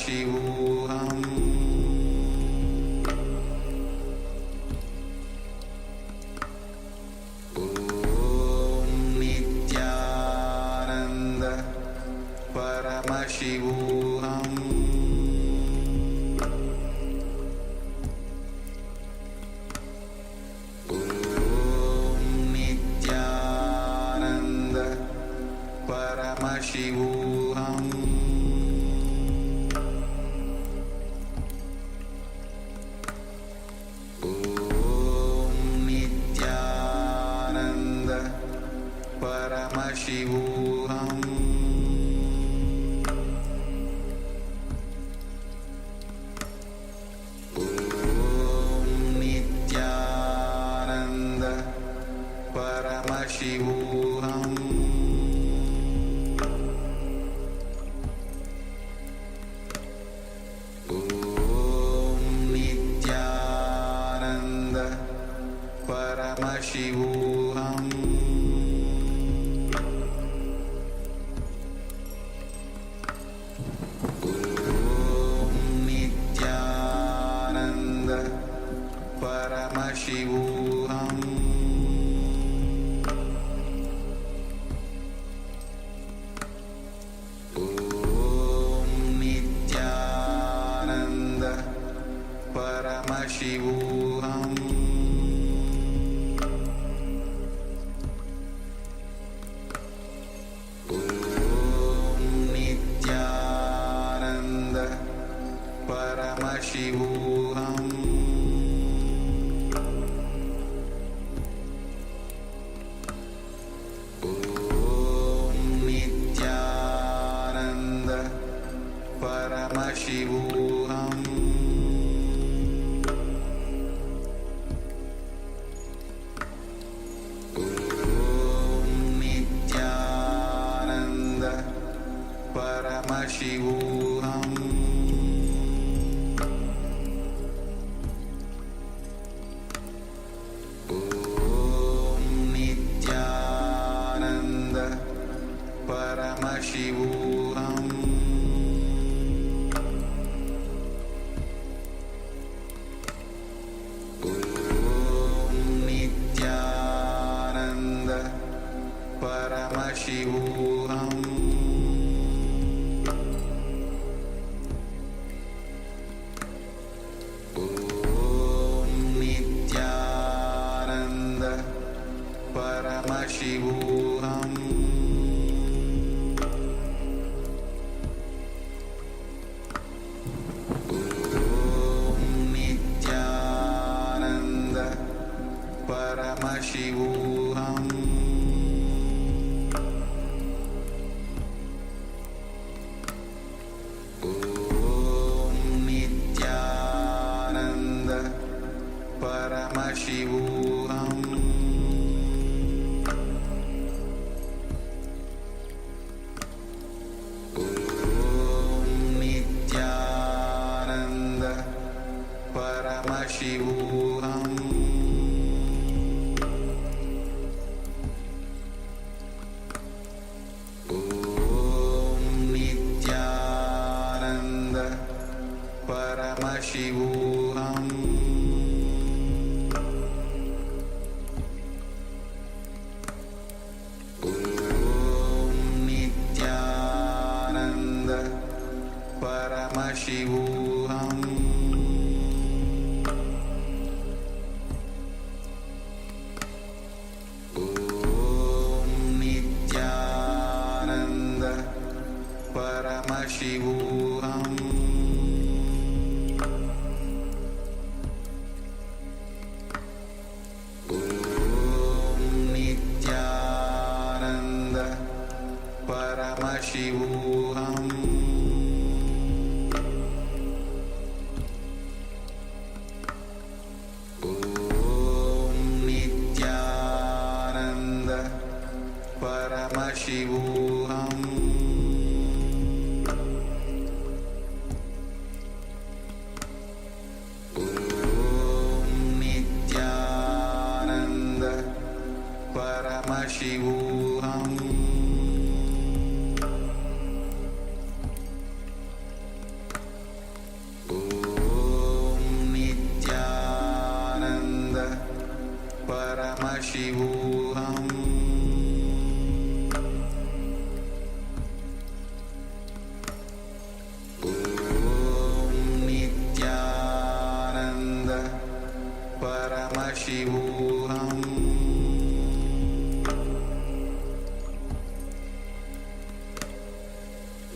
Paramashivam. Om Nithyananda Paramashivam. Om Nithyananda Paramashivam. Paramashivam. Om Nithyananda Paramashivam. Om Nithyananda Paramashivam. Paramashivam. Om Nithyananda Paramashivam. Om Nithyananda Paramashivam. Paramashivam. Om Nithyananda Paramashivam. Om Nithyananda Paramashivam. Paramashivam. Om Nithyananda Paramashivam. Om Nithyananda Paramashivam. Paramashivam. Om Nithyananda Paramashivam. Om Nithyananda Paramashivam. Paramashivam. Om Nithyananda Paramashivam. Om Nithyananda Paramashivam. Paramashivam. Om Nithyananda Paramashivam. Paramashivam. Om Nithyananda Paramashivam.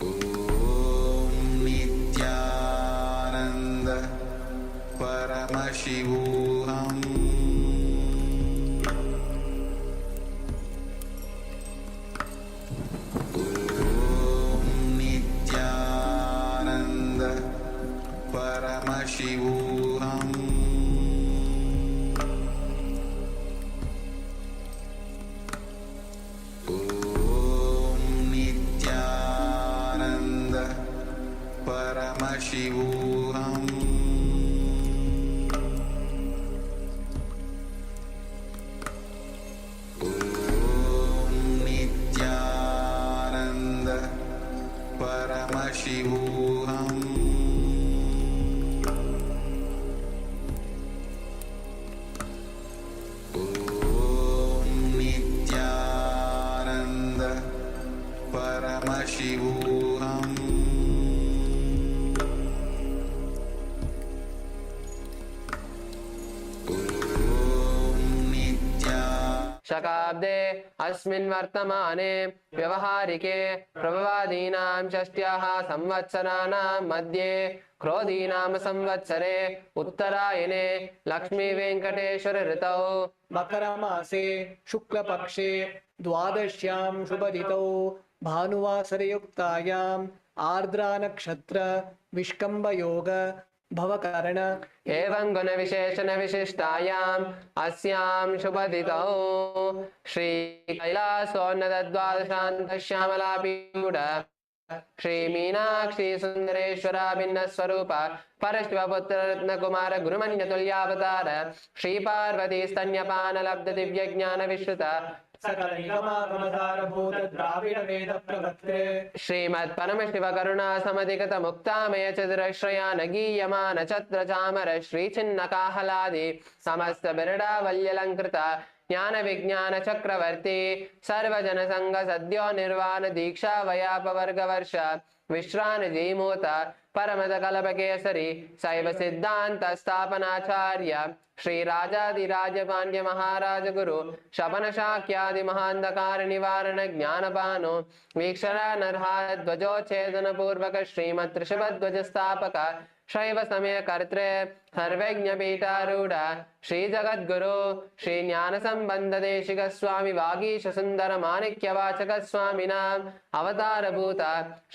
Om Nithyananda Paramashivam. Om Nithyananda Paramashivam. Om Nithyananda Paramashivam. Om Nithyananda Paramashivam. Om Nithyananda Paramashivam. शकाब्दे अस्मिन् वर्तमाने व्यवहारिके प्रभवादीनां षष्ट्याः संवत्सराणां मध्ये क्रोधीनाम संवत्सरे उत्तरायणे लक्ष्मीवेङ्कटेश्वर ऋतौ मकरमासे शुक्लपक्षे द्वादश्यां शुभतिथौ भानुवासरयुक्तायाम् आर्द्रानक्षत्र विष्कम्भयोग भवकरण एवं गुणविशेषण विशिष्टायाम् अस्यां शुभतिथौ श्री कैलासोन्नतद्वादशान्तश्यामलापीठ श्री मीनाक्षी सुंदरेश्वरा भिन्न स्वरूप परशिवपुत्ररत्नकुमार गुरुमन्यतुल्यावतार श्री पार्वती स्तन्यपान लब्ध दिव्य ज्ञान विश्रुत सकल निगमागमधारभूत द्राविड वेद प्रवक्त्रे श्रीमत् परमशिव करुणा समधिगत मुक्तामय चतुरश्रयान गीयमान छत्र चामर श्री छिन्न काहलादि समस्त बिरडावल्यलंकृत ज्ञान विज्ञान चक्रवर्ती सर्वजन संग सद्यो निर्वाण दीक्षा वयापवर्ग वर्ष विश्रान जीमूत परमद कलप केसरी शैव सिद्धांत स्थापनाचार्य श्री राजाधिराज पांड्य महाराज गुरु शपन शाक्यादि महांधकार निवारण ज्ञानपानो वीक्षरा नरहार ध्वजोच्छेदन पूर्वक श्रीमत् ऋषभध्वज स्थापक शैव समय कर्त्रे सर्वज्ञ पीठारूढ़ श्री जगद्गुरु श्री ज्ञान संबंध देशिक स्वामी वागीश सुंदर माणिक्य वाचक स्वामिनाम अवतार भूत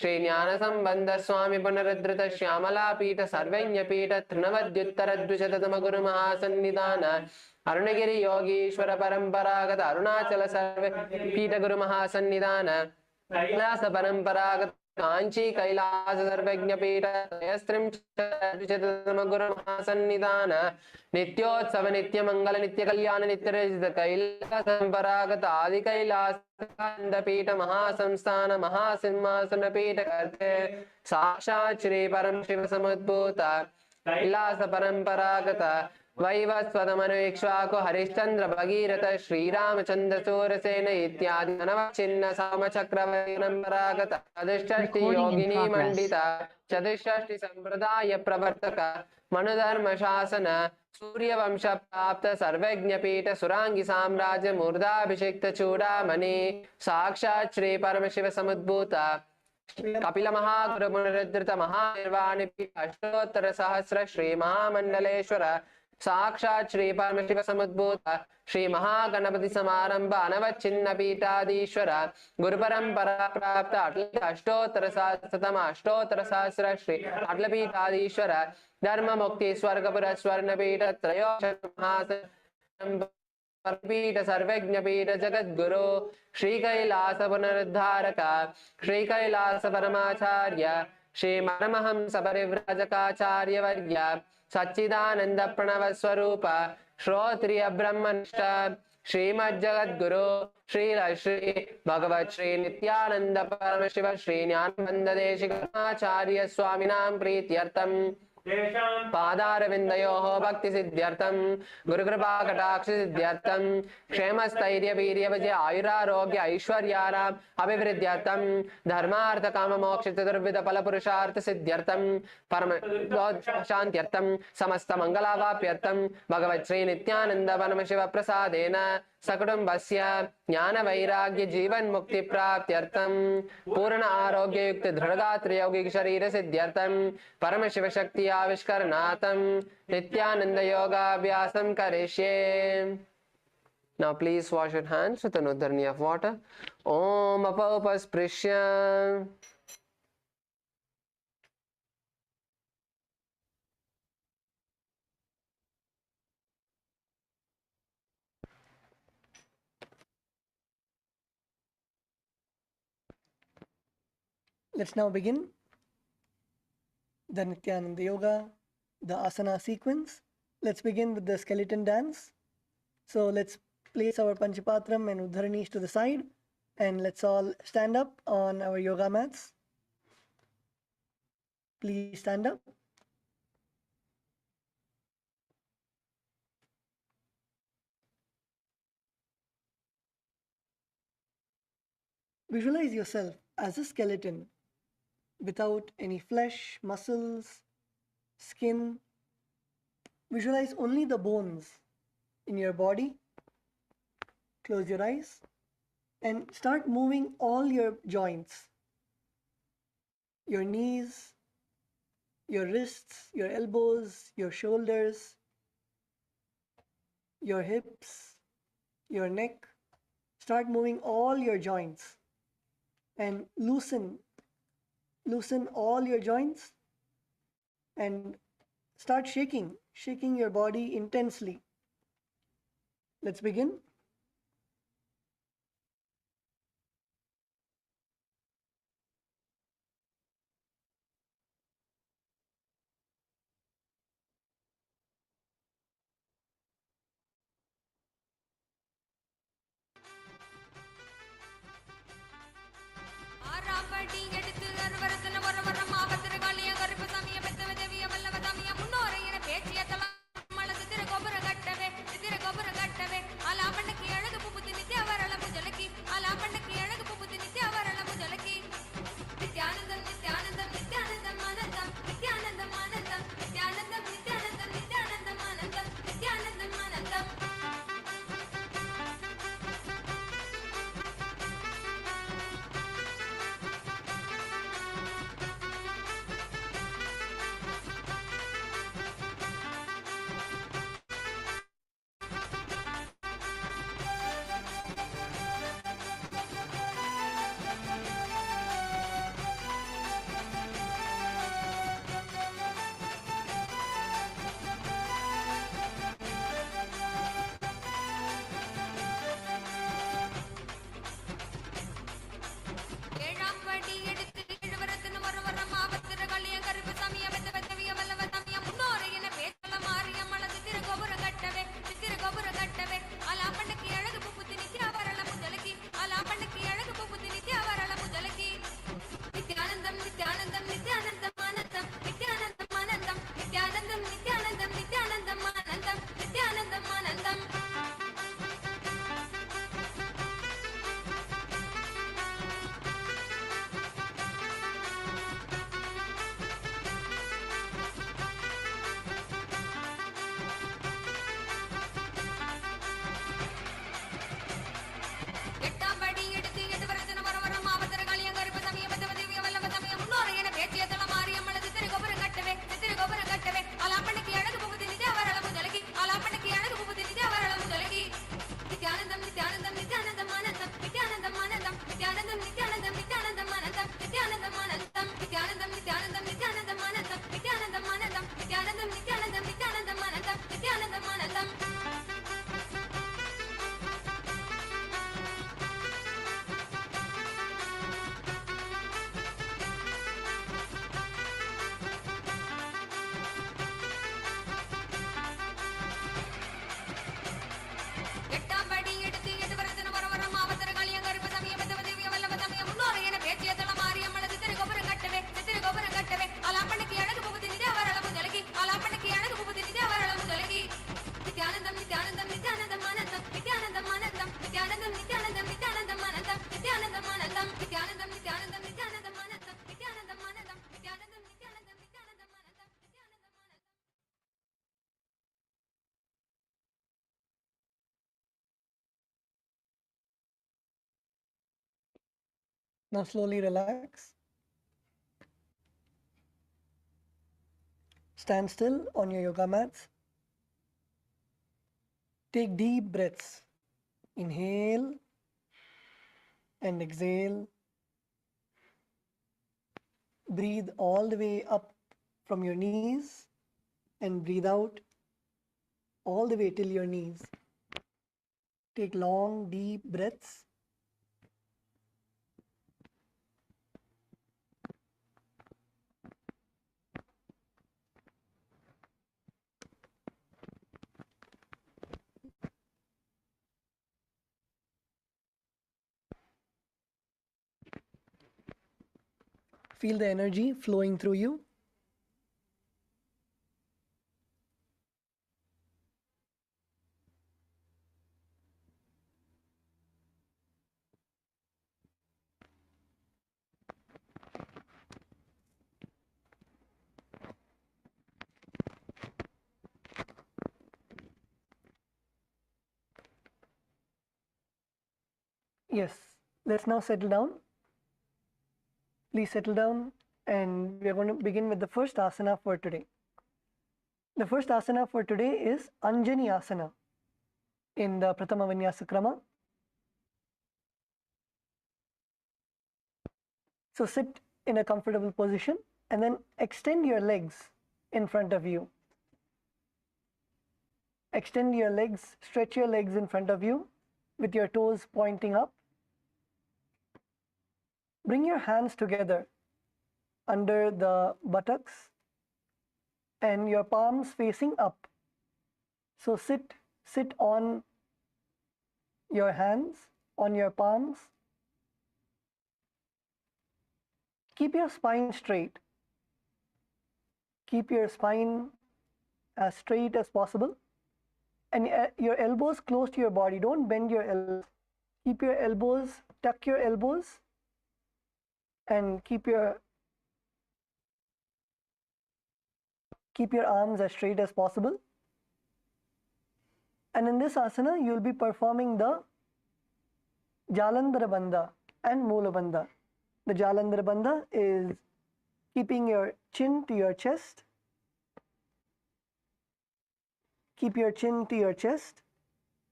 श्री ज्ञान संबंध स्वामी पुनरुद्धृत श्यामला पीठ सर्वज्ञ पीठ तृणवद्युत्तर द्विशततम गुरु महासन्निधान अरुणगिरि योगीश्वर परंपरागत अरुणाचल सर्व पीठ गुरु महासन्निधान कैलास परंपरागत कांची कैलास सर्वज्ञ पीठ त्रयस्त्रिंशतम गुरु महासन्निधान नित्योत्सव नित्य मंगल नित्य कल्याण नित्य रजित कैलास परंपरागत आदि कैलास पीठ महासंस्थान महासिंहासन पीठ करते साक्षात् श्री परम शिव समुद्भूत कैलास परंपरागत वैवस्वतमनुक्ष्वाको हरिश्चंद्र भगीरथ श्रीरामचंद्र सूरसेन इत्यादि नवचिन्न सामचक्रवर्ती परंपरागत चतुष्षष्टि योगिनी मंडित चतुष्षष्टि संप्रदाय प्रवर्तक मनुधर्म शासन सूर्यवंश प्राप्त सर्वज्ञ पीठ सुरांगी साम्राज्य मूर्धाभिषिक्त चूड़ामणि साक्षात् श्री परमशिव समुद्भूत कपिल महागुरु पुनरुद्धृत महानिर्वाणि अष्टोत्तर सहस्र श्री महामंडलेश्वर साक्षात् श्री परमशिव समुद्भूत श्री महागणपति समारंभ अनवच्छिन्न पीठाधीश्वर गुरु परंपरा प्राप्त अष्टोत्तर सहस्रतम अष्टोत्तर सहस्र श्री अटल पीठाधीश्वर धर्म मुक्ति स्वर्गपुर स्वर्ण पीठ त्रयोदश पीठ सर्वज्ञ पीठ जगद्गुरु श्री कैलास पुनरुद्धारक श्री कैलास परमाचार्य श्री परमहंस परिव्राजकाचार्य वर्य सच्चिदानंद प्रणव स्वरूप श्रोत्रिय ब्रह्मनिष्ठ श्रीमज्जगद्गुरु श्री भगवत श्री नित्यानंद परमशिव श्री ज्ञानबंध देशिकाचार्य स्वामिनां प्रीत्यर्थम तेषां पादारविन्दयोः भक्तिसिद्ध्यर्थं गुरुकृपाकटाक्षसिद्ध्यर्थं क्षेमस्थैर्यवीर्यविजय आयुरारोग्य ऐश्वर्याणाम् अभिवृद्ध्यर्थं धर्मार्थकाममोक्षचतुर्विधफलपुरुषार्थसिद्ध्यर्थं परम शान्त्यर्थं समस्तमङ्गलावाप्यर्थं भगवत् श्री नित्यानन्द परमशिवप्रसादेन सकुटुम्बस्य ज्ञानवैराग्यजीवन्मुक्तिप्राप्त्यर्थं पूर्ण आरोग्ययुक्त दृढगात्रयौगिक शरीरसिद्ध्यर्थं परमशिवशक्ति आविष्करणार्थं नित्यानन्दयोगाभ्यासं करिष्ये. Now please wash your hands with an uddharni of water. Om apaupasprisya. Let's now begin the Nityananda Yoga, the asana sequence. Let's begin with the skeleton dance. So let's place our Panchapatram and Uddharanis to the side and let's all stand up on our yoga mats. Please stand up. Visualize yourself as a skeleton without any flesh, muscles, skin. Visualize only the bones in your body. Close your eyes and start moving all your joints, your knees, your wrists, your elbows, your shoulders, your hips, your neck. Start moving all your joints and loosen all your joints and start shaking your body intensely. Let's begin. ஆறாப்படி எடுத்து அருவரத்தன வரவரம் ஆபத்திர காளிய கருப்பு சாமிய பெத்தவ தேவிய வல்லவ தாமிய முன்னோரை என பேச்சிய தலம் மலது திரு கோபுர கட்டவே ஆலாம்பண்ணுக்கு அழகு புப்புத்தி நித்திய வரளமு ஜலக்கி ஆலாம்பண்ணுக்கு அழகு புப்புத்தி நித்திய வரளமு ஜலக்கி நித்யானந்தம் நித்யானந்தம் நித்யானந்தம் ஆனந்தம் நித்யானந்தம் ஆனந்தம் நித்யானந்தம் நித்யானந்தம் நித்யானந்தம் ஆனந்தம் நித்யானந்தம் ஆனந்தம் Now slowly relax. Stand still on your yoga mats. Take deep breaths. Inhale and exhale. Breathe all the way up from your knees and breathe out all the way till your knees. Take long, deep breaths. Feel the energy flowing through you. Yes, let's now settle down. Please settle down, and we are going to begin with the first asana for today. The first asana for today is Anjani Asana in the Prathama Vinyasa Krama. So sit in a comfortable position and then extend your legs in front of you. Extend your legs, stretch your legs in front of you with your toes pointing up. Bring your hands together under the buttocks and your palms facing up. So sit on your hands, on your palms. Keep your spine straight. Keep your spine as straight as possible. And your elbows close to your body. Don't bend your elbows. Keep your elbows, tuck your elbows, and keep your arms as straight as possible. And in this asana, you'll be performing the Jalandhara Bandha and Moola Bandha. The Jalandhara Bandha is keeping your chin to your chest. Keep your chin to your chest.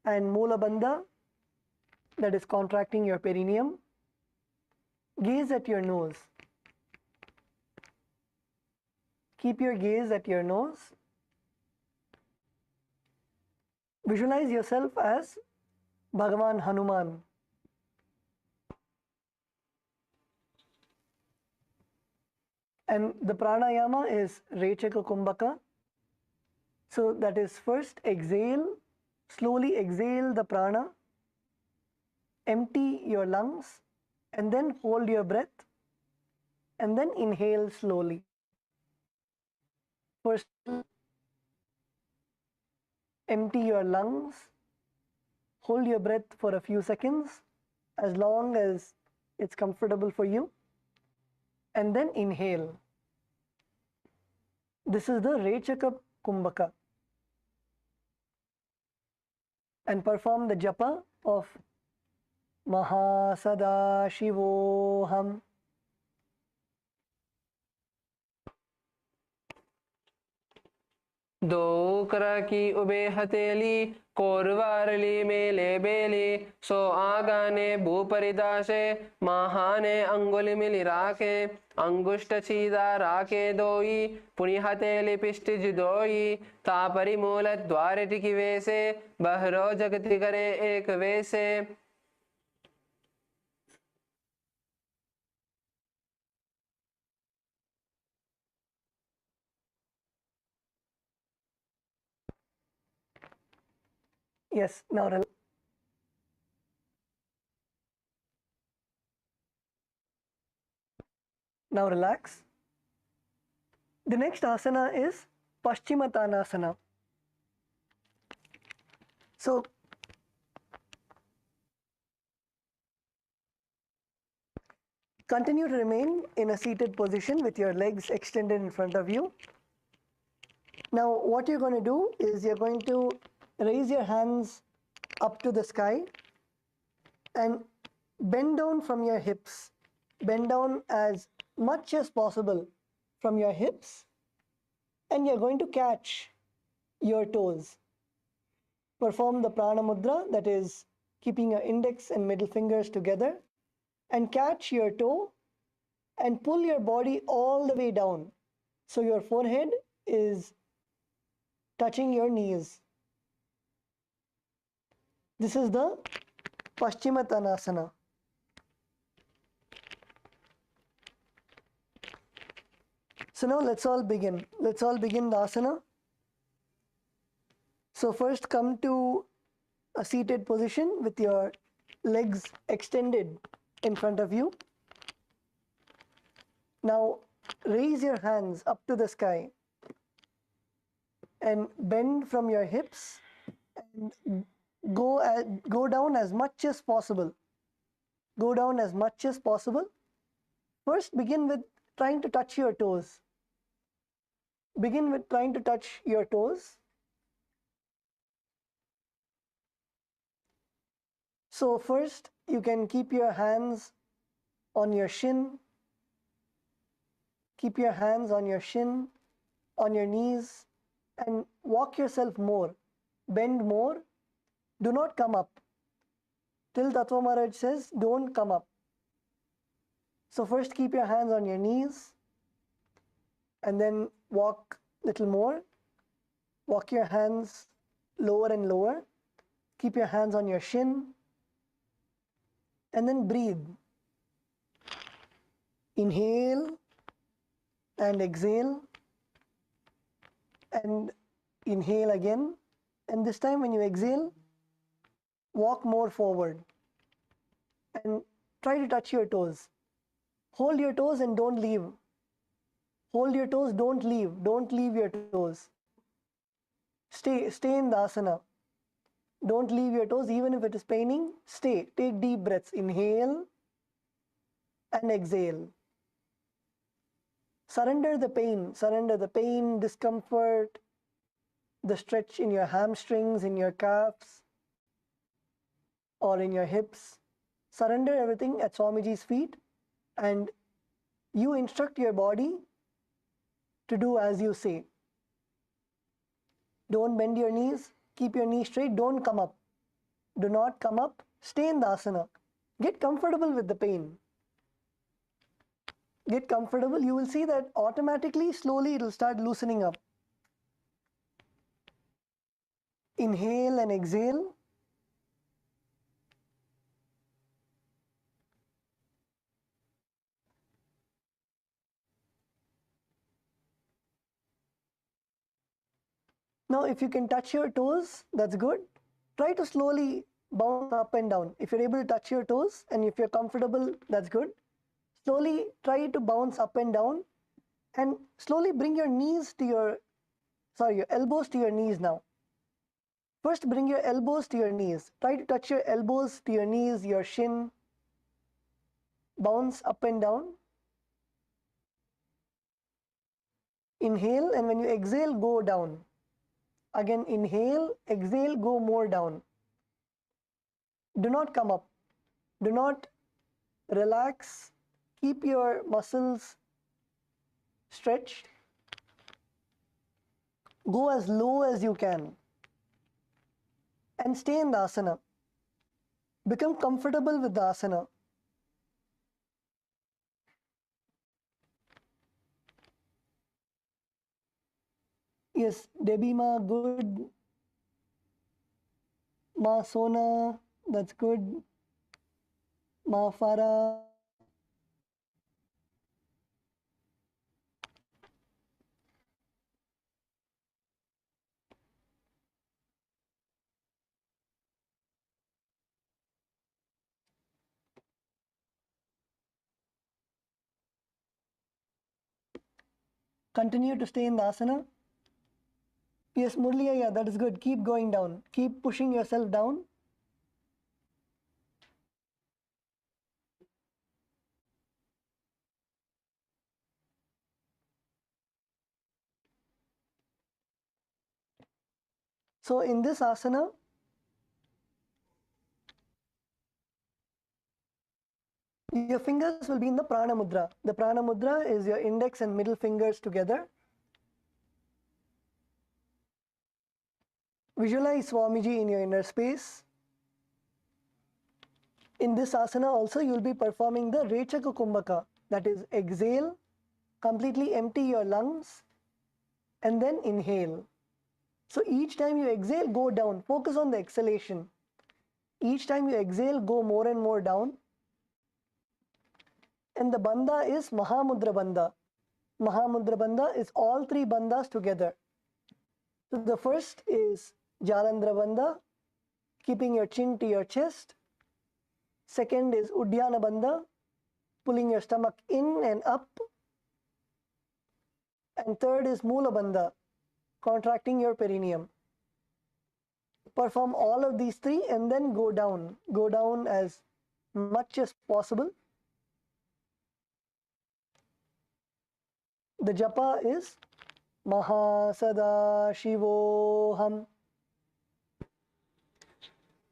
And Moola Bandha, that is contracting your perineum. Gaze at your nose. Keep your gaze at your nose. Visualize yourself as Bhagavan Hanuman. And the pranayama is Rechaka Kumbhaka. So that is first exhale, slowly exhale the prana, empty your lungs, and then hold your breath, and then inhale slowly. First, empty your lungs, hold your breath for a few seconds, as long as it's comfortable for you, and then inhale. This is the Rechaka Kumbhaka. And perform the japa of Mahasada Shivoham. दो करा की ube हथेली कोरवारली मेले बेली सो आगाने भूपरिदाशे महाने अंगुली मिली राखे अंगुष्ट छीदा राखे दोई पुनि हथेली पिष्टि जिदोई तापरि मूल द्वारे टिकी वेसे बहरो जगति करे एक वेसे. Yes, now relax. The next asana is Paschimottanasana. So continue to remain in a seated position with your legs extended in front of you. Now what you're going to do is you're going to raise your hands up to the sky and bend down from your hips. bend down as much as possible from your hips, and you're going to catch your toes. Perform the prana mudra, that is keeping your index and middle fingers together, and catch your toe and pull your body all the way down. So your forehead is touching your knees. This is the Paschimottanasana. So now let's all begin. Let's all begin the asana. So first come to a seated position with your legs extended in front of you. Now raise your hands up to the sky and bend from your hips and go down as much as possible. Go down as much as possible. First begin with trying to touch your toes. Begin with trying to touch your toes. So first you can keep your hands on your shin. Keep your hands on your shin, on your knees, and walk yourself more. Bend more. Do not come up. Till Tattva Maharaj says, don't come up. So first keep your hands on your knees and then walk little more. Walk your hands lower and lower. Keep your hands on your shin and then breathe. Inhale and exhale and inhale again, and this time when you exhale, walk more forward and try to touch your toes. Hold your toes and don't leave. Hold your toes, don't leave. Don't leave your toes. Stay in the asana. Don't leave your toes even if it is paining. Stay. Take deep breaths. Inhale and exhale. Surrender the pain, discomfort, the stretch in your hamstrings, in your calves, or in your hips. Surrender everything at Swamiji's feet, and you instruct your body to do as you say. Don't bend your knees, keep your knees straight, don't come up. Do not come up, stay in the asana. Get comfortable with the pain. Get comfortable, you will see that automatically, slowly it will start loosening up. Inhale and exhale. Now, if you can touch your toes, that's good. Try to slowly bounce up and down. If you're able to touch your toes and if you're comfortable, that's good. Slowly try to bounce up and down and slowly bring your knees to your elbows to your knees now. First, bring your elbows to your knees. Try to touch your elbows to your knees, your shin. Bounce up and down. Inhale, and when you exhale, go down. Again, inhale, exhale, go more down. Do not come up. Do not relax. Keep your muscles stretched. Go as low as you can. And stay in the asana. Become comfortable with the asana. Yes, Debbie Ma, good. Ma Sona, that's good. Ma Farah. Continue to stay in the asana. Yes, Murliya, yeah, that is good. Keep going down. Keep pushing yourself down. So in this asana, Your fingers will be in the prana mudra. The prana mudra is your index and middle fingers together. Visualize Swamiji in your inner space. In this asana also you will be performing the Rechaka Kumbhaka, that is exhale, completely empty your lungs and then inhale. So each time you exhale, go down, focus on the exhalation. Each time you exhale, go more and more down. And the bandha is Mahamudra Bandha. Mahamudra Bandha is all three bandhas together. So the first is Jalandhara Bandha, keeping your chin to your chest. Second is Uddiyana Bandha, pulling your stomach in and up. And third is Mula Bandha, contracting your perineum. Perform all of these three and then go down. Go down as much as possible. The japa is Mahasada Shivoham.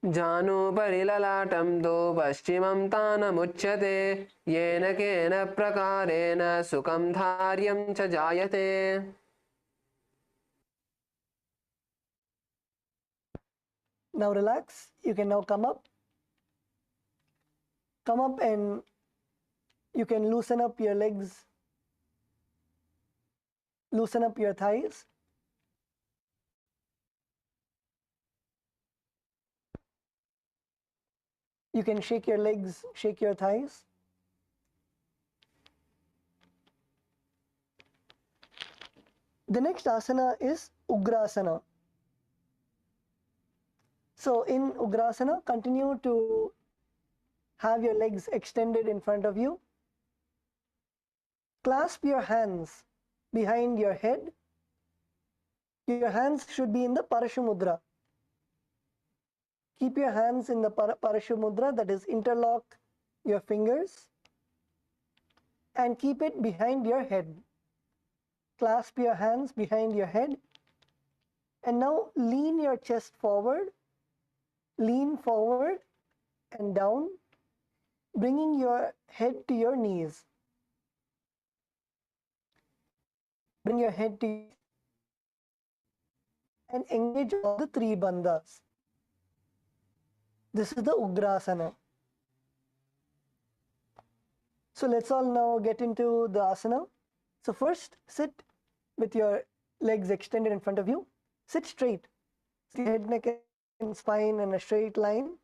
जानुभरि ललाटं दो पश्चिमं तानमुच्यते येन केन प्रकारेण सुखं धार्यं च जायते. Now relax. You can now come up. Come up and you can loosen up your legs. Loosen up your thighs. You can shake your legs, shake your thighs. The next asana is Ugrasana. So in Ugrasana, continue to have your legs extended in front of you. Clasp your hands behind your head. Your hands should be in the Parashu Mudra. Keep your hands in the Parashu Mudra, that is, interlock your fingers and keep it behind your head. Clasp your hands behind your head and now lean your chest forward, lean forward and down, bringing your head to your knees. Bring your head to and engage all the three bandhas. This is the Ugrasana. So let's all now get into the asana. So first, sit with your legs extended in front of you. Sit straight. See head, neck, and spine in a straight line.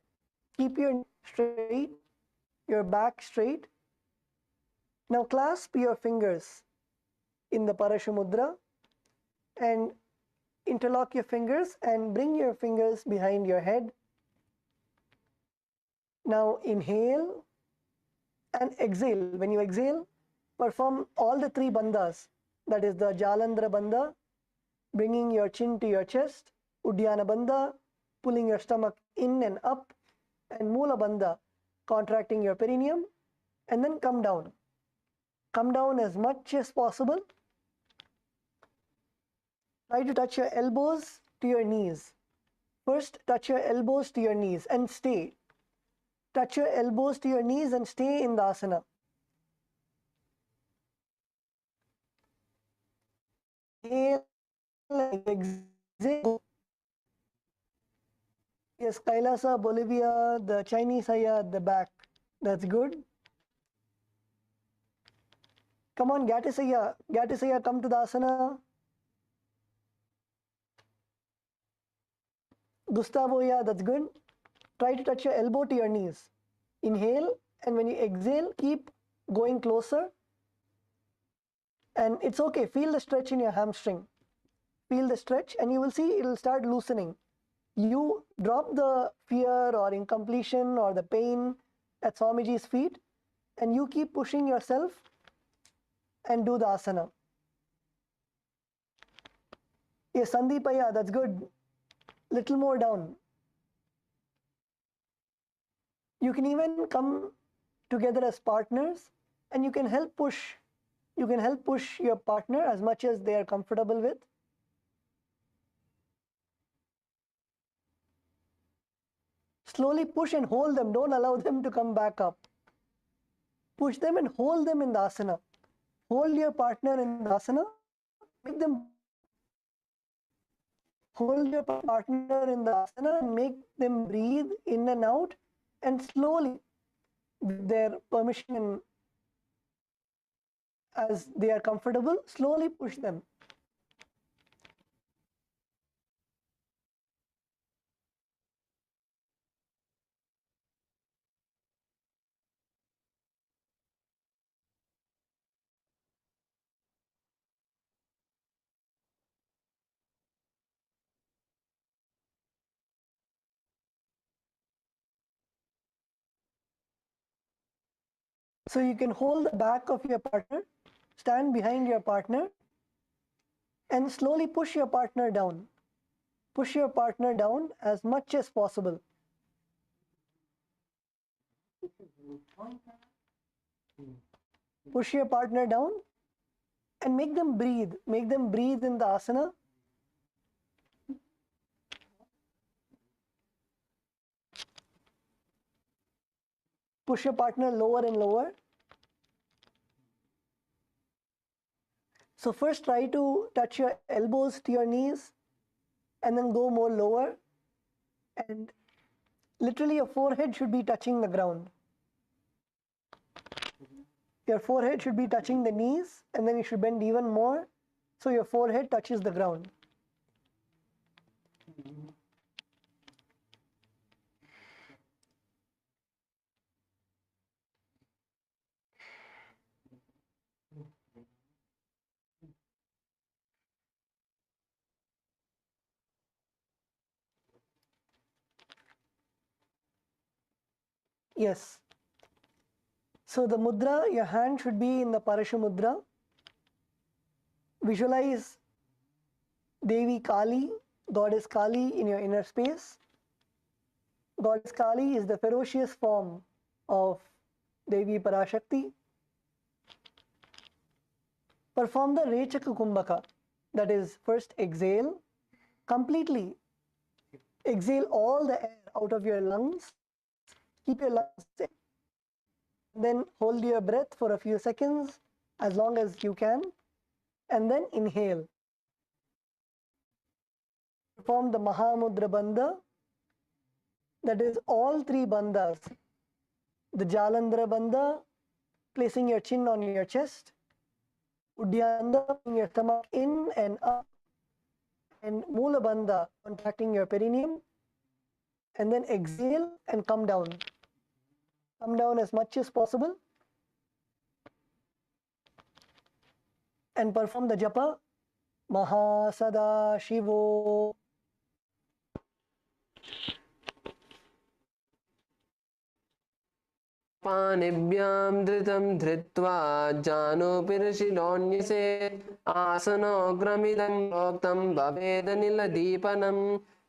Keep your straight, your back straight. Now clasp your fingers in the Parashu Mudra and interlock your fingers and bring your fingers behind your head. Now inhale and exhale. When you exhale, perform all the three bandhas. That is the Jalandhara Bandha, bringing your chin to your chest, Uddiyana Bandha, pulling your stomach in and up, and Mula Bandha, contracting your perineum, and then come down. Come down as much as possible. Try to touch your elbows to your knees. First, touch your elbows to your knees and stay. Touch your elbows to your knees and stay in the asana. Inhale and exhale. Yes, Kailasa, Bolivia, the Chinese Haya at the back. That's good. Come on, Gatisaya. Gatisaya, come to the asana. Gustavo, yeah, that's good. Try to touch your elbow to your knees. Inhale, and when you exhale, keep going closer. And it's okay, feel the stretch in your hamstring. Feel the stretch, and you will see it will start loosening. You drop the fear or incompletion or the pain at Swamiji's feet, and you keep pushing yourself and do the asana. Yes, Sandeepaya, that's good. Little more down. You can even come together as partners and you can help push. You can help push your partner as much as they are comfortable with. Slowly push and hold them. Don't allow them to come back up. push them and hold them in the asana. Hold your partner in the asana, make them hold your partner in the asana and make them breathe in and out, and slowly, with their permission and as they are comfortable, slowly push them. So you can hold the back of your partner, stand behind your partner, and slowly push your partner down. Push your partner down as much as possible. Push your partner down and make them breathe. Make them breathe in the asana. Push your partner lower and lower. So first try to touch your elbows to your knees and then go more lower. And literally your forehead should be touching the ground. Your forehead should be touching the knees, and then you should bend even more so your forehead touches the ground. Yes. So the mudra, your hand should be in the Parashu mudra. Visualize Devi Kali, Goddess Kali in your inner space. Goddess Kali is the ferocious form of Devi Parashakti. Perform the Rechaka Kumbhaka. That is, first exhale completely. Exhale all the air out of your lungs. Keep your lungs in. Then hold your breath for a few seconds, as long as you can, and then inhale. Perform the Mahamudra Bandha, that is all three bandhas. The Jalandhara Bandha, placing your chin on your chest, Udyandha, putting your stomach in and up, and Mula Bandha, contracting your perineum, and then exhale and come down. Come down as much as possible. And perform the japa, Mahasada Shivo. पाणिभ्यां धृतं धृत्वा जानोपिरशिलोन्यसे आसनोग्रमिदं प्रोक्तं भवेदनिलदीपनं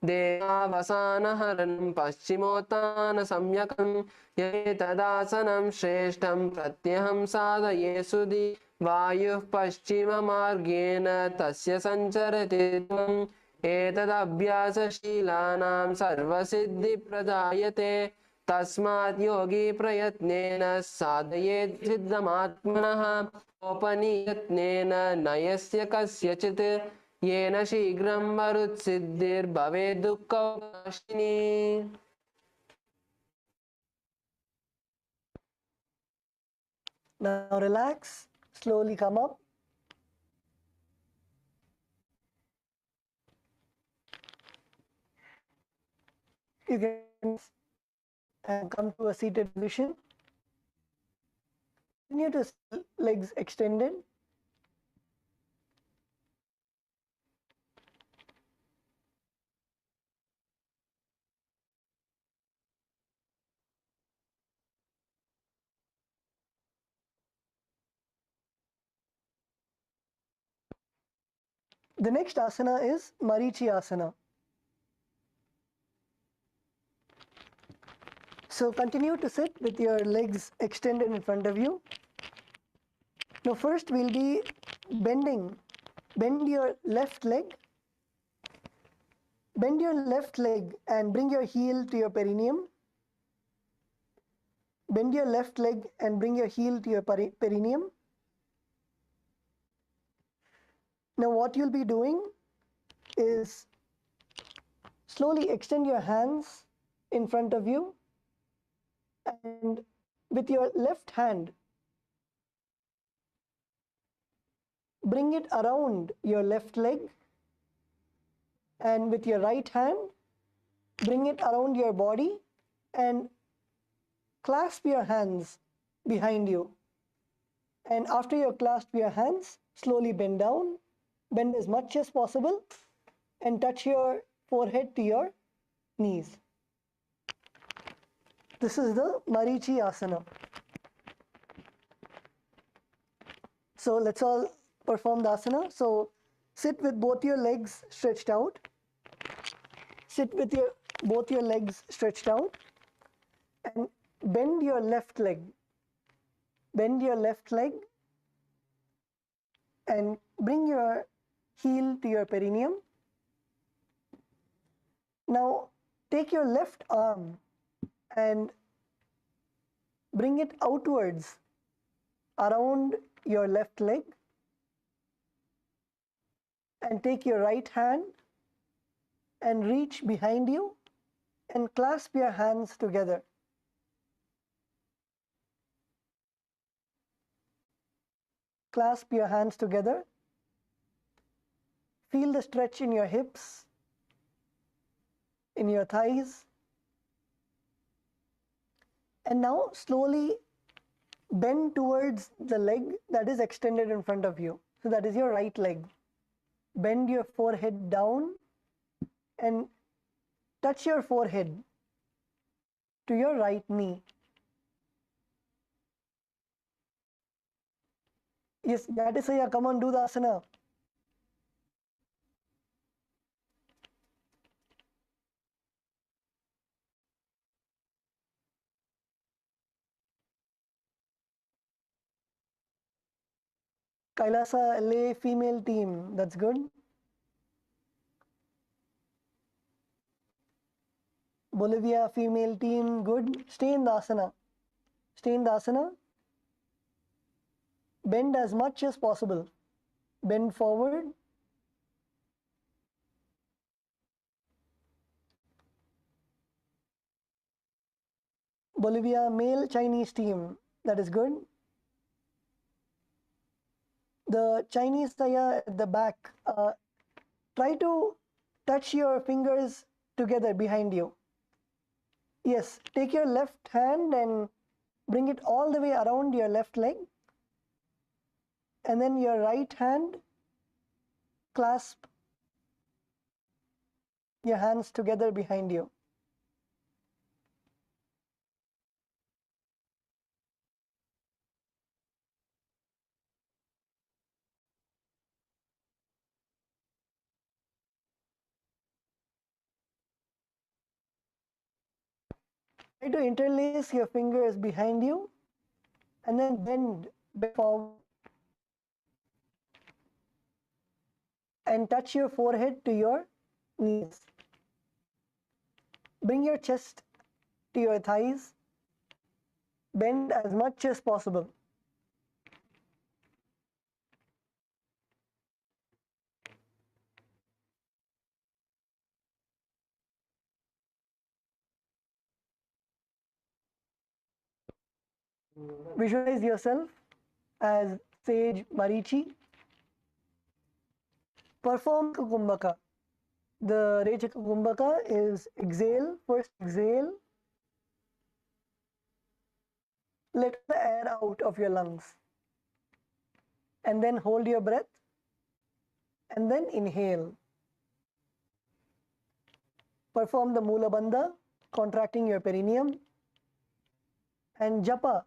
देवावसानहरणं पश्चिमोत्तानसम्यकं यदेतदासनं श्रेष्ठं प्रत्यहं साधये सुधि वायुः पश्चिममार्गेण तस्य सञ्चरति त्वम् एतदभ्यासशीलानां सर्वसिद्धिप्रदायते तस्मात् योगी प्रयत्नेन साधयेत् सिद्धमात्मनः औपनियत्नेन नयस्य कस्यचित् येन शीघ्रं मरुत्सिद्धिर्भवेत् दुःखौकाशिनी. Now relax, slowly come up. You can and come to a seated position. Continue to legs extended. The next asana is Marichi asana. So continue to sit with your legs extended in front of you. Now first we'll be bending. Bend your left leg. Bend your left leg and bring your heel to your perineum. Bend your left leg and bring your heel to your perineum. Now what you'll be doing is slowly extend your hands in front of you, and with your left hand, bring it around your left leg, and with your right hand, bring it around your body and clasp your hands behind you. And after you clasp your hands, slowly bend down, bend as much as possible, and touch your forehead to your knees. This is the Marichi Asana. So let's all perform the asana. So sit with both your legs stretched out. Sit with both your legs stretched out, and bend your left leg. Bend your left leg and bring your heel to your perineum. Now take your left arm and bring it outwards around your left leg, and take your right hand and reach behind you and clasp your hands together. Clasp your hands together. Feel the stretch in your hips, in your thighs. And now slowly bend towards the leg that is extended in front of you. So that is your right leg. Bend your forehead down and touch your forehead to your right knee. Yes, Gatisaya, come on, do the asana. Kailasa LA female team, that's good. Bolivia female team, good. Stay in the asana. Stay in the asana. Bend as much as possible. Bend forward. Bolivia male Chinese team, that is good. The Chinese Saya at the back, try to touch your fingers together behind you. Yes, take your left hand and bring it all the way around your left leg. And then your right hand, clasp your hands together behind you. Try to interlace your fingers behind you and then bend forward and touch your forehead to your knees. Bring your chest to your thighs. Bend as much as possible. Visualize yourself as sage Marichi. Perform Kukumbhaka. The Rechaka Kumbhaka is exhale, first exhale. Let the air out of your lungs. And then hold your breath. And then inhale. Perform the Mula Bandha, contracting your perineum. And Japa.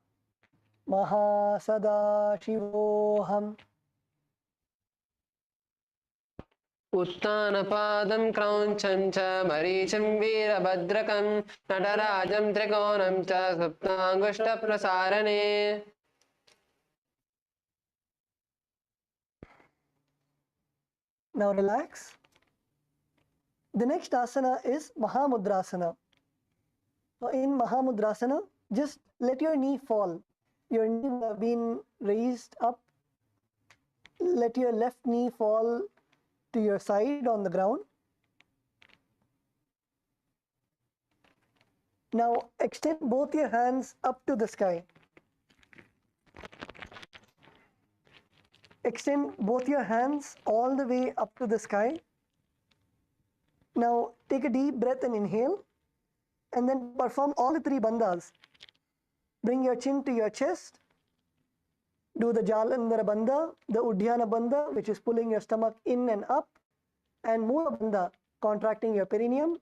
Maha Sada Shivoham. उत्तानपादं क्रौञ्चं च मरीचिं वीरभद्रकं नटराजं त्रिकोणं च सुप्ताङ्गुष्ठप्रसारणे. Now relax. The next asana is Mahamudrasana. So in Mahamudrasana, just let your knee fall. Your knee will have been raised up. Let your left knee fall to your side on the ground. Now extend both your hands up to the sky. Extend both your hands all the way up to the sky. Now take a deep breath and inhale, and then perform all the three bandhas. Bring your chin to your chest. Do the Jalandhara bandha, the Uddiyana bandha, which is pulling your stomach in and up, and Mula bandha, contracting your perineum,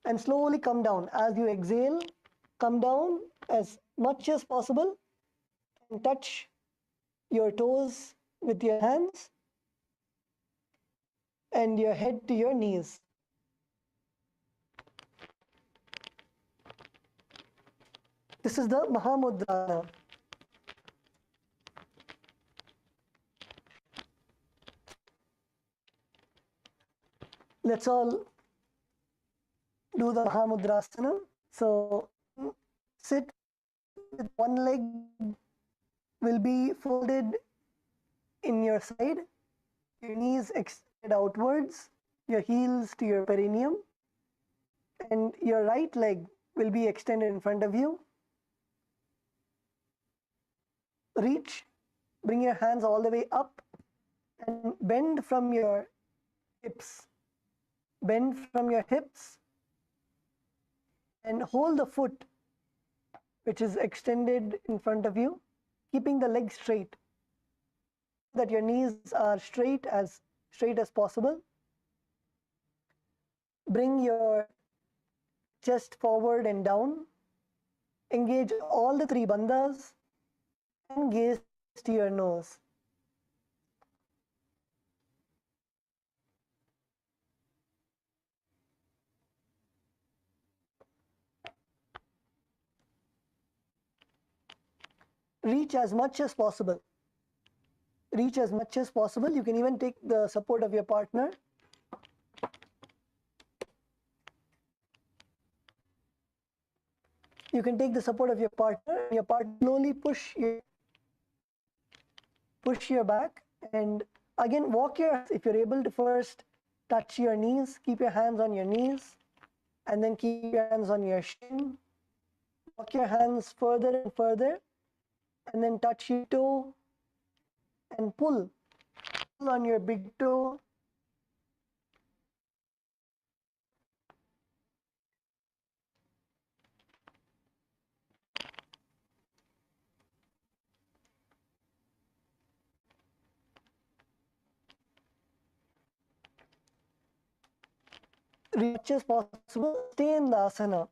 and slowly come down. As you exhale, come down as much as possible and touch your toes with your hands and your head to your knees. This is the Mahamudra. Let's all do the Mahamudrasana. So sit with one leg will be folded in your side, your knees extended outwards, your heels to your perineum, and your right leg will be extended in front of you. Reach, bring your hands all the way up and bend from your hips. Bend from your hips and hold the foot which is extended in front of you, keeping the leg straight, that your knees are straight as possible. Bring your chest forward and down. Engage all the three bandhas and gaze to your nose. Reach as much as possible. Reach as much as possible. You can even take the support of your partner. You can take the support of your partner. Your partner slowly push your back, and again walk your, if you're able to, first touch your knees. Keep your hands on your knees, and then keep your hands on your shin. Walk your hands further and further, and then touch your toe and pull on your big toe. Reach as possible. Stay in the asana.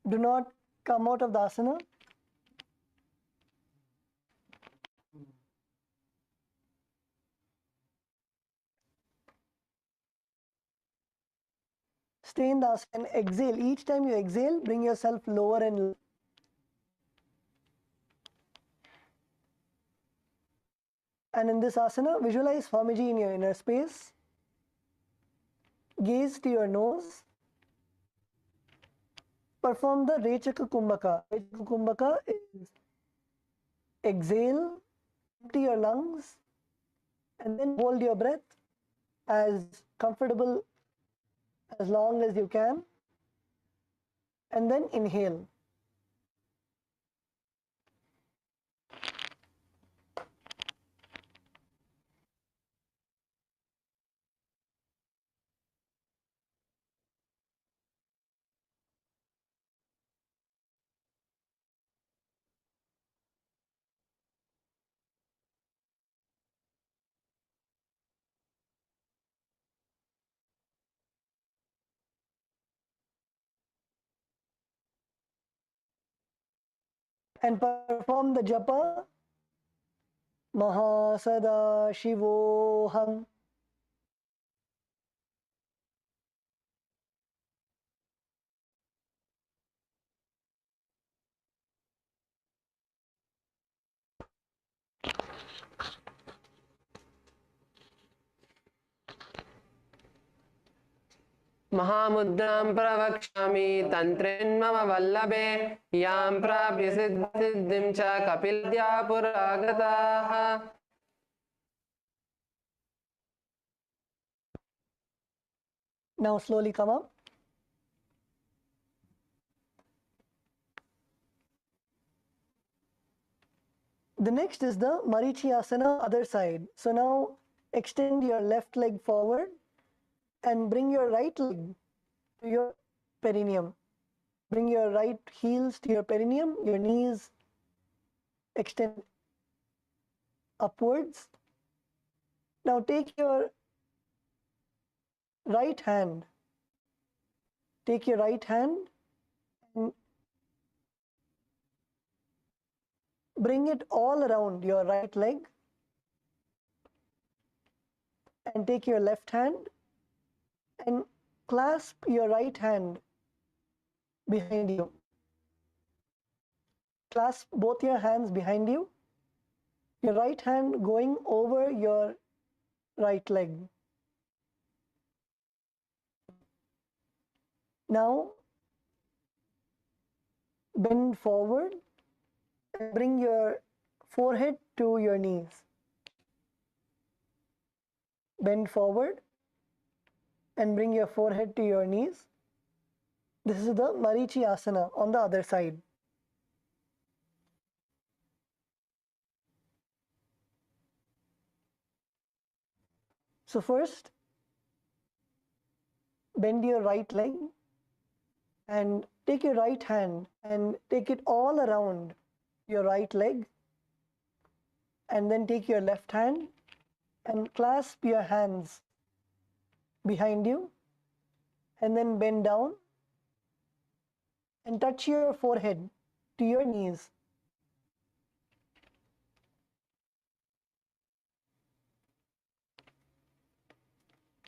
Do not come out of the asana. Stay in the asana and exhale. Each time you exhale, bring yourself lower and lower. And in this asana, visualize Swamiji in your inner space. Gaze to your nose. Perform the Rechaka Kumbhaka. Rechaka Kumbhaka is exhale, empty your lungs, and then hold your breath as comfortable as long as you can, and then inhale. And perform the japa. Mahasada Shivoham. महामुद्रां प्रवक्ष्यामि तन्त्रिन्मम वल्लभे यां प्राप्य सिद्धिं च कपिलद्या पुरागताः. Now slowly come up. The next is the Marichyasana, other side. So now extend your left leg forward and bring your right leg to your perineum. Bring your right heels to your perineum, your knees extend upwards. Now take your right hand, and bring it all around your right leg, and take your left hand and clasp your right hand behind you. Clasp both your hands behind you, your right hand going over your right leg. Now bend forward and bring your forehead to your knees. Bend forward and bring your forehead to your knees. This is the Marichyasana on the other side. So first, bend your right leg and take your right hand and take it all around your right leg, and then take your left hand and clasp your hands behind you, and then bend down and touch your forehead to your knees.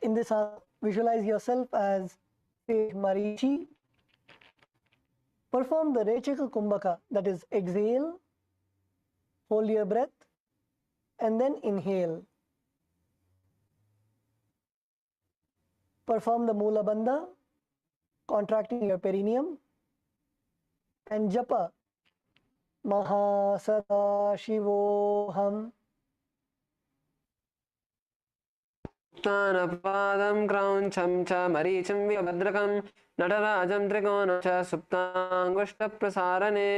In this, visualize yourself as sage Marichi. Perform the Rechaka Kumbhaka, that is, exhale, hold your breath, and then inhale. Perform the Mula Bandha, contracting your perineum, and Japa, Maha Sada Shivoham. उत्तानपादं क्रौञ्चं च मरीचिं विभद्रकं नटराजं त्रिकोणं च सुप्ताङ्गुष्ठप्रसारणे.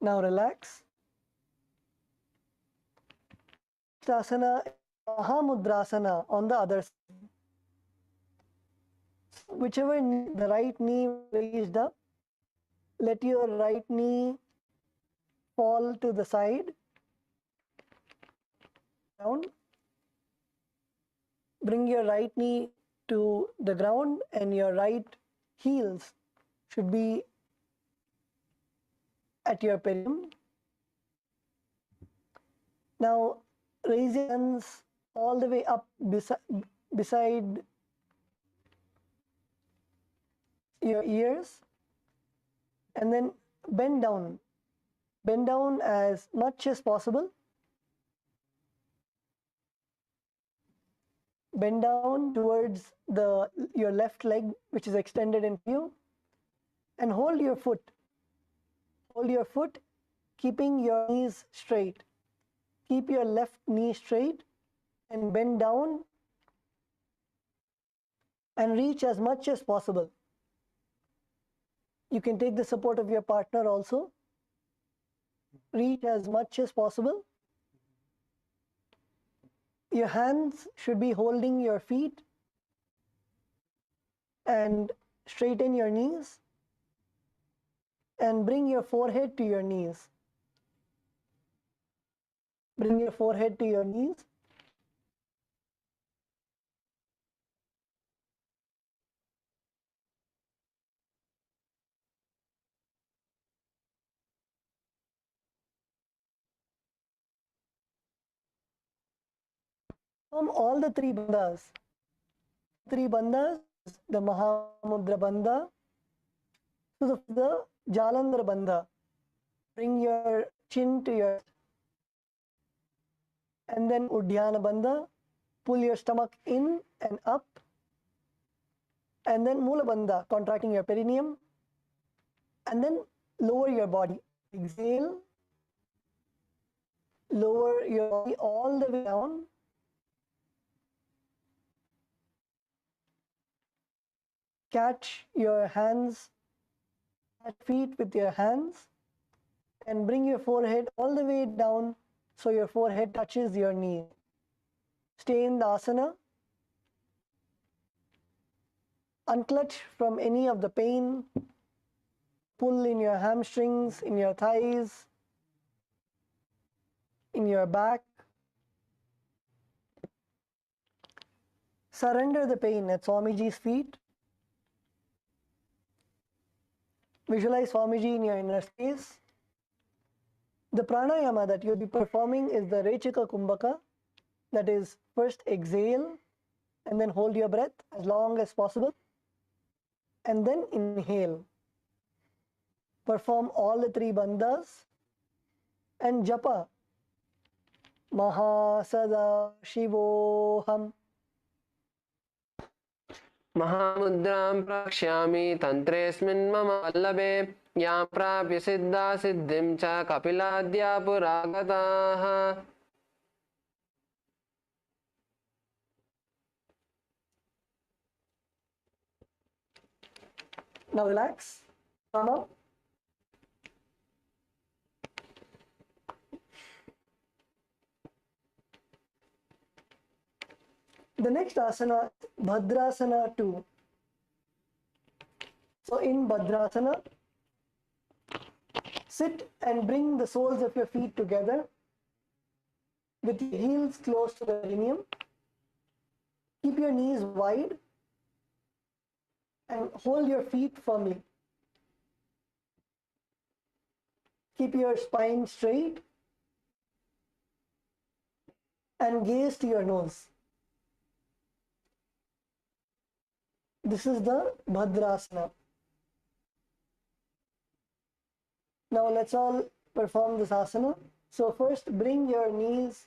Now relax. Asana, Mahamudrasana on the other side. Whichever the right knee raised up, let your right knee fall to the side, down. Bring your right knee to the ground, and your right heels should be at your perineum. Now raise your hands all the way up beside your ears, and then bend down. Bend down as much as possible. Bend down towards your left leg, which is extended in view, and hold your foot. Hold your foot, keeping your knees straight. Keep your left knee straight and bend down and reach as much as possible. You can take the support of your partner also. Reach as much as possible. Your hands should be holding your feet and straighten your knees and bring your forehead to your knees. Bring your forehead to your knees. From all the three bandhas, the Mahamudra Bandha, to the Jalandhar Bandha. Bring your chin to your and then Uddiyana Bandha, pull your stomach in and up, and then Mula Bandha, contracting your perineum, and then lower your body. Exhale, lower your body all the way down. Catch your hands, catch feet with your hands, and bring your forehead all the way down so your forehead touches your knee. Stay in the asana. Unclutch from any of the pain. Pull in your hamstrings, in your thighs, in your back. Surrender the pain at Swamiji's feet. Visualize Swamiji in your inner space. The pranayama that you'll be performing is the Rechika Kumbhaka. That is, first exhale and then hold your breath as long as possible. And then inhale. Perform all the three bandhas and japa. Mahasada Shivoham. महामुद्रां प्रक्ष्यामि तन्त्रेऽस्मिन् मम वल्लभे यां प्राप्य सिद्धा सिद्धिं च कपिलाद्या पुरागताः Now relax. Come up. The next asana, Bhadrasana 2. So in Bhadrasana, sit and bring the soles of your feet together with your heels close to the perineum. Keep your knees wide and hold your feet firmly. Keep your spine straight and gaze to your nose. This is the Bhadrasana. Now let's all perform this asana. So first bring your knees,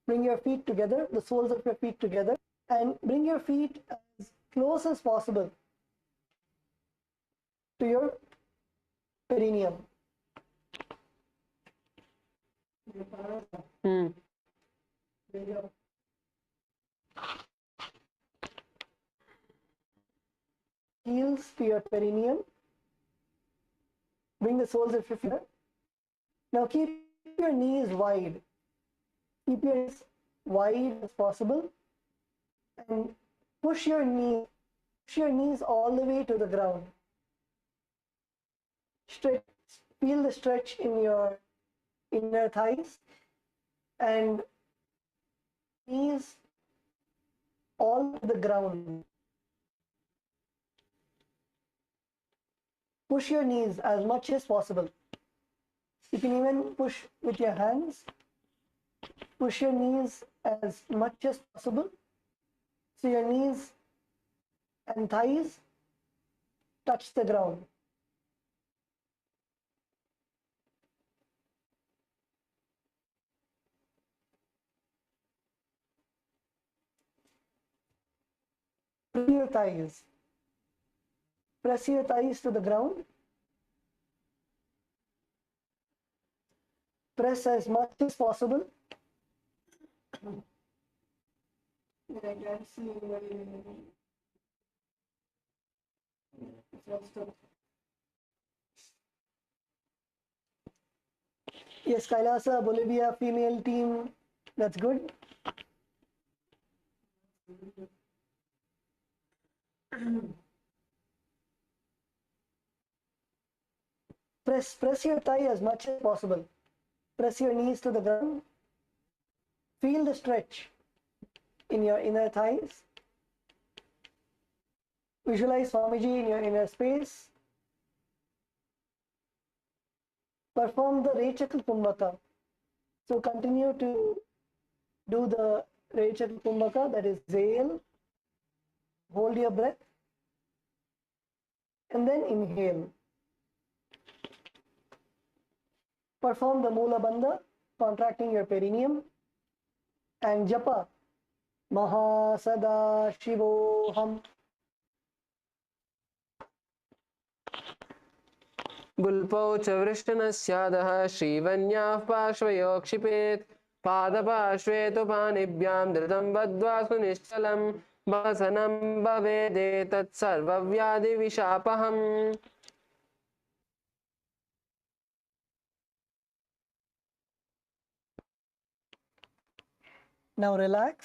bring your feet together, the soles of your feet together, and bring your feet as close as possible to your perineum. Heels to your perineum. Bring the soles of your feet. Now keep your knees wide. Keep your knees wide as possible and push your knees all the way to the ground. Stretch, feel the stretch in your inner thighs and knees all to the ground. Push your knees as much as possible. You can even push with your hands. Push your knees as much as possible. So your knees and thighs touch the ground. Press your thighs. Press your thighs to the ground. Press as much as possible. I can't see Yes, Kailasa, Bolivia, female team. That's good. Press your thigh as much as possible. Press your knees to the ground. Feel the stretch in your inner thighs. Visualize Swamiji in your inner space. Perform the Rechaka Kumbhaka. So continue to do the Rechaka Kumbhaka, that is exhale, hold your breath, and then inhale. Perform the Mula Bandha, contracting your perineum. and japa. Mahasada Shivoham. गुल्पौ च वृष्टनस्यादः श्रीवन्याः पार्श्वयो क्षिपेत् पादपार्श्वे तु पाणिभ्यां धृतं बद्ध्वा सुनिश्चलं वसनं भवेदेतत् सर्वव्याधिविशापहम्. Now relax.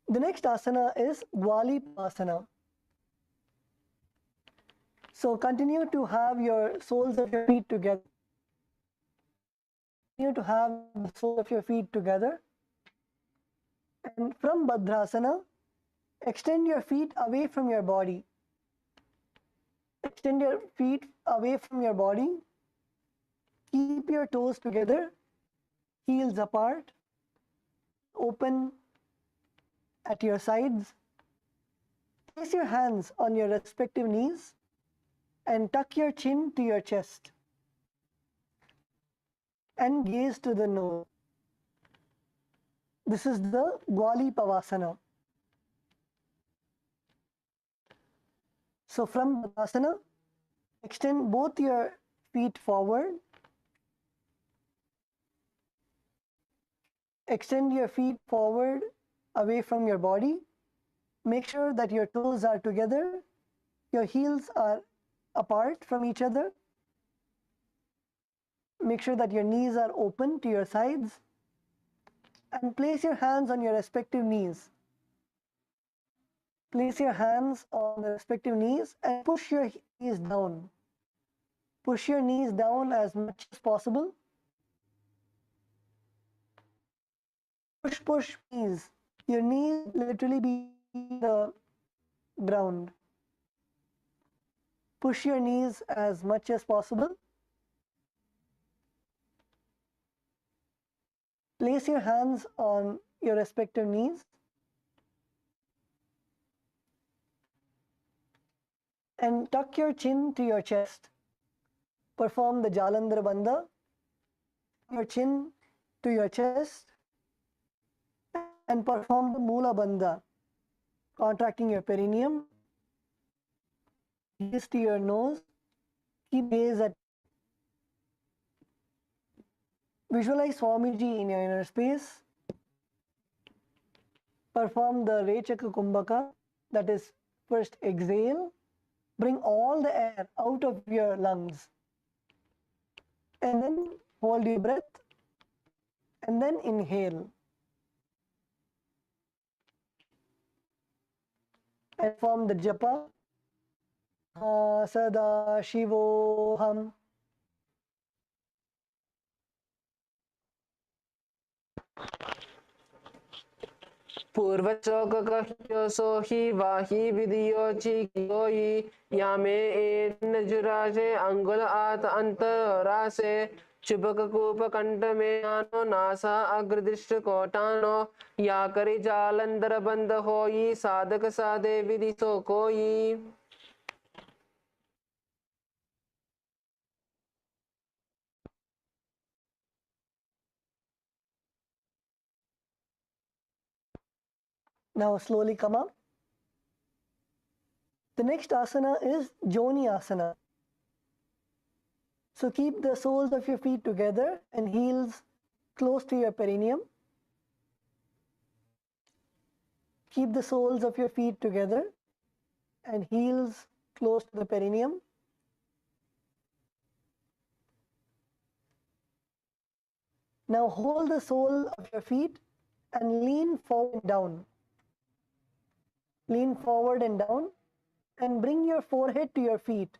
The next asana is Dwalipasana. So continue to have your soles of your feet together. Continue to have the soles of your feet together. And from Bhadrasana, extend your feet away from your body. Extend your feet away from your body. Keep your toes together, heels apart, open at your sides. Place your hands on your respective knees and tuck your chin to your chest and gaze to the nose. This is the Dwalipavasana. So from Bhadrasana, extend both your feet forward. Extend your feet forward away from your body. Make sure that your toes are together, your heels are apart from each other. Make sure that your knees are open to your sides and place your hands on your respective knees. Place your hands on the respective knees and push your knees down. Push your knees down as much as possible. Push knees. Your knees literally be the ground. Push your knees as much as possible. Place your hands on your respective knees and tuck your chin to your chest. Perform the Jalandhara Bandha. Your chin to your chest and perform the Mula Bandha, contracting your perineum. Gaze to your nose. Keep gaze at. Visualize Swamiji in your inner space. Perform the Rechaka Kumbhaka, that is, first exhale. Bring all the air out of your lungs. And then hold your breath. And then inhale. And form the japa. Sada Shivoham. पूर्वचोककह्योऽसो हि वाहि विधियोचिकियोयि यामे एनजुरासे अंगुल आत अंतरासे चुबककूपकंठ में आनो NASA अग्रदृष्ट कोटानो या करि जालंधर बंद होई साधक साधे विधि सो कोई. Now slowly come up. The next asana is Joni asana. So keep the soles of your feet together and heels close to your perineum. Keep the soles of your feet together and heels close to the perineum. Now hold the sole of your feet and lean forward and down. Lean forward and down and bring your forehead to your feet.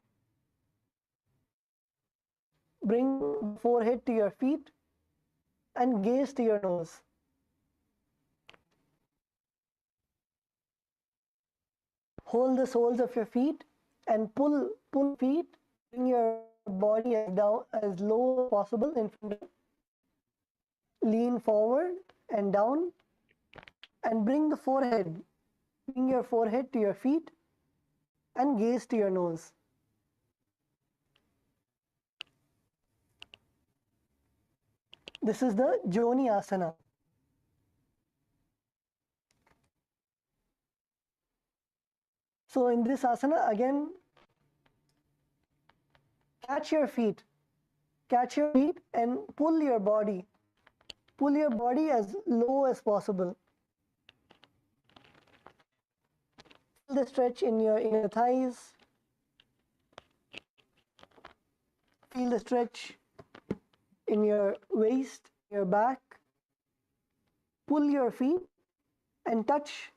Bring the forehead to your feet and gaze to your nose. Hold the soles of your feet and pull feet. Bring your body as down as low as possible in front of you. Lean forward and down and bring your forehead to your feet and gaze to your nose. This is the Joni asana. So in this asana, again, catch your feet and pull your body as low as possible. Feel the stretch in your inner thighs. Feel the stretch in your waist, your back. Pull your feet and touch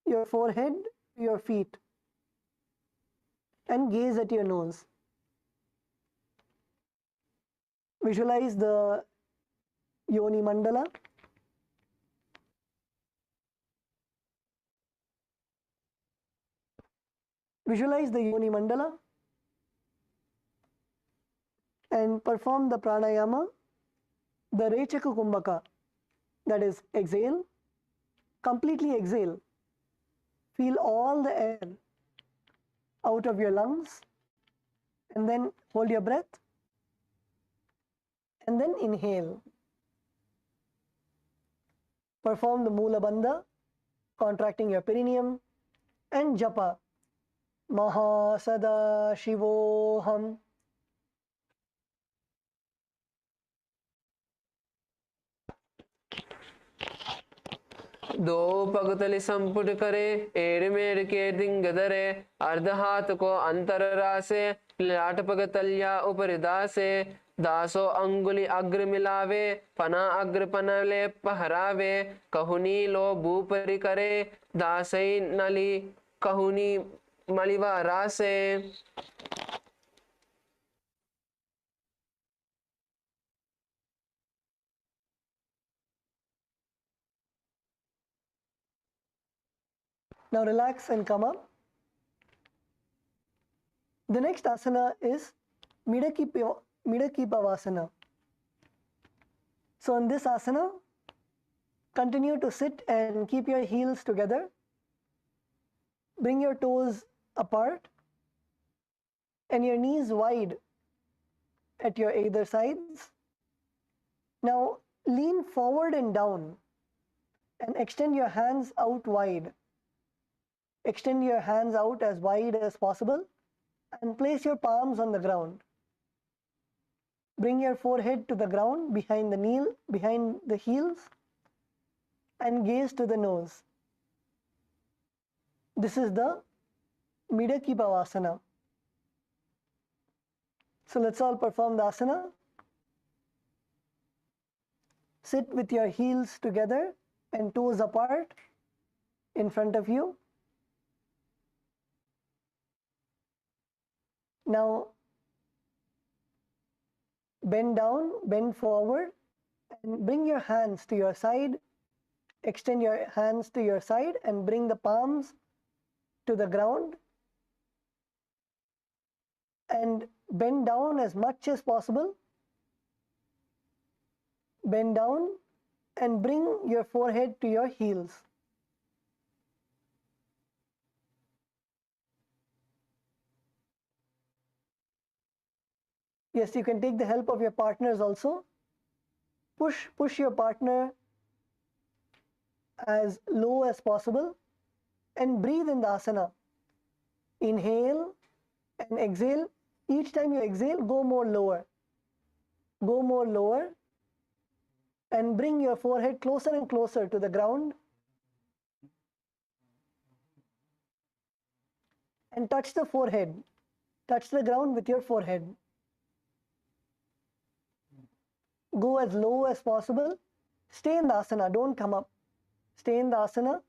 your forehead to your feet and gaze at your nose. Visualize the Yoni Mandala. Visualize the Yoni Mandala and perform the pranayama, the Rechaka Kumbhaka, that is exhale, completely exhale. Feel all the air out of your lungs and then hold your breath and then inhale. Perform the Mula Bandha, contracting your perineum, and japa Maha Sada Shivoham. दो पगतली संपुट करे एड़ मेड़ के दिंग दरे अर्ध हाथ को अंतर रासे लाट पगतलिया ऊपर दासे दासो अंगुली अग्र मिलावे पना अग्र पनले पहरावे कहुनी लो बूपरी करे दासई नली कहुनी मलिवा रासे. Now relax and come up. The next asana is Midakipavasana. So in this asana, continue to sit and keep your heels together. Bring your toes apart and your knees wide at your either sides. Now lean forward and down and extend your hands out wide. Extend your hands out as wide as possible and place your palms on the ground. Bring your forehead to the ground behind the heels and gaze to the nose. This is the Midakipavasana. So let's all perform the asana. Sit with your heels together and toes apart in front of you. Now bend down, bend forward and bring your hands to your side. Extend your hands to your side and bring the palms to the ground and bend down as much as possible. Bend down and bring your forehead to your heels. Yes, you can take the help of your partners also. Push your partner as low as possible and breathe in the asana. Inhale and exhale. Each time you exhale, go more lower. Go more lower and bring your forehead closer and closer to the ground and touch the forehead. Touch the ground with your forehead. Go as low as possible. Stay in the asana, don't come up. Stay in the asana.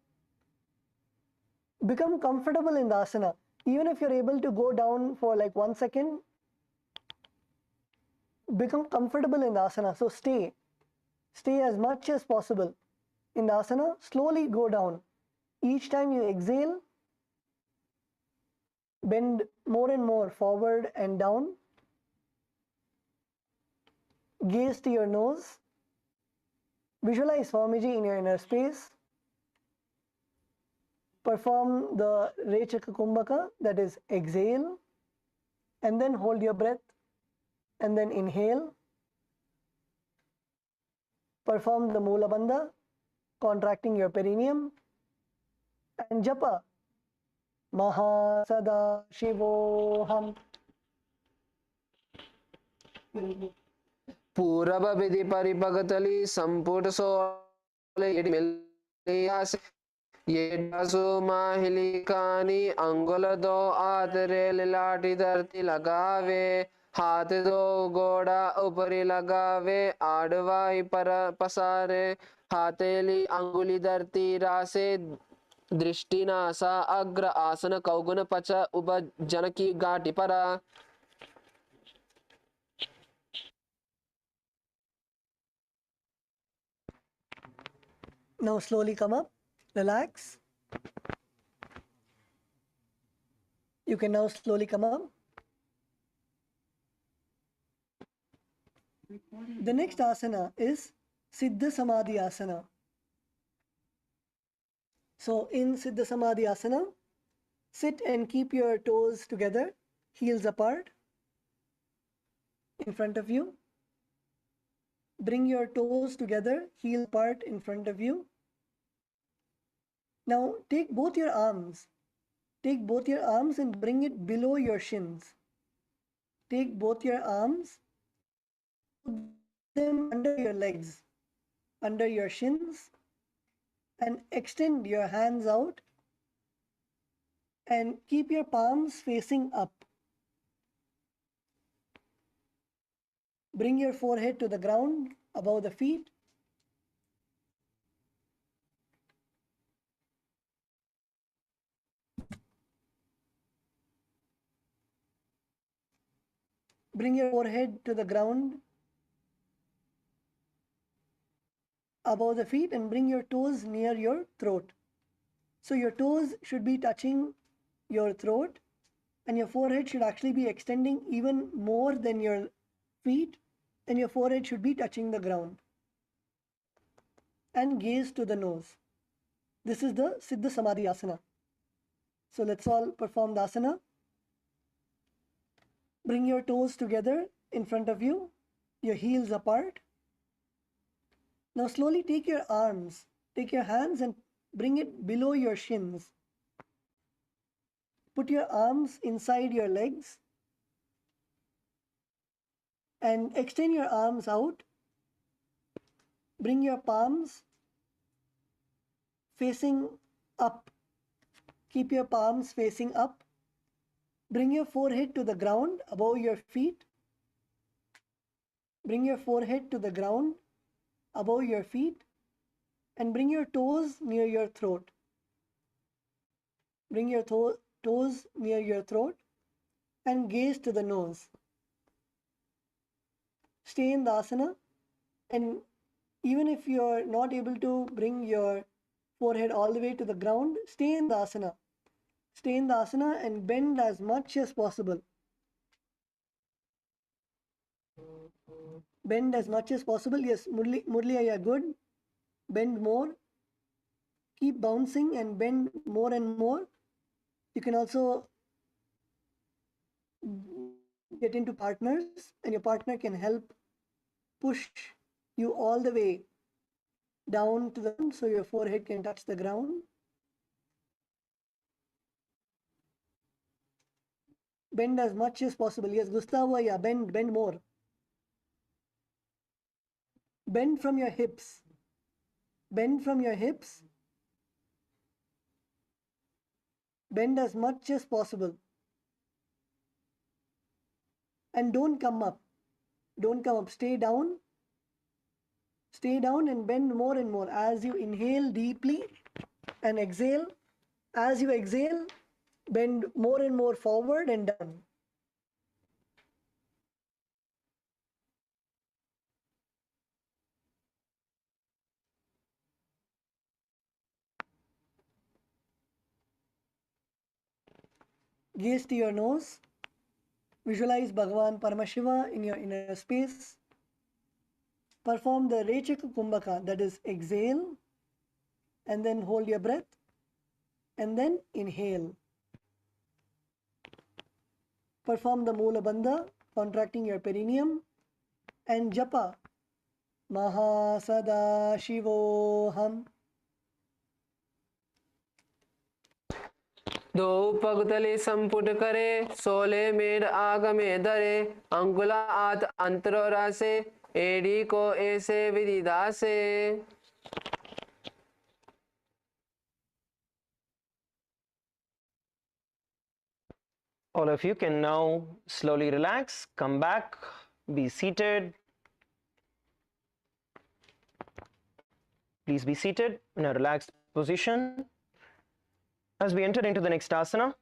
Become comfortable in the asana. Even if you're able to go down for like 1 second, become comfortable in the asana. So stay as much as possible in the asana. Slowly go down. Each time you exhale, bend more and more forward and down. Gaze to your nose. Visualize Swamiji in your inner space. Perform the Rechaka Kumbhaka, that is exhale, and then hold your breath, and then inhale. Perform the Mula Bandha, contracting your perineum, and japa Mahasada Shivoham. पूरब विधि परिपगतली संपुट सोले Millais ये डासु माहिली कानी अंगुल दो आतरे लिलाटी धरती लगावे हाथ दो गोड़ा ऊपरी लगावे आडवाई पर पसारे हाथेली अंगुली धरती रासे दृष्टि नासा अग्र आसन कौगुन पच उप जनकी गाटी परा. Now slowly come up, relax. You can now slowly come up. The next asana is Siddha Samadhi Asana. So in Siddha Samadhi Asana, sit and keep your toes together, heels apart, in front of you. Bring your toes together, heel apart in front of you. Now take both your arms. Take both your arms and bring it below your shins. Take both your arms, put them under your legs, under your shins, and extend your hands out and keep your palms facing up. Bring your forehead to the ground above the feet. Bring your forehead to the ground above the feet and bring your toes near your throat. So your toes should be touching your throat and your forehead should actually be extending even more than your feet, and your forehead should be touching the ground. And gaze to the nose. This is the Siddha Samadhi Asana. So let's all perform the asana. Bring your toes together in front of you, your heels apart. Now slowly take your arms, take your hands and bring it below your shins. Put your arms inside your legs and extend your arms out. Bring your palms facing up. Keep your palms facing up. Bring your forehead to the ground above your feet. Bring your forehead to the ground above your feet and bring your toes near your throat. Bring your toes near your throat and gaze to the nose. Stay in the asana, and even if you are not able to bring your forehead all the way to the ground, stay in the asana. Stay in the asana and bend as much as possible. Bend as much as possible. Yes, Murli, you are good. Bend more. Keep bouncing and bend more and more. You can also get into partners and your partner can help push you all the way down to the ground so your forehead can touch the ground. Bend as much as possible. Yes, Gustavo, yeah, bend more. Bend from your hips. Bend from your hips. Bend as much as possible. And don't come up. Don't come up. Stay down. Stay down and bend more and more as you inhale deeply and exhale. As you exhale, bend more and more forward and down. Gaze to your nose. Visualize Bhagavan Paramashiva in your inner space. Perform the Rechaka Kumbhaka, that is exhale and then hold your breath and then inhale. Perform the Mula Bandha, contracting your perineum, and japa Mahasadaशिवोऽहम्. दो पगतली संपुट करे सोले made आगमे दरे अंकुला आत अंतरोरासे AD को ऐसे विदिदासे. All of you can now slowly relax, come back, be seated. Please be seated in a relaxed position. As we enter into the next asana,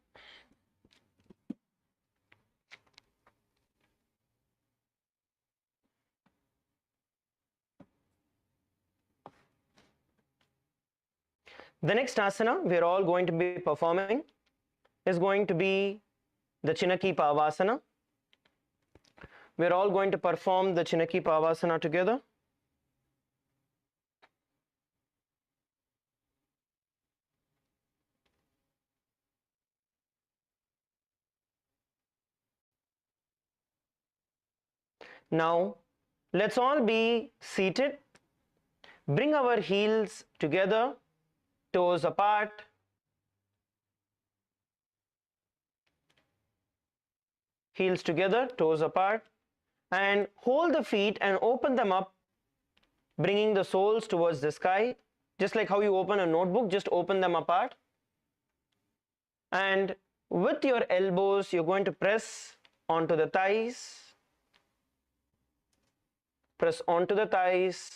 the next asana we are all going to be performing is going to be the Chinaki Pavasana. We are all going to perform the Chinaki Pavasana together. Now, let's all be seated. Bring our heels together, toes apart. Heels together, toes apart. And hold the feet and open them up, bringing the soles towards the sky. Just like how you open a notebook, just open them apart. And with your elbows, you're going to press onto the thighs. Press onto the thighs.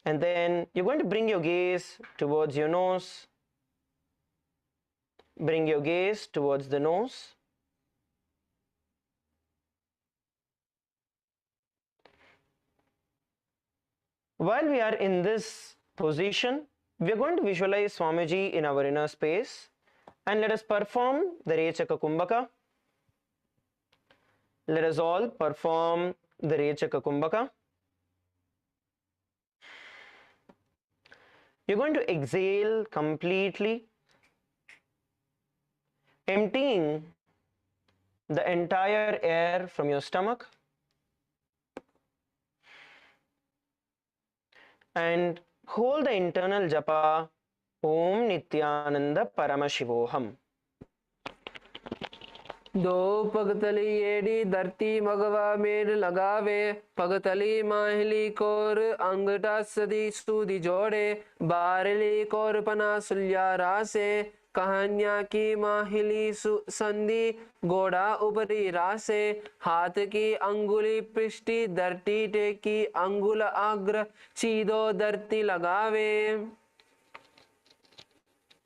And then you're going to bring your gaze towards your nose. Bring your gaze towards the nose. While we are in this position, we are going to visualize Swamiji in our inner space, and let us perform the Rechaka Kumbhaka. Let us all perform the Rechaka Kumbhaka. You're going to exhale completely, emptying the entire air from your stomach, and hold the internal japa Om Nithyananda Paramashivam. दो पगतली AD धरती मगवा मेर लगावे पगतली माहिली core अंगटा सदी सूदी जोड़े बारली core पना सुल्या रासे कहानिया की माहिली संधि गोड़ा ऊपरी रासे हाथ की अंगुली पृष्ठी धरती टेकी अंगुल आग्र सीधो धरती लगावे.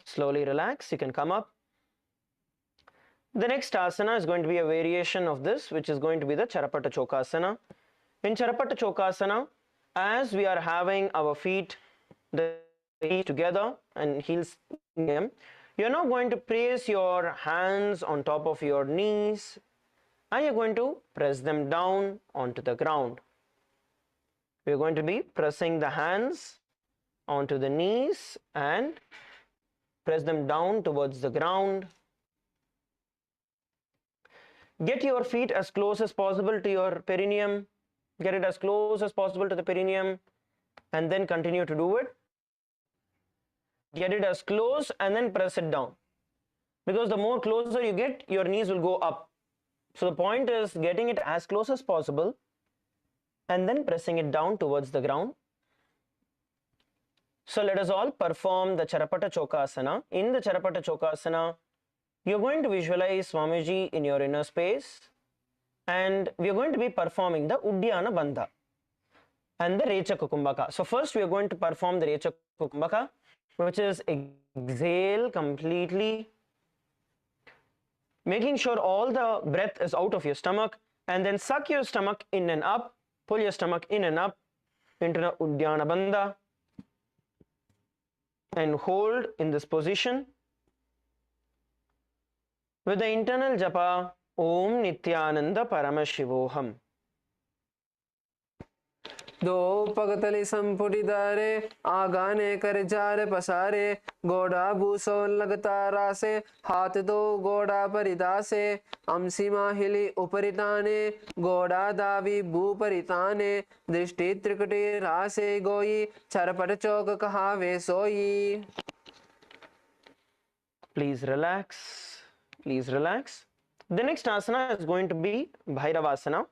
Slowly relax, you can come up. The next asana is going to be a variation of this, which is going to be the Charapata Chokasana. In Charapata Chokasana, as we are having our feet together and heels them, you are now going to place your hands on top of your knees and you are going to press them down onto the ground. We are going to be pressing the hands onto the knees and press them down towards the ground. Get your feet as close as possible to your perineum. Get it as close as possible to the perineum and then continue to do it. Get it as close and then press it down. Because the more closer you get, your knees will go up. So the point is getting it as close as possible and then pressing it down towards the ground. So let us all perform the Charapata Chokasana. In the Charapata Chokasana, you're going to visualize Swamiji in your inner space and we are going to be performing the Uddiyana Bandha and the Rechaka Kumbhaka. So first we are going to perform the Rechaka Kumbhaka, which is exhale completely, making sure all the breath is out of your stomach, and then suck your stomach in and up, pull your stomach in and up into the Uddiyana Bandha and hold in this position. With the internal japa Om Nithyananda Paramashivam. दो पगतली संपुटिदारे आगाने कर jar पसारे गोड़ा भूसो लगता रासे हाथ दो गोड़ा परिदासे अंसीमा हिली उपरिताने गोड़ा दावी भू परिताने दृष्टि त्रिकुटी रासे गोई चरपट चौक कहावे सोई. Please relax. Please relax. The next asana is going to be Bhairavasana.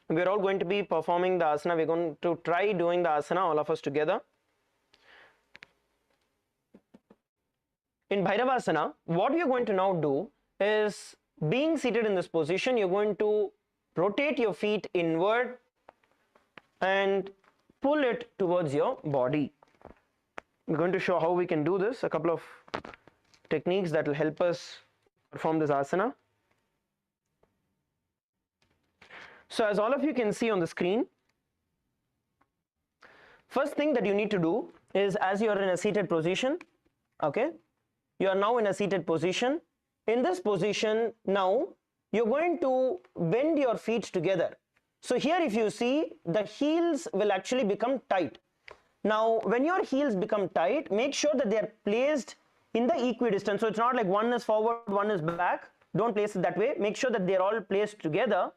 We are all going to be performing the asana. We are going to try doing the asana, all of us together. In Bhairavasana, what we are going to now do is, being seated in this position, you are going to rotate your feet inward and pull it towards your body. We are going to show how we can do this, a couple of techniques that will help us perform this asana. So as all of you can see on the screen, first thing that you need to do is, as you are in a seated position, okay, you are now in a seated position. In this position now, you're going to bend your feet together. So here if you see, the heels will actually become tight. Now when your heels become tight, make sure that they are placed in the equidistant. So it's not like one is forward, one is back. Don't place it that way. Make sure that they are all placed together.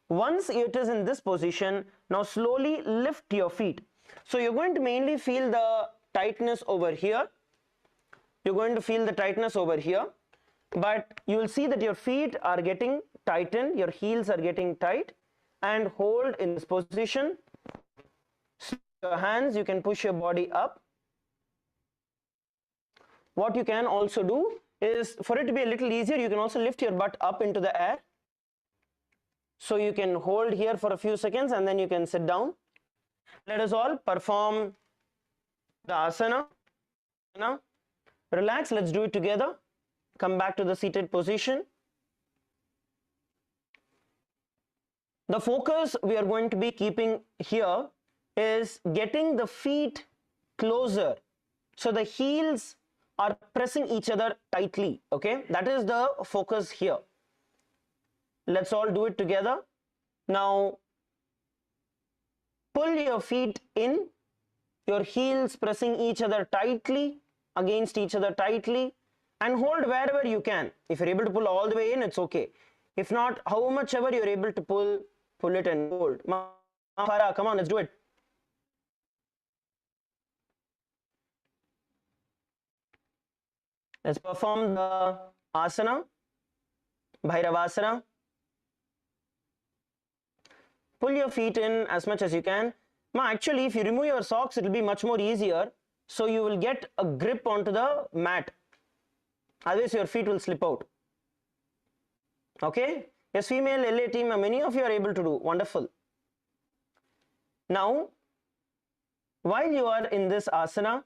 Once it is in this position, now slowly lift your feet. So you're going to mainly feel the tightness over here. You're going to feel the tightness over here. But you will see that your feet are getting tightened, your heels are getting tight, and hold in this position. Your hands, you can push your body up. What you can also do is, for it to be a little easier, you can also lift your butt up into the air. So you can hold here for a few seconds and then you can sit down. Let us all perform the asana. Now, relax, let's do it together. Come back to the seated position. The focus we are going to be keeping here is getting the feet closer. So the heels are pressing each other tightly, okay? That is the focus here. Let's all do it together. Now, pull your feet in, your heels pressing each other tightly, against each other tightly, and hold wherever you can. If you're able to pull all the way in, it's okay. If not, how much ever you're able to pull it and hold. Mahara, come on, let's do it. Let's perform the asana, Bhairavasana. Pull your feet in as much as you can. Actually, if you remove your socks, it will be much more easier. So you will get a grip onto the mat. Otherwise, your feet will slip out. Okay? Yes, female LA team, many of you are able to do. Wonderful. Now, while you are in this asana,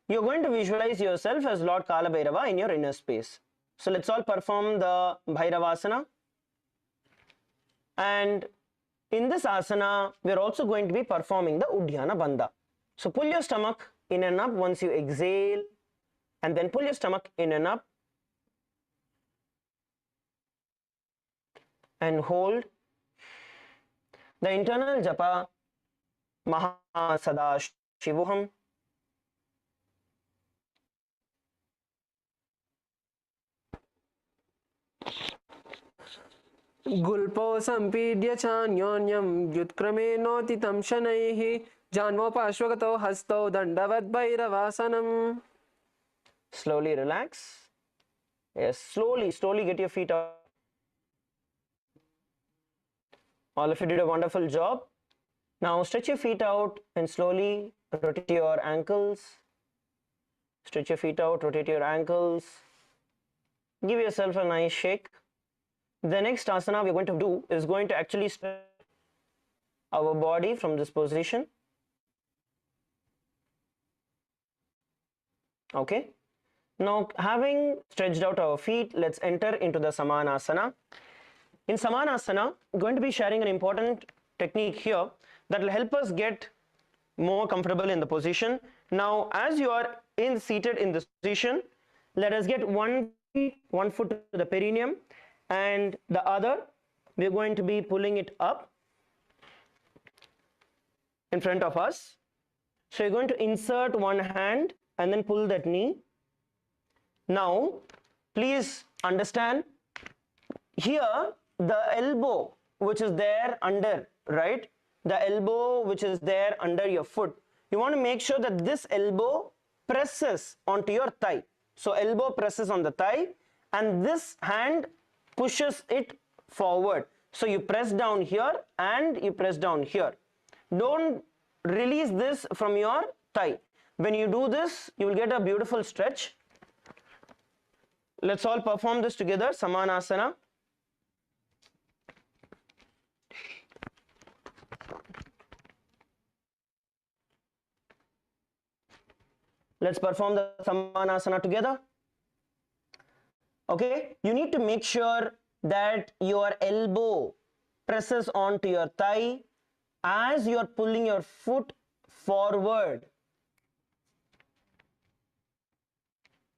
you're going to visualize yourself as Lord Kala Bhairava in your inner space. So let's all perform the Bhairavasana. And in this asana, we're also going to be performing the Uddiyana Bandha. So pull your stomach in and up once you exhale, and then pull your stomach in and up, and hold. The internal japa, Maha Sada Shivoham. Gulpo sampidya chanyonyam yutkrame notitam shanaihi janvo pashvagato hasto dandavad bhairavasanam. Slowly relax. Yes, slowly get your feet up. All of you did a wonderful job. Now stretch your feet out and slowly rotate your ankles. Stretch your feet out, rotate your ankles. Give yourself a nice shake. The next asana we are going to do is going to actually stretch our body from this position. Okay. Now, having stretched out our feet, let's enter into the Samanasana. In Samanasana, I'm going to be sharing an important technique here that will help us get more comfortable in the position. Now, as you are seated in this position, let us get one foot to the perineum, and the other, we're going to be pulling it up in front of us. So you're going to insert one hand and then pull that knee. Now, please understand, here the elbow which is there under, right? The elbow which is there under your foot, you want to make sure that this elbow presses onto your thigh. So elbow presses on the thigh and this hand pushes it forward. So you press down here and you press down here. Don't release this from your thigh. When you do this, you will get a beautiful stretch. Let's all perform this together. Samanasana. Let's perform the Samanasana together. Okay, you need to make sure that your elbow presses onto your thigh as you are pulling your foot forward.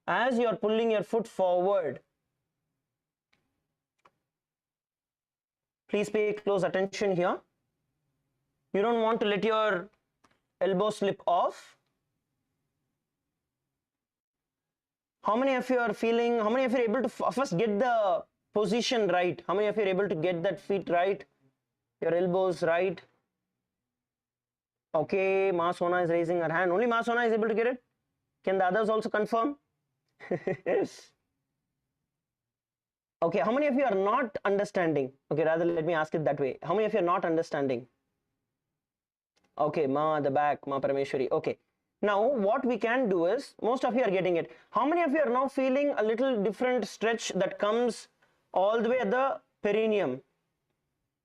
As you are pulling your foot forward. Please pay close attention here. You don't want to let your elbow slip off. How many of you are feeling, how many of you are able to first get the position right? How many of you are able to get that feet right? Your elbows right? Okay, Ma Sona is raising her hand. Only Ma Sona is able to get it? Can the others also confirm? Okay, how many of you are not understanding? Okay, rather let me ask it that way. How many of you are not understanding? Okay, Ma at the back, Ma Parameshwari. Okay. Now, what we can do is, most of you are getting it. How many of you are now feeling a little different stretch that comes all the way at the perineum?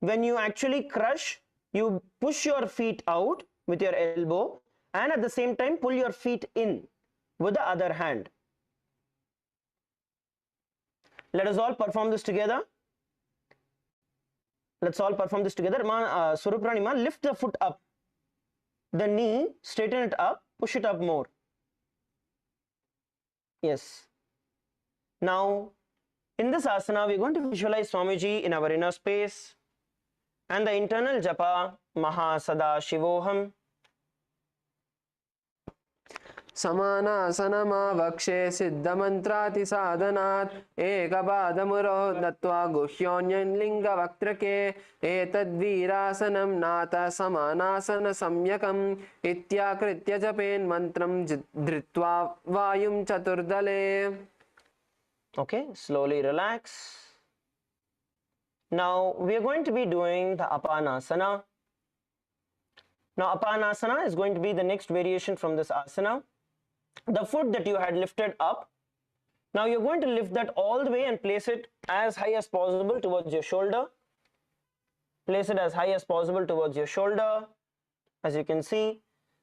When you actually crush, you push your feet out with your elbow and at the same time pull your feet in with the other hand. Let us all perform this together. Let's all perform this together. Surupranima, lift the foot up. The knee, straighten it up. Push it up more. Yes. Now, in this asana, we're going to visualize Swamiji in our inner space and the internal japa, Maha Sada Shivoham. समानासनमावक्षे सिद्धमन्त्रातिसाधनात् एकपादमुरो दत्त्वा गुह्योऽन्यलिङ्गवक्त्रके एतद्वीरासनं नाथ समानासनसम्यकम् इत्याकृत्य जपेन्मन्त्रं धृत्वा वायुं चतुर्दले. Okay, slowly relax. Now we are going to be doing the Apanasana. Now Apanasana is going to be the next variation from this asana. The foot that you had lifted up, now you're going to lift that all the way and place it as high as possible towards your shoulder. Place it as high as possible towards your shoulder, as you can see.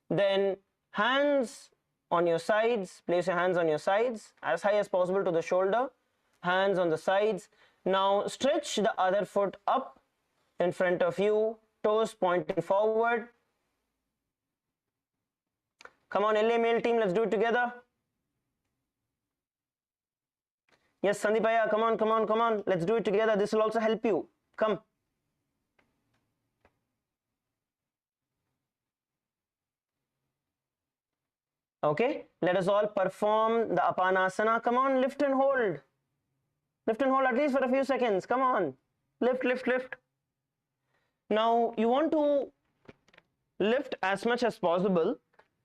Then hands on your sides, place your hands on your sides as high as possible to the shoulder, hands on the sides. Now stretch the other foot up in front of you, toes pointing forward. Come on, LA male team, let's do it together. Yes, Sandipaya, come on, come on, come on. Let's do it together. This will also help you. Come. Okay, let us all perform the Apanasana. Come on, lift and hold. Lift and hold at least for a few seconds. Come on. Lift, lift, lift. Now, you want to lift as much as possible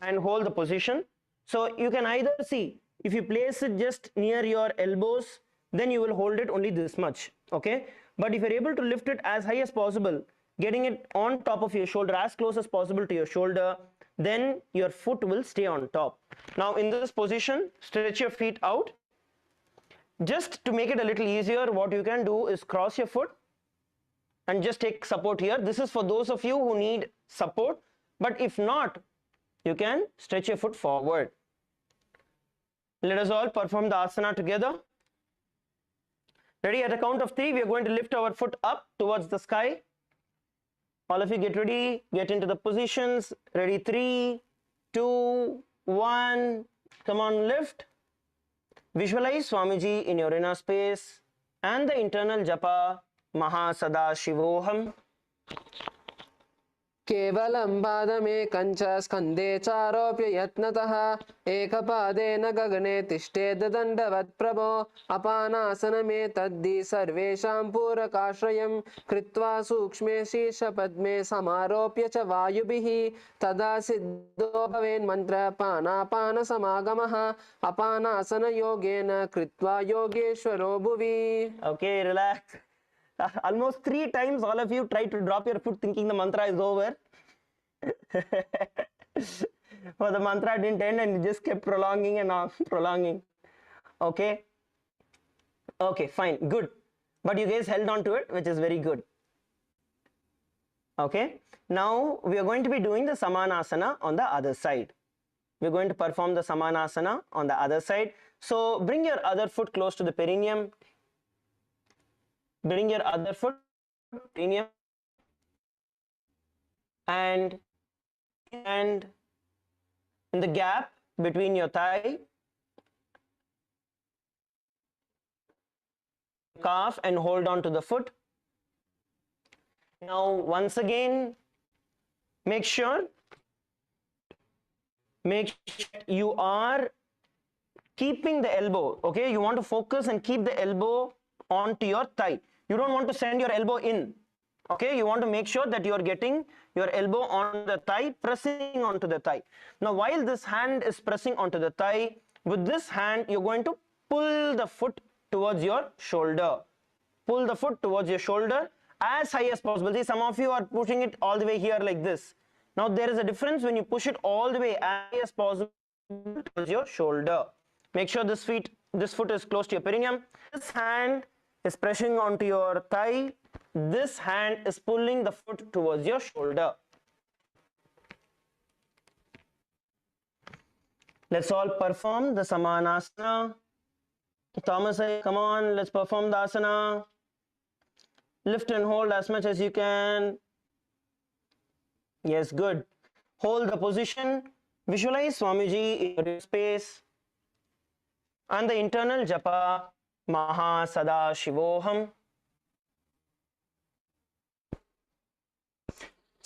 and hold the position. So you can either see, if you place it just near your elbows, then you will hold it only this much. Okay. But if you're able to lift it as high as possible, getting it on top of your shoulder, as close as possible to your shoulder, then your foot will stay on top. Now in this position, stretch your feet out. Just to make it a little easier, what you can do is cross your foot and just take support here. This is for those of you who need support, but if not, you can stretch your foot forward. Let us all perform the asana together. Ready? At a count of 3, we are going to lift our foot up towards the sky. All of you get ready, get into the positions. Ready? 3, 2, 1. Come on, lift. Visualize Swamiji in your inner space and the internal japa, Maha Sada Shivoham. केवलं पादमेकं च स्कन्धे चारोप्य यत्नतः एकपादेन गगने तिष्ठेद् दण्डवत् प्रभो अपानासनमेतद्धि सर्वेषां पूरकाश्रयं कृत्वा सूक्ष्मे शीर्षपद्मे समारोप्य च वायुभिः तदा सिद्धो भवेन्मन्त्रपानापानसमागमः अपानासनयोगेन कृत्वा योगेश्वरो भुवि. Okay, relax. Almost 3 times all of you tried to drop your foot thinking the mantra is over. But the mantra didn't end and it just kept prolonging and prolonging. Okay. Okay, fine, good. But you guys held on to it, which is very good. Okay. Now we are going to be doing the Samanasana on the other side. We're going to perform the Samanasana on the other side. So bring your other foot close to the perineum. Bring your other foot perineum and in the gap between your thigh, calf, and hold on to the foot. Now once again, make sure you are keeping the elbow. Okay, you want to focus and keep the elbow onto your thigh. You don't want to send your elbow in. Okay, you want to make sure that you are getting your elbow on the thigh, pressing onto the thigh. Now while this hand is pressing onto the thigh, with this hand you're going to pull the foot towards your shoulder. Pull the foot towards your shoulder as high as possible. See, some of you are pushing it all the way here like this. Now there is a difference when you push it all the way as high as possible towards your shoulder. Make sure this foot is close to your perineum. This hand is pressing onto your thigh. This hand is pulling the foot towards your shoulder. Let's all perform the Samanasana. Thomas, come on, let's perform the asana. Lift and hold as much as you can. Yes, good. Hold the position. Visualize Swamiji in your space. And the internal japa, Maha Sada Shivoham.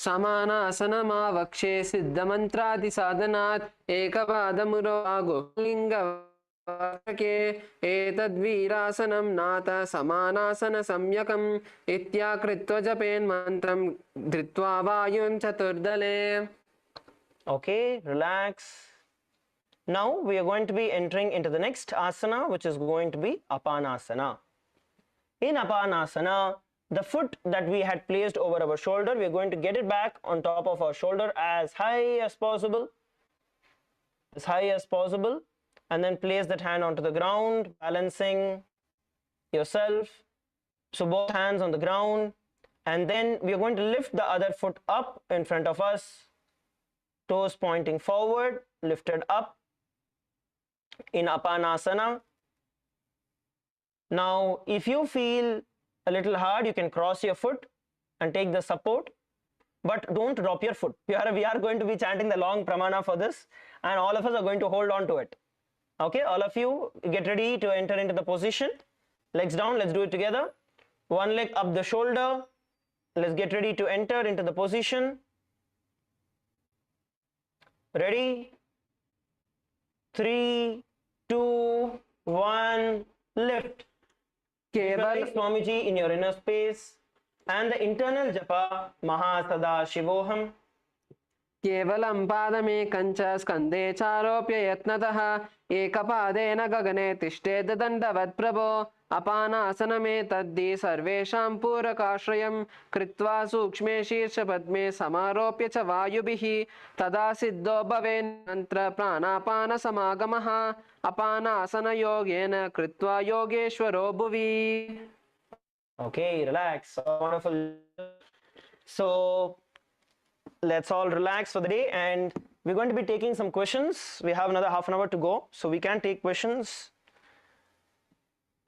समानासनमावक्षे सिद्धमन्त्रादिसाधनात् एकपादमुरोगुलिङ्गके एतद्वीरासनं नाथ समानासनसंज्ञकम् इत्याकृत्य जपेन्मन्त्रं धृत्वा वायुं चतुर्दले. Okay, relax. Now we are going to be entering into the next asana, which is going to be Apanasana. In Apanasana, the foot that we had placed over our shoulder, we are going to get it back on top of our shoulder as high as possible, and then place that hand onto the ground, balancing yourself. So both hands on the ground, and then we are going to lift the other foot up in front of us, toes pointing forward, lifted up in Apanasana. Now, if you feel a little hard, you can cross your foot and take the support, but don't drop your foot. We are going to be chanting the long pramana for this, and all of us are going to hold on to it. Okay, all of you get ready to enter into the position. Legs down, let's do it together. One leg up the shoulder. Let's get ready to enter into the position. Ready? 3, 2, 1, lift. Visualize Swamiji in your inner space and the internal japa Mahasada Shivoham. केवलं पादमेकं च स्कन्धे चारोप्य यत्नतः एकपादेन गगने तिष्ठेद् दण्डवत् प्रभो अपानासनमेतद्धि सर्वेषां पूरकाश्रयं कृत्वा सूक्ष्मे शीर्षपद्मे समारोप्य च वायुभिः तदा सिद्धो भवेन्मन्त्र प्राणापानसमागमः अपानासनयोगेन कृत्वा योगेश्वरो भुवि. Okay, relax. Wonderful. So let's all relax for the day, and we're going to be taking some questions. We have another half an hour to go, so we can take questions.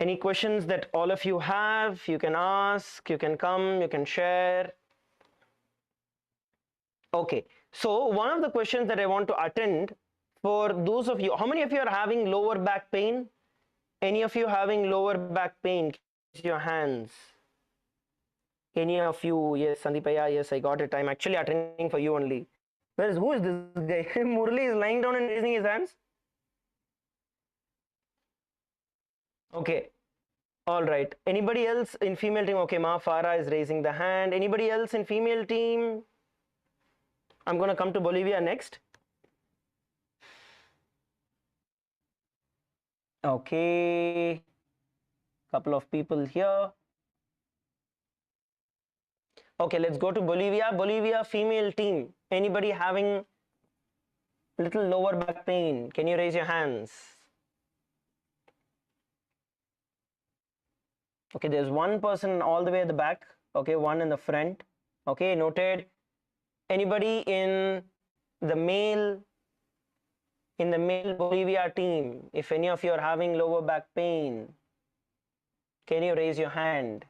Any questions that all of you have, you can ask, you can come, you can share. Okay, so one of the questions that I want to attend for those of you, how many of you are having lower back pain? Any of you having lower back pain? Raise your hands. Any of you? Yes, Sandipaya, yes, I got it. I'm actually attending for you only. Who is this guy? Murali is lying down and raising his hands. Okay. All right. Anybody else in female team? Okay, Ma Farah is raising the hand. Anybody else in female team? I'm going to come to Bolivia next. Okay. Couple of people here. Okay, let's go to Bolivia. Bolivia female team. Anybody having little lower back pain? Can you raise your hands? Okay, there's one person all the way at the back. Okay, one in the front. Okay, noted. Anybody in the male Bolivia team, if any of you are having lower back pain, can you raise your hand?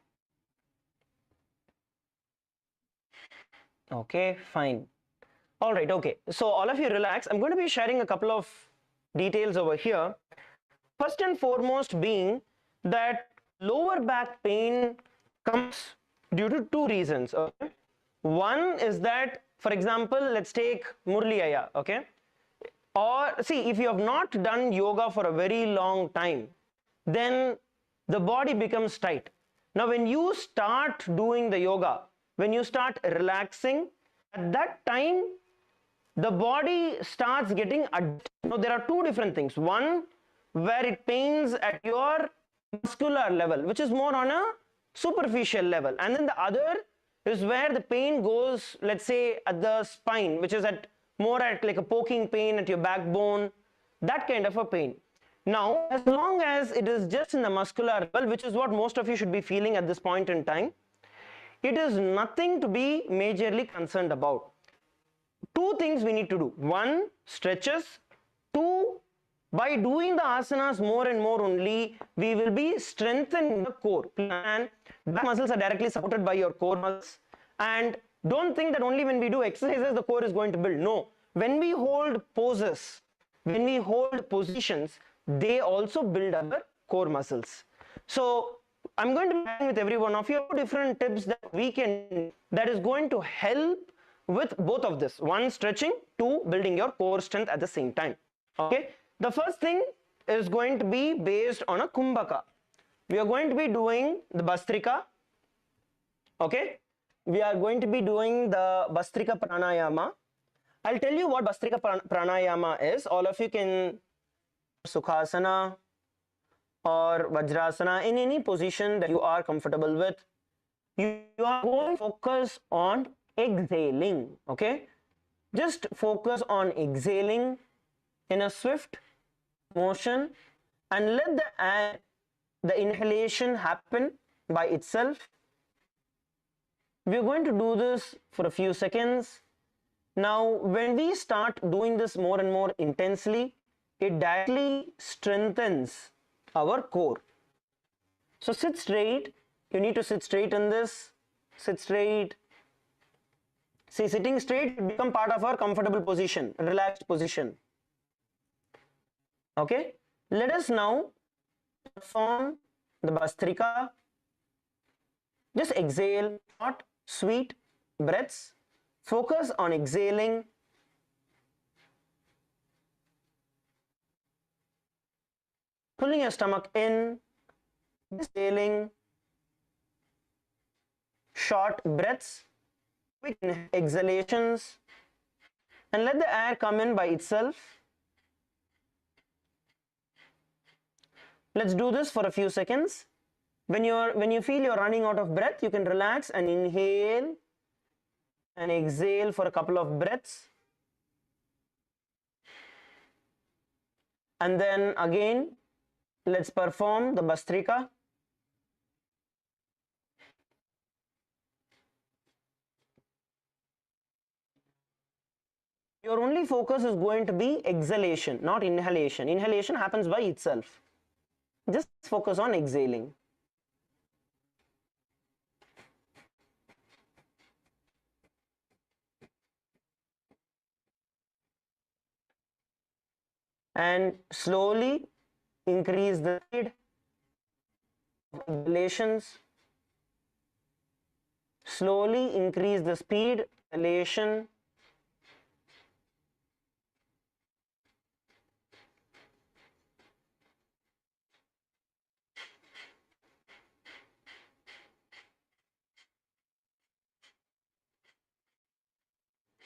Okay, fine. All right, okay. So all of you relax. I'm going to be sharing a couple of details over here. First and foremost being that lower back pain comes due to two reasons. Okay? One is that, for example, let's take Murli Aya, okay? Or see, if you have not done yoga for a very long time, then the body becomes tight. Now, when you start doing the yoga, when you start relaxing, at that time, the body starts getting adjusted. Now, there are two different things. One, where it pains at your muscular level, which is more on a superficial level. And then the other is where the pain goes, let's say, at the spine, which is at more at like a poking pain at your backbone, that kind of a pain. Now, as long as it is just in the muscular level, which is what most of you should be feeling at this point in time, it is nothing to be majorly concerned about. Two things we need to do. One, stretches. Two, by doing the asanas more and more only, we will be strengthening the core. And back muscles are directly supported by your core muscles. And don't think that only when we do exercises, the core is going to build. No. When we hold poses, when we hold positions, they also build our core muscles. So I'm going to be sharing with every one of you different tips that we can, that is going to help with both of this. One, stretching. Two, building your core strength at the same time. Okay. The first thing is going to be based on a kumbhaka. We are going to be doing the Bastrika. Okay. We are going to be doing the Bastrika Pranayama. I'll tell you what Bastrika Pranayama is. All of you can Sukhasana or Vajrasana in any position that you are comfortable with. You are going to focus on exhaling. Okay. Just focus on exhaling in a swift motion and let the inhalation happen by itself. We are going to do this for a few seconds. Now, when we start doing this more and more intensely, it directly strengthens our core. So sit straight. You need to sit straight in this. Sit straight. See, sitting straight will become part of our comfortable position, relaxed position. Okay. Let us now perform the Bastrika. Just exhale, short, sweet breaths. Focus on exhaling. Pulling your stomach in, exhaling, short breaths, quick exhalations, and let the air come in by itself. Let's do this for a few seconds. When you feel you're running out of breath, you can relax and inhale and exhale for a couple of breaths. And then again, let's perform the Bastrika. Your only focus is going to be exhalation, not inhalation. Inhalation happens by itself. Just focus on exhaling. And slowly increase the speed of exhalations. slowly increase the speed, elevation.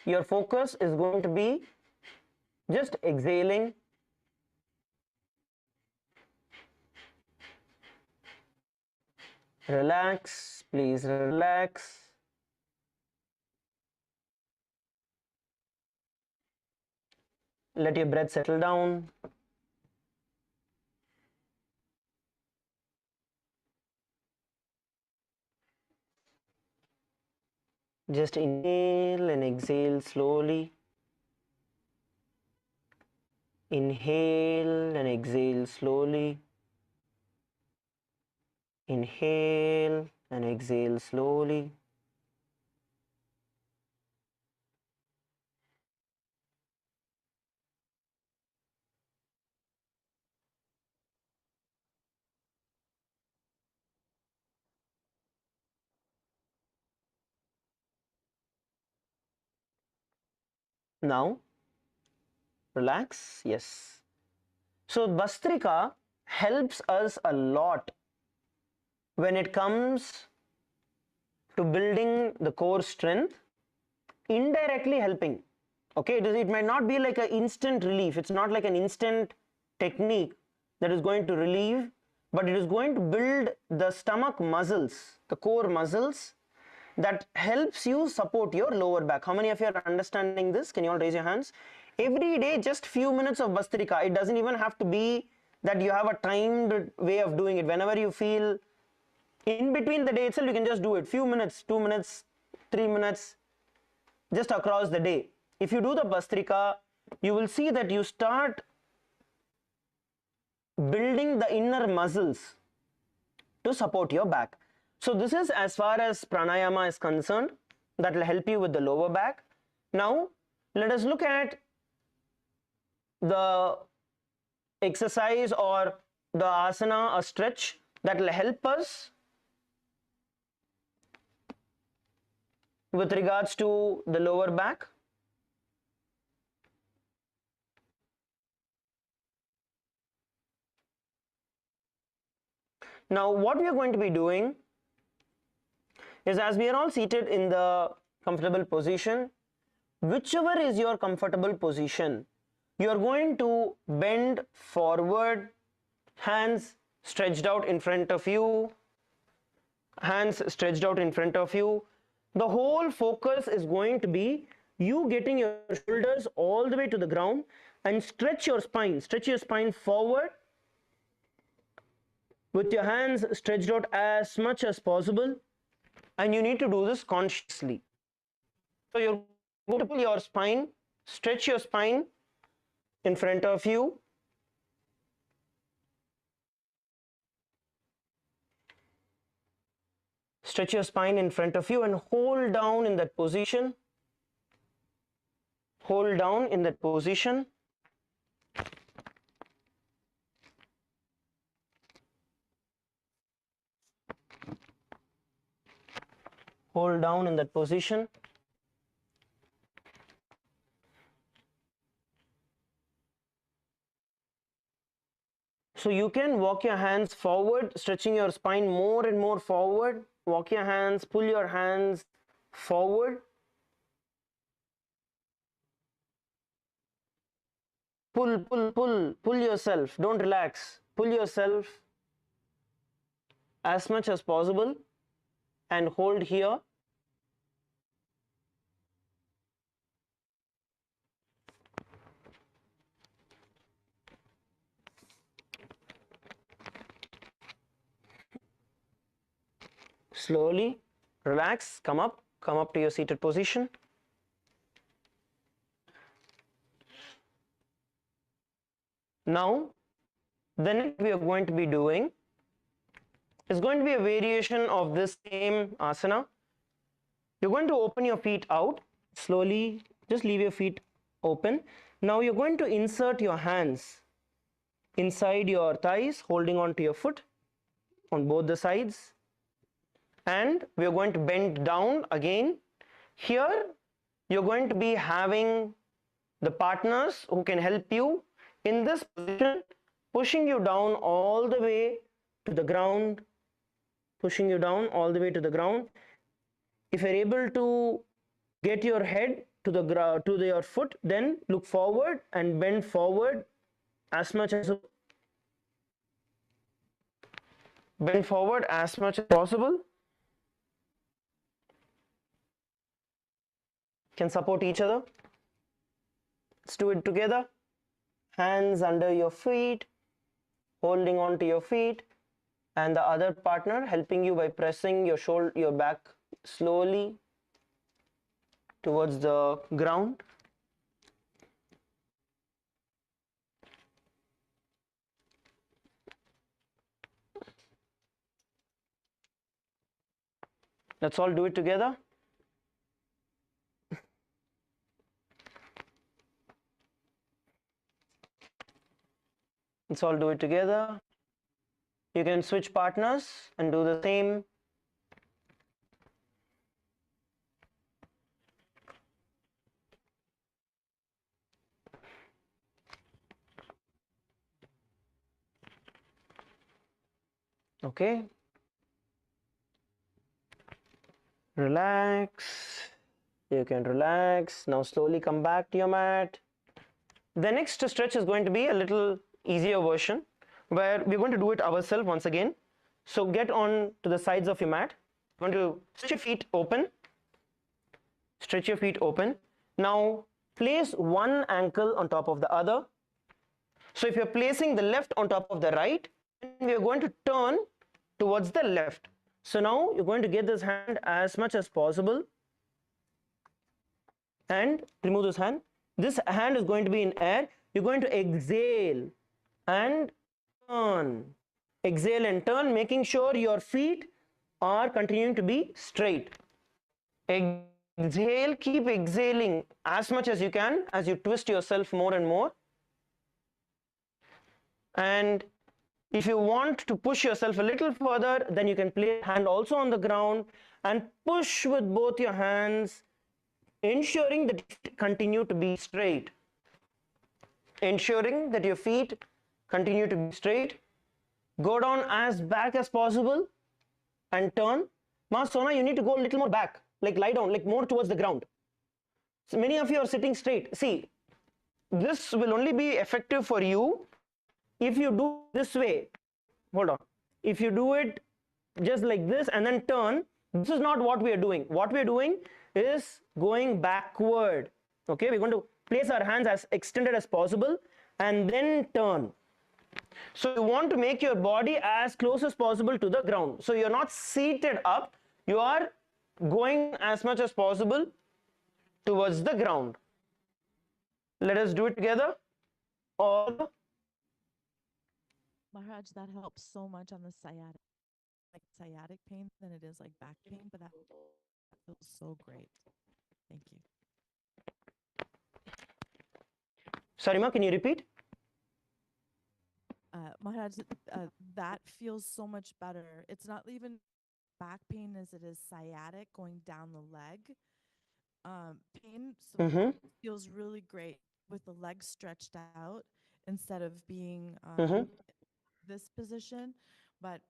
Your focus is going to be just exhaling. Relax, please relax. Let your breath settle down. Just inhale and exhale slowly. Inhale and exhale slowly. Inhale and exhale slowly. Now, relax. Yes. So, Bastrika helps us a lot when it comes to building the core strength, indirectly helping. Okay, it might not be like an instant relief. It's not like an instant technique that is going to relieve, but it is going to build the stomach muscles, the core muscles that helps you support your lower back. How many of you are understanding this? Can you all raise your hands? Every day, just few minutes of Bastrika. It doesn't even have to be that you have a timed way of doing it. Whenever you feel in between the day itself, you can just do it. Few minutes, 2 minutes, 3 minutes, just across the day. If you do the Bastrika, you will see that you start building the inner muscles to support your back. So this is as far as pranayama is concerned, that will help you with the lower back. Now let us look at the exercise or the asana, a stretch that will help us with regards to the lower back. Now what we are going to be doing is, as we are all seated in the comfortable position, whichever is your comfortable position, you are going to bend forward, hands stretched out in front of you, hands stretched out in front of you. The whole focus is going to be you getting your shoulders all the way to the ground and stretch your spine forward with your hands stretched out as much as possible, and you need to do this consciously. So you're going to pull your spine, stretch your spine in front of you. Stretch your spine in front of you and hold down in that position. Hold down in that position. Hold down in that position. So you can walk your hands forward, stretching your spine more and more forward. Walk your hands, pull your hands forward. Pull yourself. Don't relax. Pull yourself as much as possible and hold here. Slowly relax, come up to your seated position. Now, the next we are going to be doing is going to be a variation of this same asana. You're going to open your feet out slowly, just leave your feet open. Now you're going to insert your hands inside your thighs, holding on to your foot on both the sides. and we are going to bend down again. Here you're going to be having the partners who can help you in this position, pushing you down all the way to the ground, pushing you down all the way to the ground. If you're able to get your head to the ground, to your foot, then look forward and bend forward as much as possible. Can support each other. Let's do it together. Hands under your feet, holding on to your feet, and the other partner helping you by pressing your back slowly towards the ground. Let's all do it together. Let's all do it together. You can switch partners and do the same. Okay. Relax. You can relax. Now slowly come back to your mat. The next stretch is going to be a little easier version where we're going to do it ourselves once again. So get on to the sides of your mat. You're going to stretch your feet open. Stretch your feet open. Now place one ankle on top of the other. So if you're placing the left on top of the right, we are going to turn towards the left. So now you're going to get this hand as much as possible and remove this hand. This hand is going to be in air. You're going to exhale and turn. Exhale and turn, making sure your feet are continuing to be straight. Exhale, keep exhaling as much as you can as you twist yourself more and more. And if you want to push yourself a little further, then you can place hand also on the ground and push with both your hands, ensuring that you continue to be straight. Ensuring that your feet continue to be straight. Go down as back as possible and turn. Ma Sona, you need to go a little more back, like lie down, like more towards the ground. So many of you are sitting straight. See, this will only be effective for you if you do this way. Hold on. If you do it just like this and then turn, this is not what we are doing. What we are doing is going backward. Okay, we're going to place our hands as extended as possible and then turn. So you want to make your body as close as possible to the ground. So you're not seated up, you are going as much as possible towards the ground. Let us do it together. All. Maharaj, that helps so much on the sciatic pain than it is like back pain, but that feels so great. Thank you. Sorry, Ma, can you repeat? Maharaj, that feels so much better. It's not even back pain as it is sciatic going down the leg. Pain so feels really great with the legs stretched out instead of being this position, but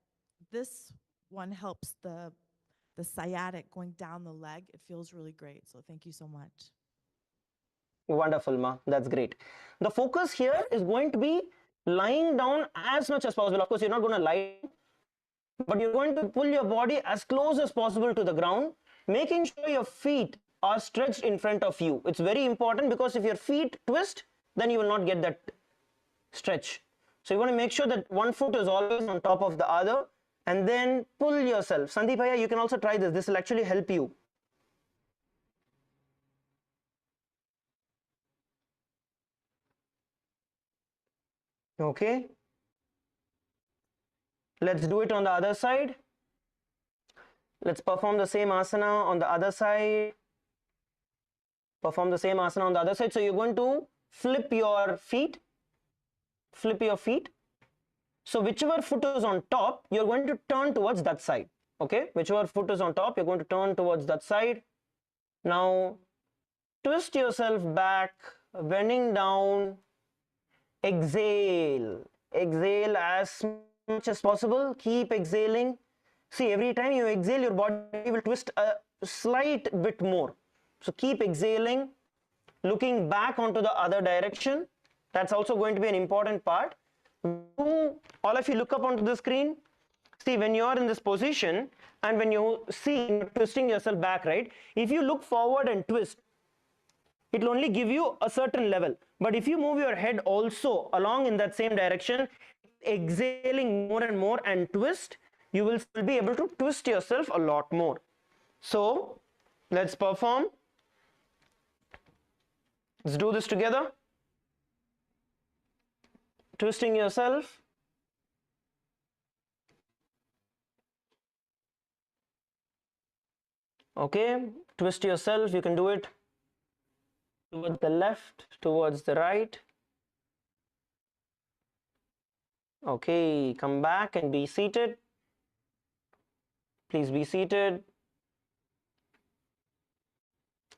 this one helps the sciatic going down the leg. It feels really great. So thank you so much. Wonderful, Ma. That's great. The focus here is going to be lying down as much as possible. Of course, you're not going to lie, but you're going to pull your body as close as possible to the ground, making sure your feet are stretched in front of you. It's very important because if your feet twist, then you will not get that stretch. So you want to make sure that one foot is always on top of the other and then pull yourself. Sandeep Bhaiya, you can also try this. This will actually help you. Okay. Let's do it on the other side. Let's perform the same asana on the other side. Perform the same asana on the other side. So you're going to flip your feet. Flip your feet. So whichever foot is on top, you're going to turn towards that side. Okay, whichever foot is on top, you're going to turn towards that side. Now twist yourself back, bending down. Exhale. Exhale as much as possible. Keep exhaling. See, every time you exhale, your body will twist a slight bit more. So keep exhaling, looking back onto the other direction. That's also going to be an important part. All of you look up onto the screen. See, when you are in this position and when you see you're twisting yourself back, right? If you look forward and twist, it will only give you a certain level. But if you move your head also along in that same direction, exhaling more and more and twist, you will still be able to twist yourself a lot more. So let's perform. Let's do this together. Twisting yourself. Okay, twist yourself. You can do it towards the left, towards the right. Okay, come back and be seated. Please be seated.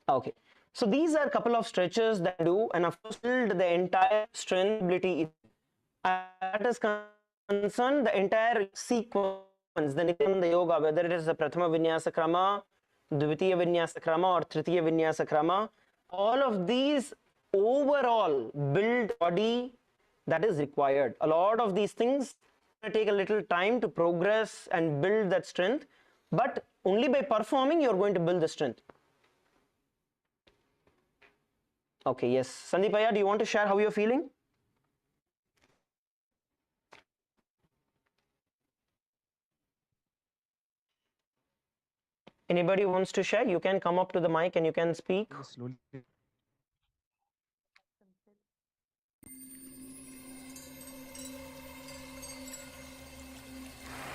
Okay, so these are a couple of stretches that I do, and of course build the entire strength ability. That is concerned, the entire sequence, the Nityananda Yoga, whether it is the Prathama Vinyasa Krama, Dvitiya Vinyasa Krama or Tritiya Vinyasa Krama, all of these overall build body that is required. A lot of these things take a little time to progress and build that strength, but only by performing you're going to build the strength. Okay, yes. Sandeepaya, do you want to share how you're feeling? Anybody wants to share? You can come up to the mic and you can speak. Slowly.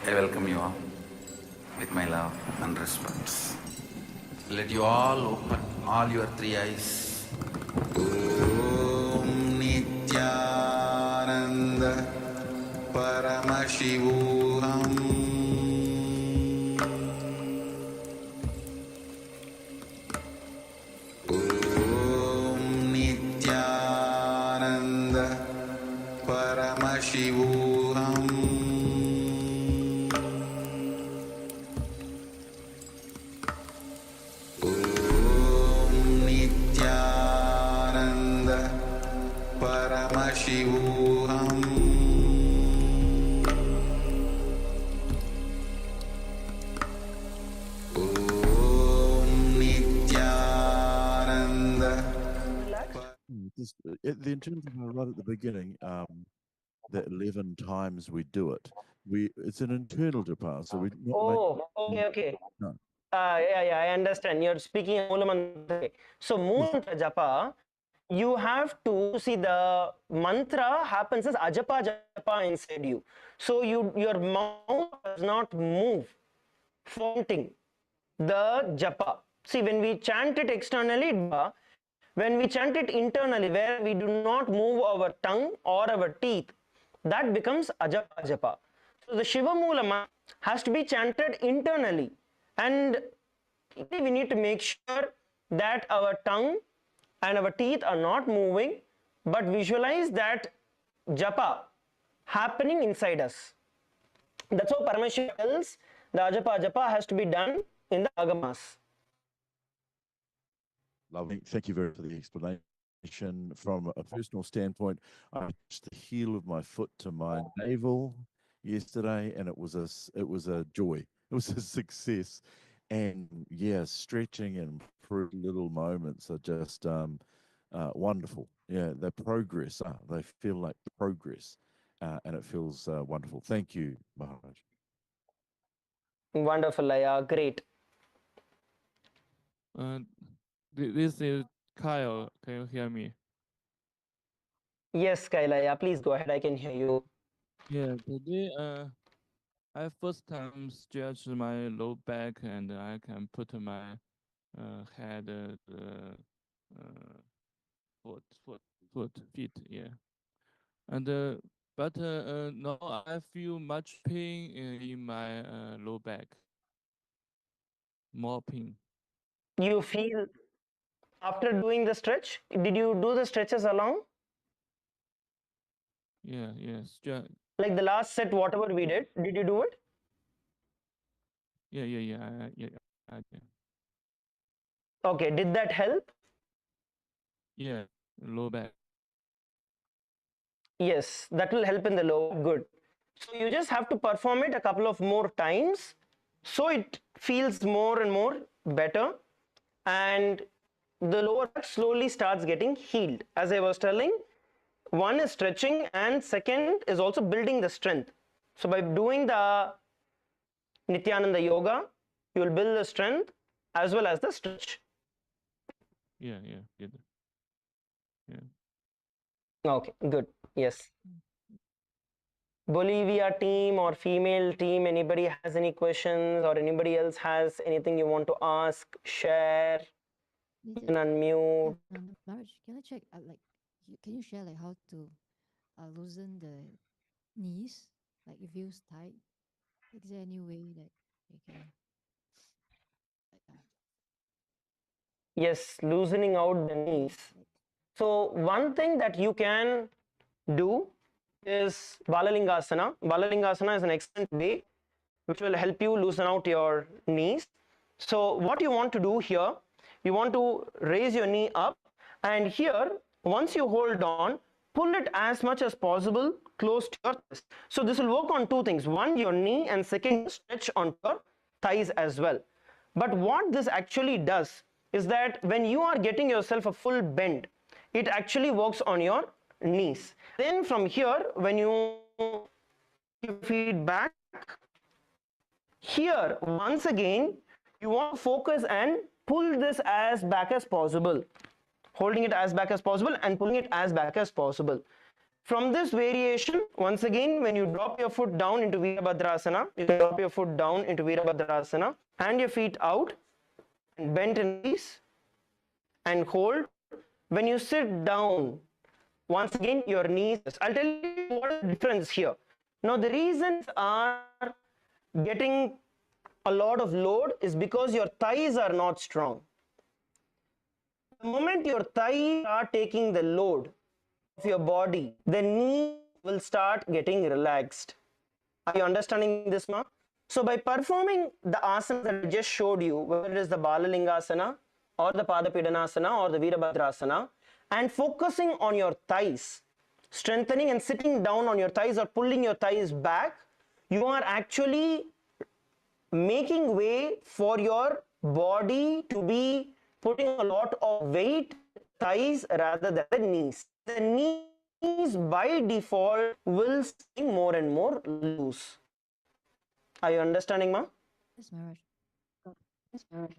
I welcome you all with my love and respect. Let you all open all your three eyes. Om Nithyananda Paramashivam. Om Nithyananda Paramashivam. Om Nithyananda Paramashivam. Om Nithyananda. The intention right at the beginning, the 11 times we do it, it's an internal japa, so we not Oh, okay. no. Yeah, I understand. You're speaking Mulamantra. So, Mulamantra Japa, you have to see the mantra happens as Ajapa Japa inside you. So, your mouth does not move, faulting the Japa. See, when we chant it externally, when we chant it internally, where we do not move our tongue or our teeth, that becomes Ajapa Japa. So, the Shiva Mula has to be chanted internally, and we need to make sure that our tongue and our teeth are not moving, but visualize that japa happening inside us. That's how Paramashiva tells the ajapa japa has to be done in the agamas. Lovely. Thank you very much for the explanation. From a personal standpoint, I touched the heel of my foot to my navel yesterday, and it was a joy. It was a success, and yeah, stretching and little moments are just wonderful. Yeah, the progress. They feel like progress, and it feels wonderful. Thank you, Maharaj. Wonderful, Laya. Great. This is Kyle. Can you hear me? Yes, Kailaya, please go ahead. I can hear you. Yeah, today I first time stretch my low back and I can put my head feet, yeah. And but now I feel much pain in my low back. more pain. You feel after doing the stretch? Did you do the stretches along? Yeah, yes, Like the last set, whatever we did you do it? yeah, I did. Okay, did that help? Yeah, low back. Yes, that will help in the lower. Good. So you just have to perform it a couple of more times so it feels more and more better, and the lower back slowly starts getting healed. As I was telling, one is stretching and second is also building the strength. So by doing the Nityananda yoga, you will build the strength as well as the stretch. Yeah, get it. Yeah. Okay, good. Yes. Bolivia team or female team, anybody has any questions or anybody else has anything you want to ask, share, you can unmute. Marriage, can I check? Can you share like how to loosen the knees? Like it feels tight. Is there any way that you can? Uh, Yes, loosening out the knees. So one thing that you can do is Balalingasana. Balalingasana is an excellent way which will help you loosen out your knees. So what you want to do here, you want to raise your knee up, and here once you hold on, pull it as much as possible close to your chest. So this will work on two things: one, your knee, and second, stretch onto your thighs as well. But what this actually does is that when you are getting yourself a full bend, it actually works on your knees. Then from here, when you your feet back, here once again you want to focus and pull this as back as possible, holding it as back as possible and pulling it as back as possible. From this variation, once again, when you drop your foot down into Virabhadrasana, you can drop your foot down into Virabhadrasana, hand your feet out and bend in knees and hold. When you sit down, once again your knees, I'll tell you what is the difference here. Now the reasons are getting a lot of load is because your thighs are not strong. The moment your thighs are taking the load of your body, the knee will start getting relaxed. Are you understanding this, ma? So by performing the asanas that I just showed you, whether it is the Balalingasana or the Padapidanasana or the Virabhadrasana, and focusing on your thighs, strengthening and sitting down on your thighs or pulling your thighs back, you are actually making way for your body to be putting a lot of weight thighs rather than the knees. The knees by default will stay more and more loose. Are you understanding, ma? Yes, Maharaj. Yes, Maharaj.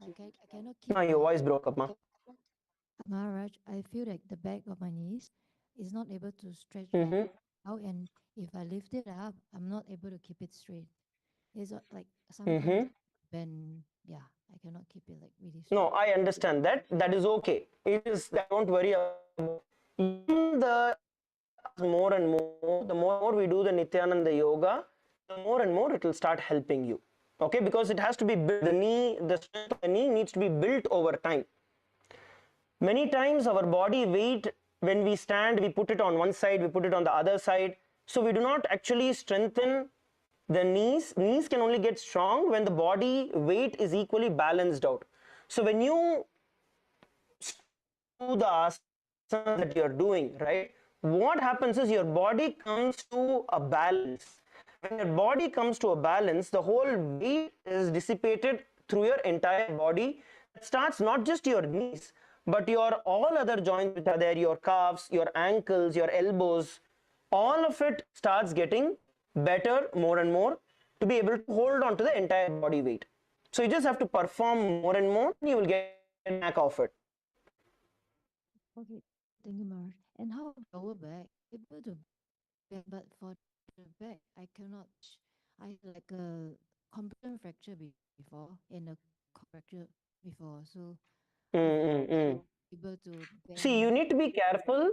I cannot keep. No, your voice broke up, ma. Maharaj, I feel like the back of my knees is not able to stretch Mm-hmm. out, and if I lift it up, I'm not able to keep it straight. It's like Mm-hmm. sometimes when, yeah, I cannot keep it like really straight. No, I understand that. That is okay. It is, don't worry about the more and more, the more we do the Nityananda yoga, the more and more it will start helping you. Okay, because it has to be built. The knee, the strength of the knee needs to be built over time. Many times our body weight, when we stand, we put it on one side, we put it on the other side. So we do not actually strengthen the knees. Knees can only get strong when the body weight is equally balanced out. So when you do the asana that you're doing, right, what happens is your body comes to a balance. When your body comes to a balance, the whole weight is dissipated through your entire body. It starts not just your knees, but your all other joints which are there, your calves, your ankles, your elbows, all of it starts getting better more and more to be able to hold on to the entire body weight. So you just have to perform more and more, and you will get back of it. Okay, thank you, Maharaj. And how about lower back? Able to bend, but for the back, I cannot. I had like a competent fracture before and a fracture before, so able to See, you bend. need to be careful.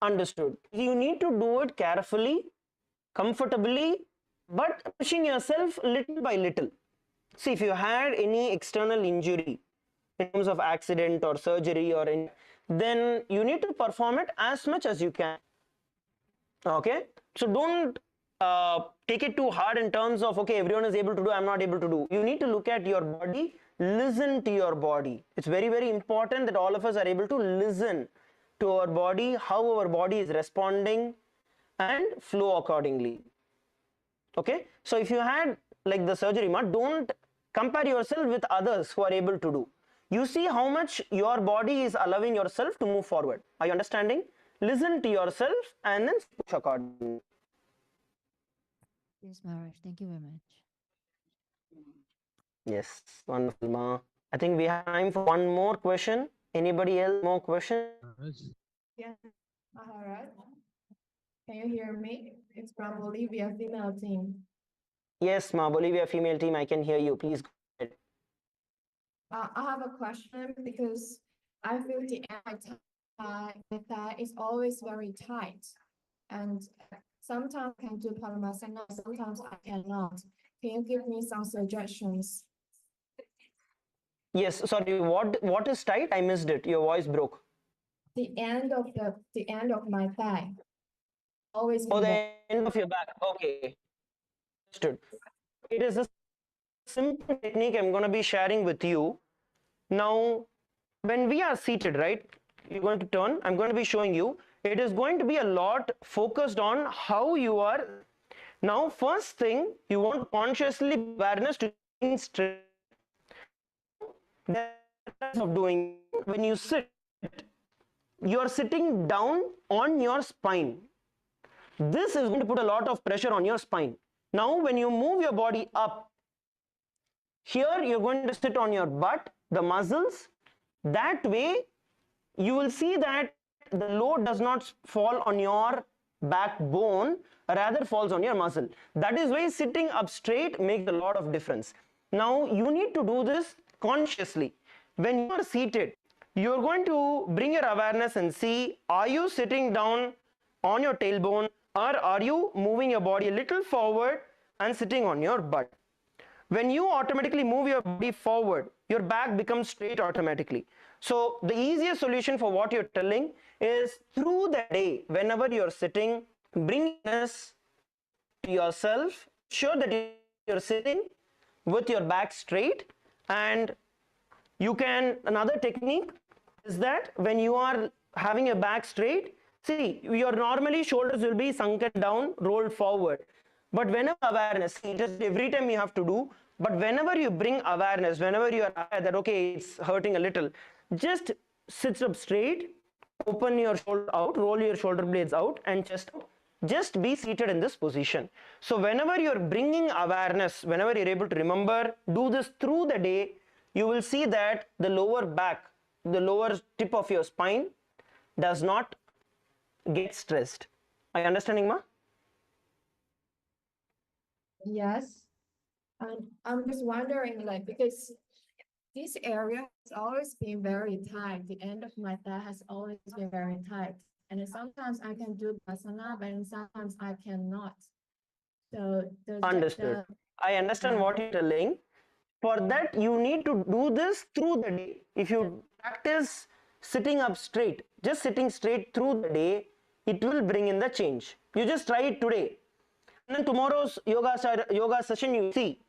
Understood. You need to do it carefully, comfortably, but pushing yourself little by little. See, if you had any external injury in terms of accident or surgery or in, then you need to perform it as much as you can. Okay, so don't take it too hard in terms of, okay, everyone is able to do, I'm not able to do. You need to look at your body, listen to your body. It's very, very important that all of us are able to listen to our body, how our body is responding, and flow accordingly. Okay, so if you had like the surgery, don't compare yourself with others who are able to do. You see how much your body is allowing yourself to move forward. Are you understanding? Listen to yourself and then push accordingly. Yes, Maharaj. Thank you very much. Yes, wonderful, Ma. I think we have time for one more question. Anybody else more question? Yes, Maharaj. Can you hear me? It's from Bolivia female team. Yes, Ma, Bolivia female team, I can hear you. Please go ahead. I have a question because I feel my thigh is always very tight, and sometimes I can do Padmasana, sometimes I cannot. Can you give me some suggestions? Yes, sorry, what is tight? I missed it. Your voice broke. The end of my thigh. Always Oh, been the very end of your back. Okay, understood. It is a simple technique I'm going to be sharing with you. Now, when we are seated, right, you're going to turn, I'm going to be showing you. It is going to be a lot focused on how you are. Now, first thing, you want consciously awareness to straight. Of doing, when you sit, you are sitting down on your spine. This is going to put a lot of pressure on your spine. Now, when you move your body up, here you're going to sit on your butt, the muscles. That way, you will see that the load does not fall on your backbone, rather falls on your muscle. That is why sitting up straight makes a lot of difference. Now, you need to do this consciously. When you are seated, you are going to bring your awareness and see, are you sitting down on your tailbone, or are you moving your body a little forward and sitting on your butt? When you automatically move your body forward, your back becomes straight automatically. So the easiest solution for what you're telling is, through the day, whenever you're sitting, bring this to yourself, sure that you're sitting with your back straight. And you can, another technique is that when you are having your back straight, see, your normally shoulders will be sunken down, rolled forward. But whenever awareness, see, just every time you have to do, but whenever you bring awareness, whenever you are aware that, okay, it's hurting a little, just sit up straight, open your shoulder out, roll your shoulder blades out, and just be seated in this position. So whenever you're bringing awareness, whenever you're able to remember, do this through the day, you will see that the lower back, the lower tip of your spine does not get stressed. Are you understanding, Ma? Yes. And I'm just wondering, like, because this area has always been very tight. The end of my thigh has always been very tight. And sometimes I can do Basana, but sometimes I cannot. So does Understood. I understand what you're telling. For that, you need to do this through the day. If you practice sitting up straight, just sitting straight through the day, it will bring in the change. You just try it today. And then tomorrow's yoga session, you see,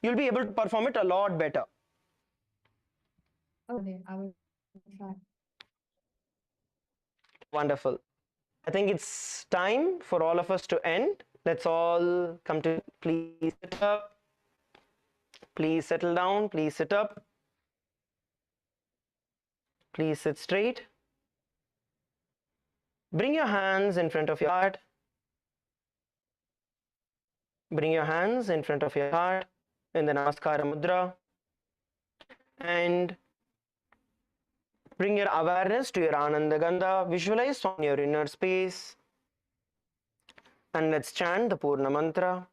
you'll be able to perform it a lot better. Okay, I will try. Wonderful. I think it's time for all of us to end. Let's all come to, please sit up. Please settle down. Please sit up. Please sit straight. Bring your hands in front of your heart. Bring your hands in front of your heart in the Namaskara Mudra. And bring your awareness to your Ananda Gandha. Visualize on your inner space. And let's chant the Purna Mantra.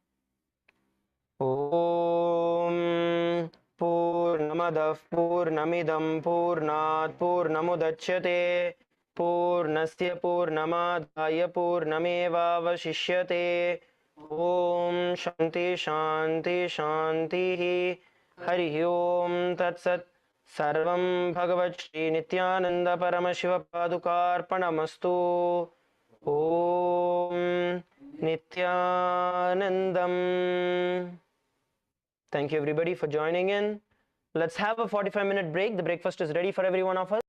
Om Purnamadah Purnamidam Purnat Purnamudachyate Purnasya Purnamadaya Purnameva Vashishyate Om Shanti Shanti Shanti. Hari Om Tat Sat. Sarvam Bhagavan Sri Nithyananda Paramashivam Padukarpanamastu. Om Nithyanandam. Thank you everybody for joining in. Let's have a 45-minute break. The breakfast is ready for every one of us.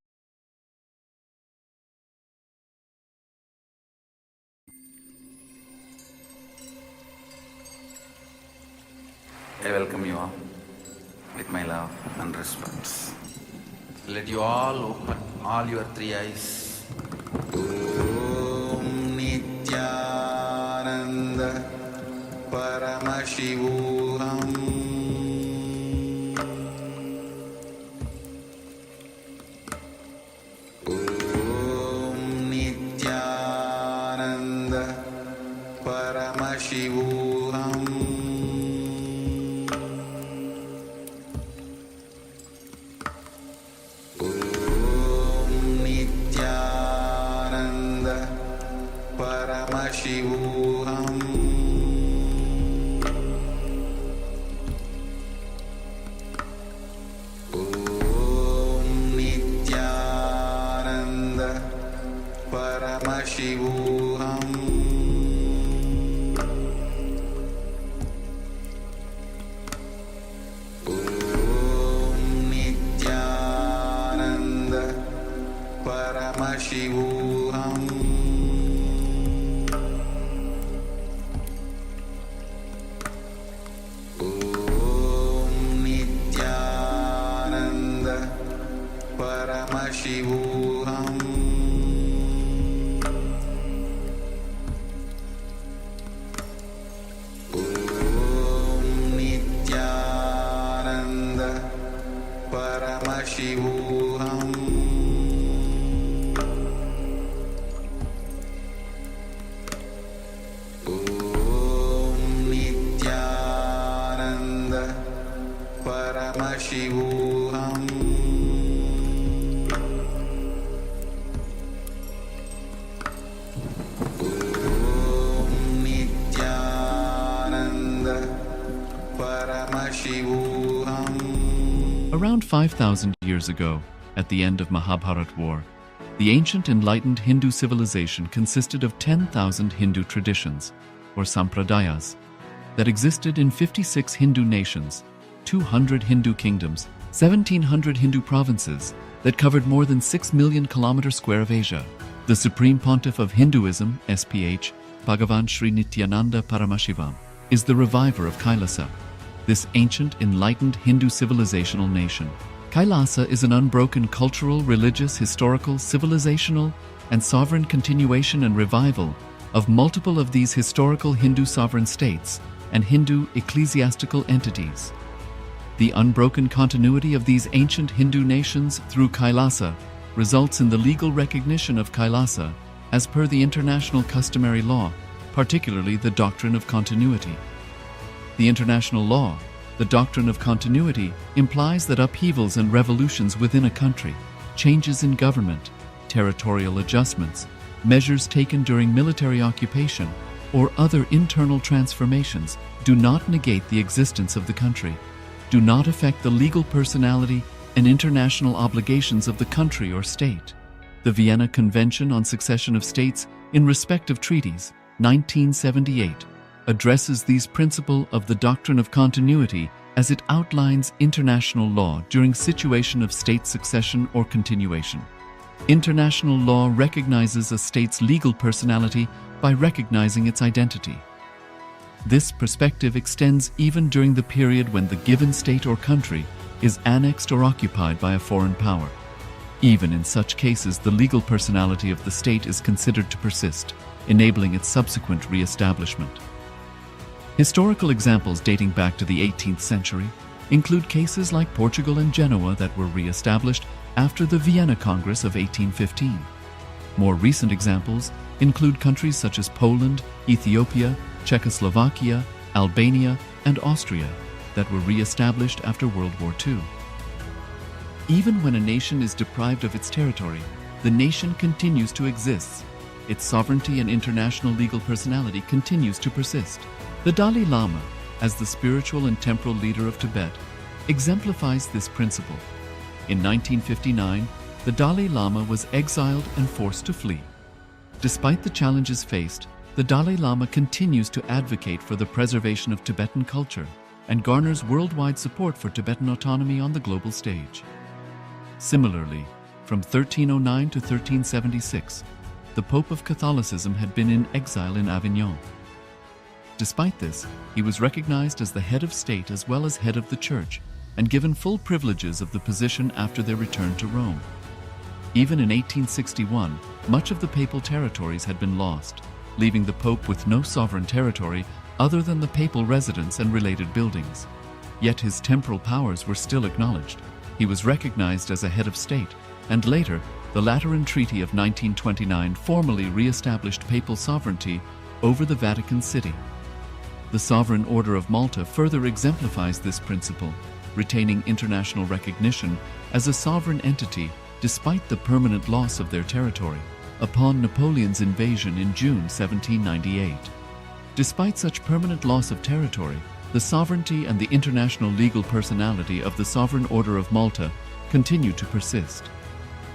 I welcome you all with my love and respects. Let you all open all your three eyes. Om Nithyananda Paramashivam. Om Nithyananda Paramashivam. Paramashivam. Om Nithyananda Paramashivam. Om Nithyananda Paramashivam. Paramashivam. Om Nithyananda Paramashivam. Om Nithyananda Paramashivam. Around 5,000 years ago, at the end of Mahabharat War, the ancient enlightened Hindu civilization consisted of 10,000 Hindu traditions, or sampradayas, that existed in 56 Hindu nations, 200 Hindu kingdoms, 1,700 Hindu provinces that covered more than 6 million kilometers square of Asia. The Supreme Pontiff of Hinduism, SPH, Bhagavan Sri Nithyananda Paramashivam, is the reviver of Kailasa, this ancient, enlightened Hindu civilizational nation. Kailasa is an unbroken cultural, religious, historical, civilizational, and sovereign continuation and revival of multiple of these historical Hindu sovereign states and Hindu ecclesiastical entities. The unbroken continuity of these ancient Hindu nations through Kailasa results in the legal recognition of Kailasa as per the international customary law, particularly the doctrine of continuity. The international law, the doctrine of continuity, implies that upheavals and revolutions within a country, changes in government, territorial adjustments, measures taken during military occupation, or other internal transformations do not negate the existence of the country, do not affect the legal personality and international obligations of the country or state. The Vienna Convention on Succession of States in respect of treaties, 1978, addresses these principles of the doctrine of continuity as it outlines international law during situation of state succession or continuation. International law recognizes a state's legal personality by recognizing its identity. This perspective extends even during the period when the given state or country is annexed or occupied by a foreign power. Even in such cases, the legal personality of the state is considered to persist, enabling its subsequent re-establishment. Historical examples dating back to the 18th century include cases like Portugal and Genoa that were re-established after the Vienna Congress of 1815. More recent examples include countries such as Poland, Ethiopia, Czechoslovakia, Albania, and Austria that were re-established after World War II. Even when a nation is deprived of its territory, the nation continues to exist. its sovereignty and international legal personality continues to persist. The Dalai Lama, as the spiritual and temporal leader of Tibet, exemplifies this principle. In 1959, the Dalai Lama was exiled and forced to flee. Despite the challenges faced, the Dalai Lama continues to advocate for the preservation of Tibetan culture and garners worldwide support for Tibetan autonomy on the global stage. Similarly, from 1309 to 1376, the Pope of Catholicism had been in exile in Avignon. Despite this, he was recognized as the head of state as well as head of the church and given full privileges of the position after their return to Rome. Even in 1861, much of the papal territories had been lost, leaving the Pope with no sovereign territory other than the papal residence and related buildings. Yet his temporal powers were still acknowledged. He was recognized as a head of state, and later, the Lateran Treaty of 1929 formally re-established papal sovereignty over the Vatican City. The Sovereign Order of Malta further exemplifies this principle, retaining international recognition as a sovereign entity despite the permanent loss of their territory upon Napoleon's invasion in June 1798. Despite such permanent loss of territory, the sovereignty and the international legal personality of the Sovereign Order of Malta continue to persist.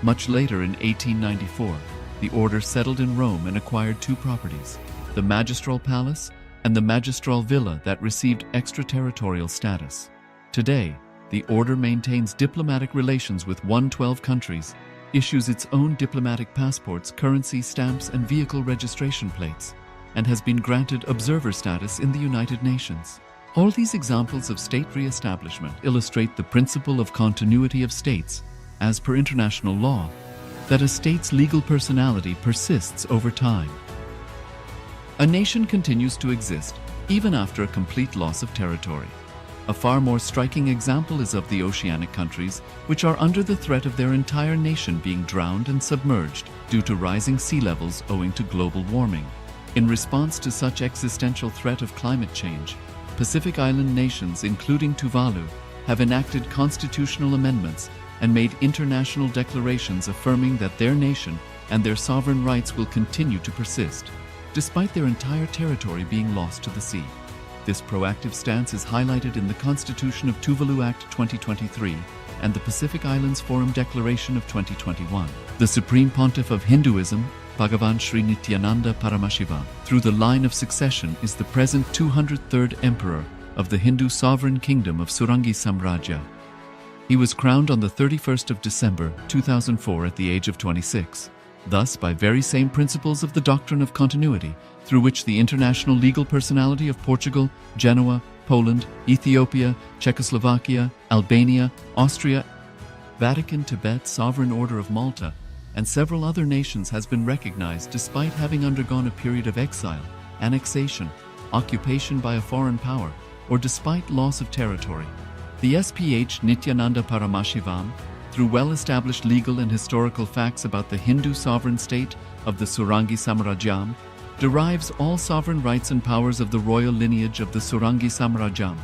Much later in 1894, the order settled in Rome and acquired two properties, the Magistral Palace and the Magistral Villa that received extraterritorial status. Today, the order maintains diplomatic relations with 112 countries, issues its own diplomatic passports, currency, stamps, and vehicle registration plates, and has been granted observer status in the United Nations. All these examples of state re-establishment illustrate the principle of continuity of states, as per international law, that a state's legal personality persists over time. A nation continues to exist even after a complete loss of territory. A far more striking example is of the oceanic countries, which are under the threat of their entire nation being drowned and submerged due to rising sea levels owing to global warming. In response to such existential threat of climate change, Pacific Island nations, including Tuvalu, have enacted constitutional amendments and made international declarations affirming that their nation and their sovereign rights will continue to persist, despite their entire territory being lost to the sea. This proactive stance is highlighted in the Constitution of Tuvalu Act 2023 and the Pacific Islands Forum Declaration of 2021. The Supreme Pontiff of Hinduism, Bhagavan Sri Nithyananda Paramashivam, through the line of succession, is the present 203rd Emperor of the Hindu Sovereign Kingdom of Surangi Samrajya. He was crowned on the 31st of December 2004 at the age of 26. Thus, by very same principles of the doctrine of continuity, through which the international legal personality of Portugal, Genoa, Poland, Ethiopia, Czechoslovakia, Albania, Austria, Vatican, Tibet, Sovereign Order of Malta, and several other nations has been recognized despite having undergone a period of exile, annexation, occupation by a foreign power, or despite loss of territory. The SPH Nithyananda Paramashivam, through well-established legal and historical facts about the Hindu sovereign state of the Surangi Samrajyam, derives all sovereign rights and powers of the royal lineage of the Surangi Samrajyam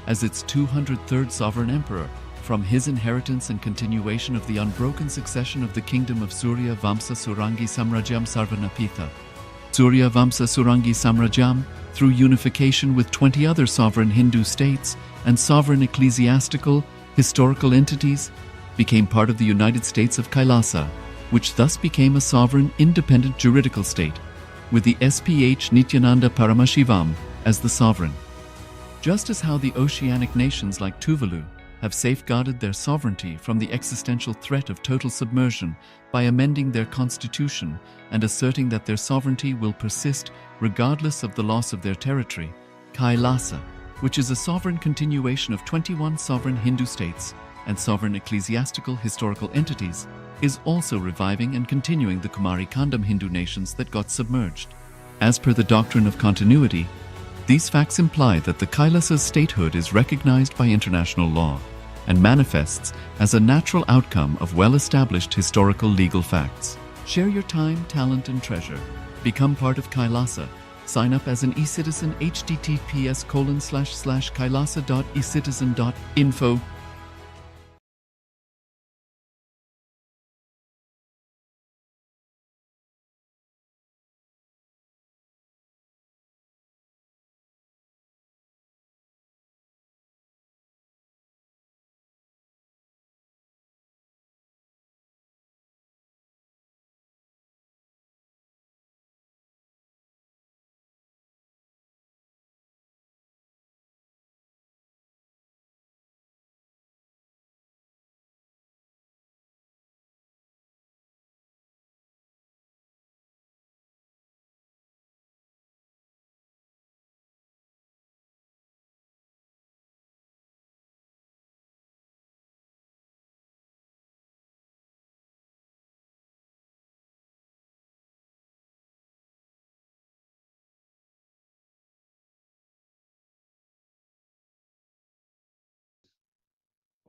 as its 203rd sovereign emperor from his inheritance and continuation of the unbroken succession of the kingdom of Surya Vamsa Surangi Samrajyam Sarvanapitha. Surya Vamsa Surangi Samrajyam, through unification with 20 other sovereign Hindu states and sovereign ecclesiastical, historical entities, became part of the United States of Kailasa, which thus became a sovereign, independent juridical state, with the SPH Nithyananda Paramashivam as the sovereign. Just as how the oceanic nations like Tuvalu have safeguarded their sovereignty from the existential threat of total submersion by amending their constitution and asserting that their sovereignty will persist regardless of the loss of their territory, Kailasa, which is a sovereign continuation of 21 sovereign Hindu states and sovereign ecclesiastical historical entities, is also reviving and continuing the Kumari Kandam Hindu nations that got submerged. As per the doctrine of continuity, these facts imply that the Kailasa's statehood is recognized by international law and manifests as a natural outcome of well-established historical legal facts. Share your time, talent, and treasure. Become part of Kailasa. Sign up as an eCitizen https://kailasa.ecitizen.info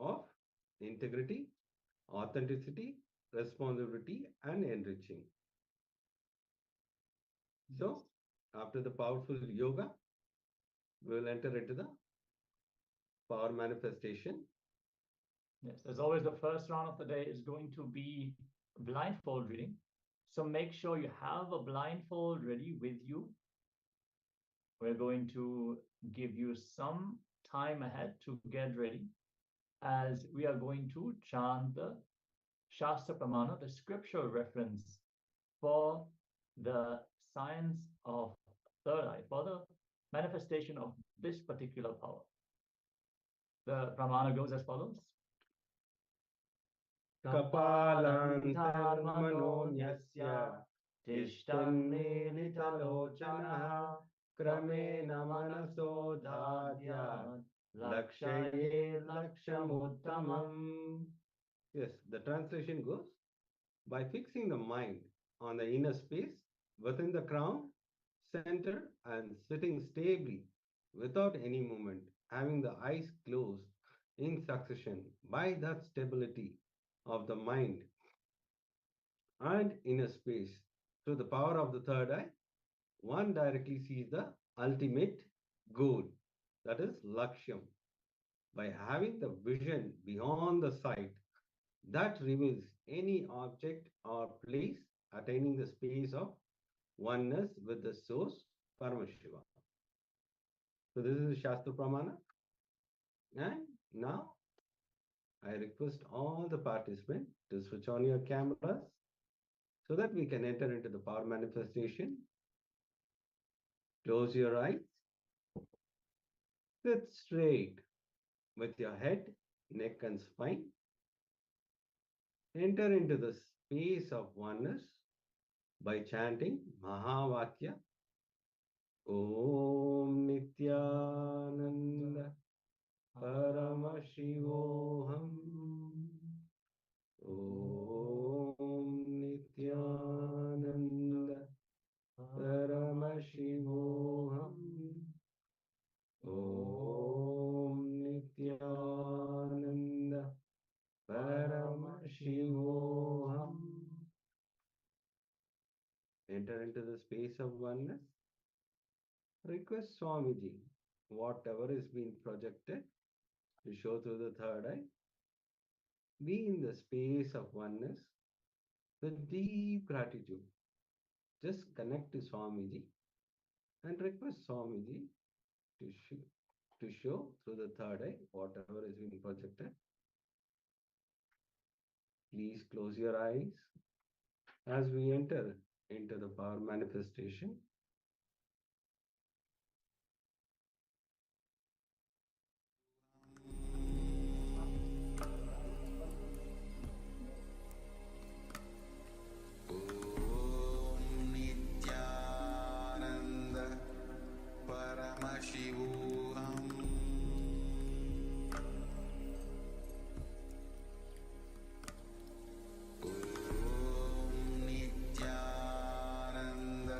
of integrity, authenticity, responsibility, and enriching. So, after the powerful yoga, we will enter into the power manifestation. Yes, as always, the first round of the day is going to be blindfold reading. So make sure you have a blindfold ready with you. We're going to give you some time ahead to get ready, as we are going to chant the Shastra Pramana, the scriptural reference for the science of third eye, for the manifestation of this particular power. The Pramana goes as follows. Kapalantarmanonyasya tishtannilitalochana kramena manaso dhadya lakshaye lakshamuttamam. Yes, the translation goes, by fixing the mind on the inner space within the crown, center, and sitting stably without any movement, having the eyes closed in succession, by that stability of the mind and inner space through the power of the third eye, one directly sees the ultimate goal, that is Lakshyam. By having the vision beyond the sight that reveals any object or place, attaining the space of oneness with the source, Paramashiva. So this is the Shastra Pramana. And now I request all the participants to switch on your cameras so that we can enter into the power manifestation. Close your eyes. Sit straight with your head, neck, and spine. Enter into the space of oneness by chanting Mahavakya. Om Nithyananda Paramashivam. Om Nithyananda Paramashivam. Om Nithyananda Paramashivam. Enter into the space of oneness. Request Swamiji, whatever is being projected to show through the third eye, be in the space of oneness with deep gratitude. Just connect to Swamiji and request Swamiji to show through the third eye whatever is being projected. Please close your eyes as we enter into the power manifestation. Nithyananda Paramashivam. Om Nithyananda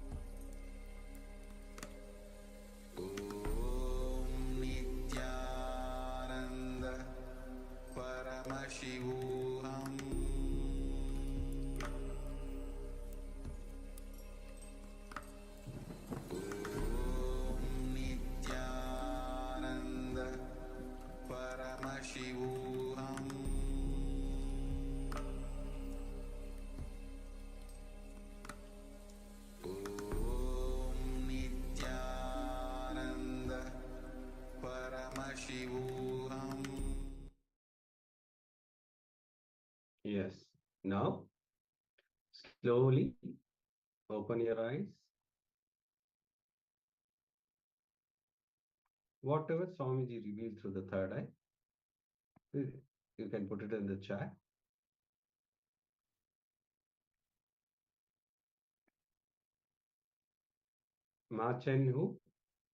Slowly open your eyes. Whatever Swamiji revealed through the third eye, you can put it in the chat. Ma Chen Hu,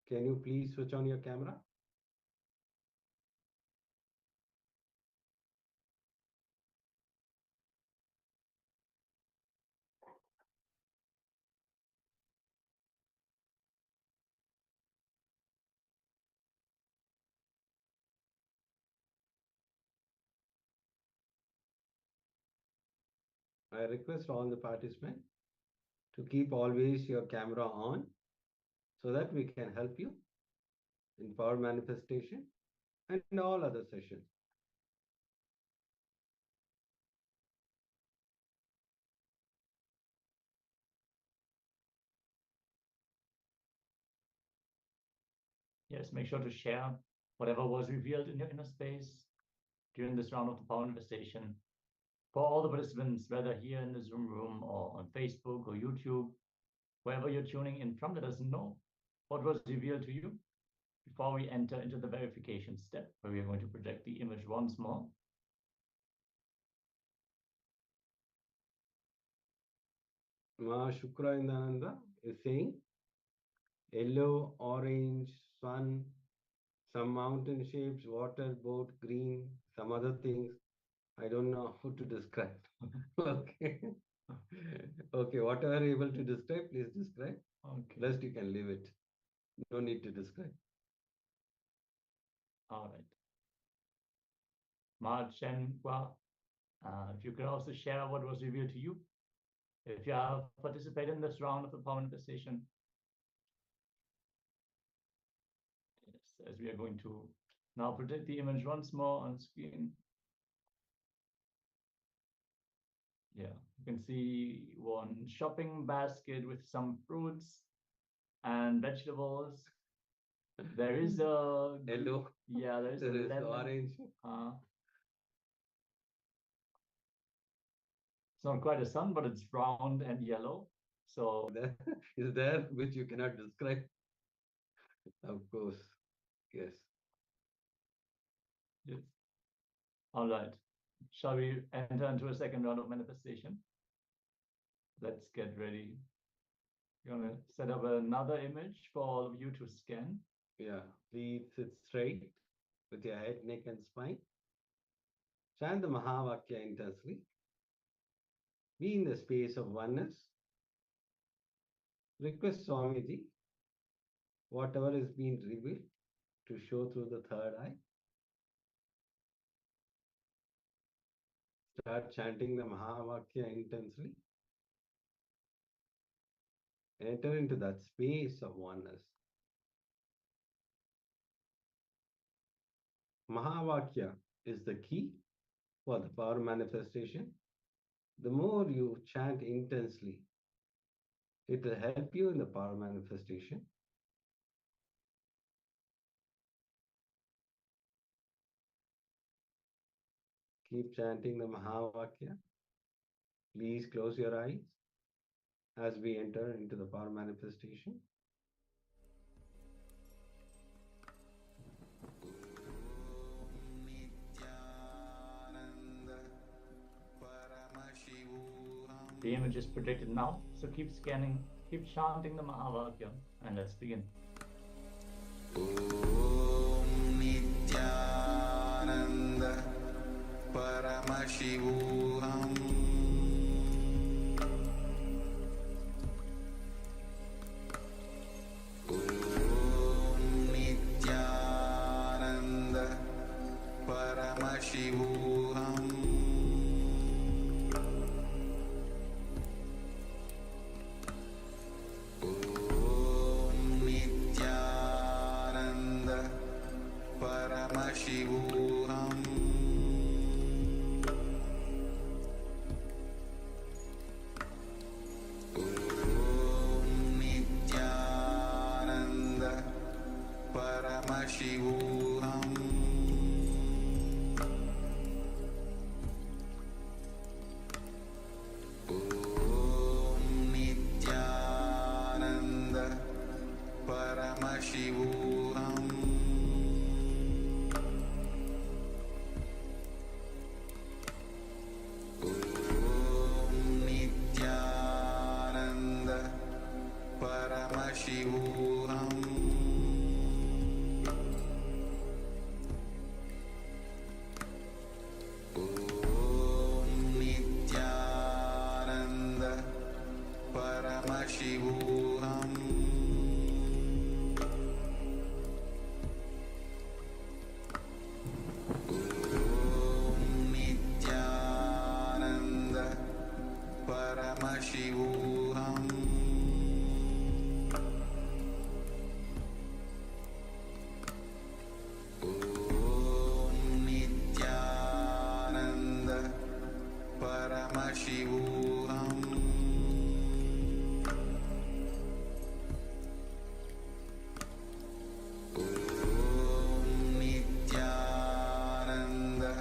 can you please switch on your camera? I request all the participants to keep always your camera on so that we can help you in power manifestation and all other sessions. Yes, make sure to share whatever was revealed in your inner space during this round of the power manifestation. For all the participants, whether here in the Zoom room or on Facebook or YouTube, wherever you're tuning in from, let us know what was revealed to you before we enter into the verification step, where we are going to project the image once more. Ma Shukra Indananda is saying yellow, orange, sun, some mountain shapes, water, boat, green, some other things. I don't know how to describe. Okay. Okay, whatever you're able to describe, please describe. Okay. Rest you can leave it. No need to describe. All right. Ma Chen Hua, if you could also share what was revealed to you, if you have participated in this round of the power manifestation. Yes, as we are going to now project the image once more on screen. Yeah, you can see one shopping basket with some fruits and vegetables. There is a Yellow. Yeah, there is There a is lemon. orange. It's not quite a sun, but it's round and yellow. So There is there which you cannot describe. Of course. Yes. yes. All right. Shall we enter into a second round of manifestation? Let's get ready. You're gonna set up another image for all of you to scan. Yeah. Please sit straight with your head, neck, and spine. Chant the Mahavakya intensely. Be in the space of oneness. Request Swamiji, whatever is being revealed, to show through the third eye. Start chanting the Mahavakya intensely. Enter into that space of oneness. Mahavakya is the key for the power manifestation. The more you chant intensely, it will help you in the power manifestation. Keep chanting the Mahavakya. Please close your eyes as we enter into the power manifestation. The image is projected now, so keep scanning, keep chanting the Mahavakya, and let's begin. Om Nithyananda Paramashivam. Om Nithyananda Paramashivam. Om Nithyananda Paramashivam. Paramashivoham. Om Nityananda Paramashivoham. Om Nityananda Paramashivoham. Om Nityananda Paramashivoham. Om Nityananda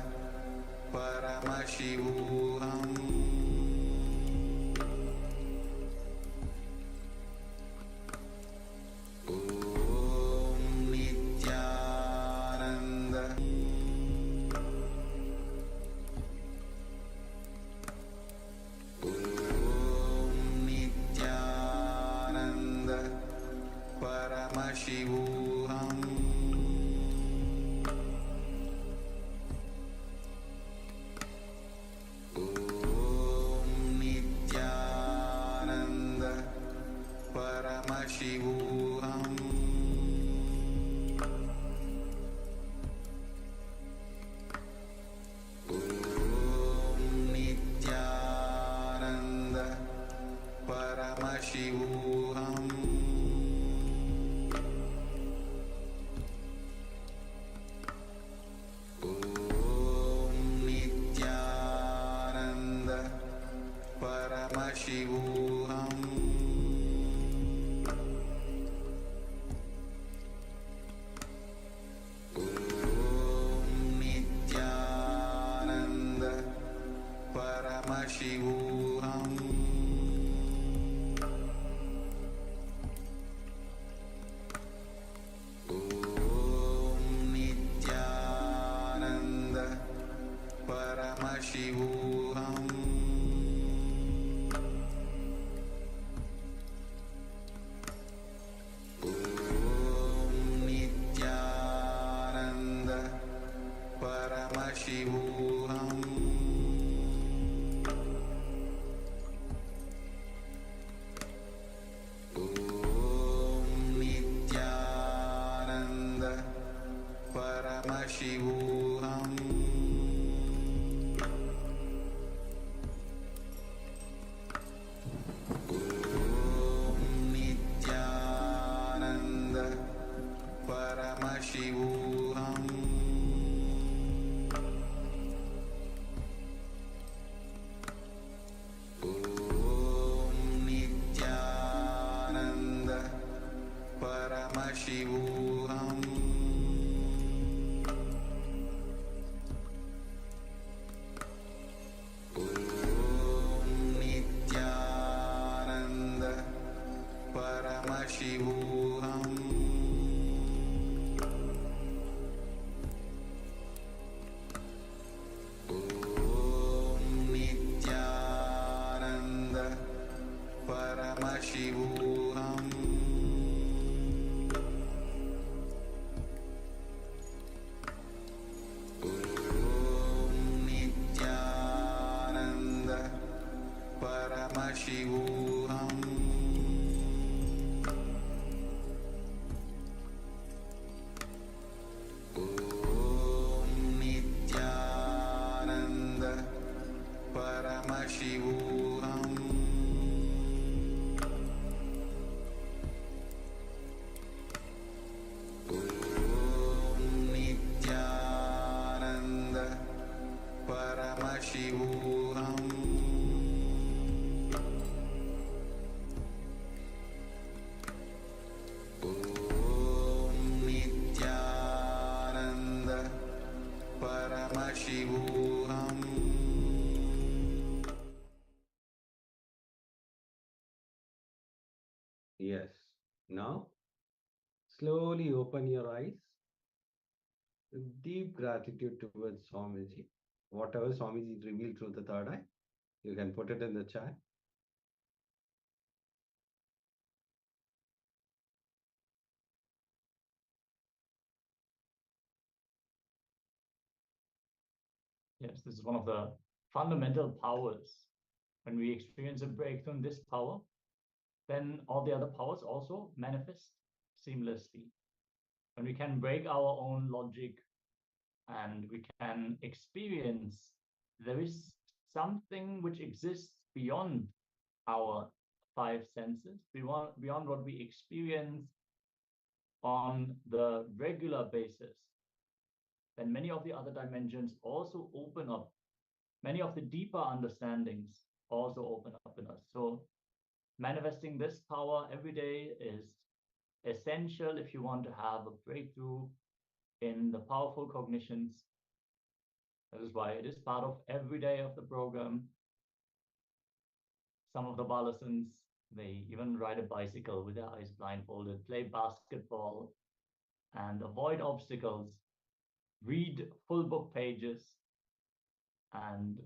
Paramashivoham. Om Nityananda. Om Nityananda Paramashivoham. Om Nityananda Paramashivoham. Om Nityananda Paramashivoham. Om Nityananda Paramashivoham. Om Nityananda Paramashivoham. Om Nityananda Paramashivoham. Om Nityananda Paramashivoham. Om Nityananda Paramashivoham. Om Nityananda Paramashivoham. Om Nityananda Paramashivoham. Om Nityananda Paramashivoham. Om Nityananda Paramashivoham. Om Nityananda Paramashivoham. Om Nityananda Paramashivoham. Om Nityananda Paramashivoham. Om Nityananda Paramashivoham. Yes. Now, slowly open your eyes with deep gratitude towards Swamiji. Whatever Swamiji revealed through the third eye, you can put it in the chat. Yes, this is one of the fundamental powers. When we experience a breakthrough in this power, then all the other powers also manifest seamlessly. When we can break our own logic and we can experience there is something which exists beyond our five senses, beyond what we experience on the regular basis, then many of the other dimensions also open up. Many of the deeper understandings also open up in us. So manifesting this power every day is essential if you want to have a breakthrough in the powerful cognitions. That is why it is part of every day of the program. Some of the Balasans, they even ride a bicycle with their eyes blindfolded, play basketball, and avoid obstacles, read full book pages, and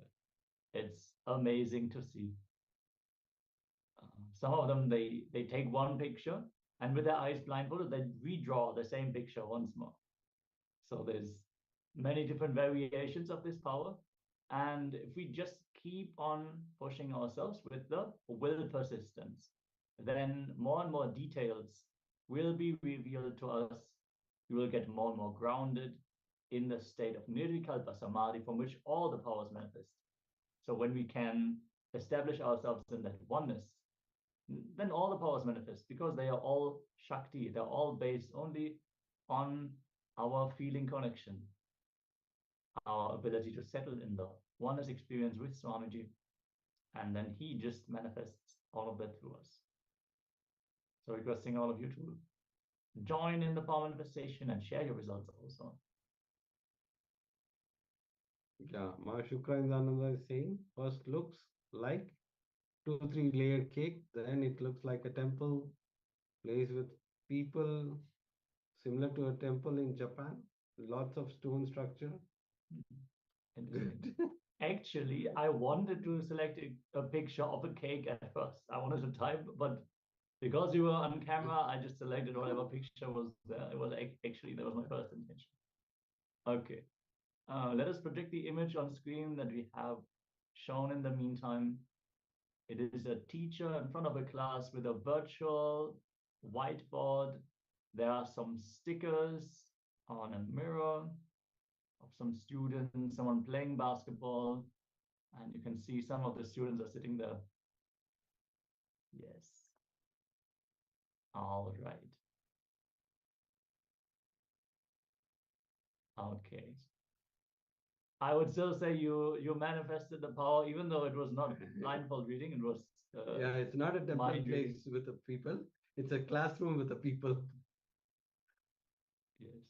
it's amazing to see. Some of them, they take one picture, and with their eyes blindfolded, they redraw the same picture once more. So there's many different variations of this power. And if we just keep on pushing ourselves with the will persistence, then more and more details will be revealed to us. We will get more and more grounded in the state of nirvikalpa samadhi from which all the powers manifest. So when we can establish ourselves in that oneness, then all the powers manifest because they are all Shakti. They're all based only on our feeling connection, our ability to settle in the oneness experience with Swamiji, and then he just manifests all of that through us. So requesting all of you to join in the power manifestation and share your results also. Yeah, Mahashukranananda is saying, first looks like 2-3 layer cake, then it looks like a temple, place with people, similar to a temple in Japan, lots of stone structure. Good. Actually, I wanted to select a picture of a cake at first. I wanted to type, but because you were on camera, I just selected whatever picture was there. It was actually, that was my first intention. Okay. Let us project the image on screen that we have shown in the meantime. It is a teacher in front of a class with a virtual whiteboard. There are some stickers on a mirror of some students, someone playing basketball, and you can see some of the students are sitting there. Yes. All right. Okay. I would still say you manifested the power, even though it was not blindfold reading, it was Yeah, it's not a temple mind reading. place with the people. It's a classroom with the people. Yes.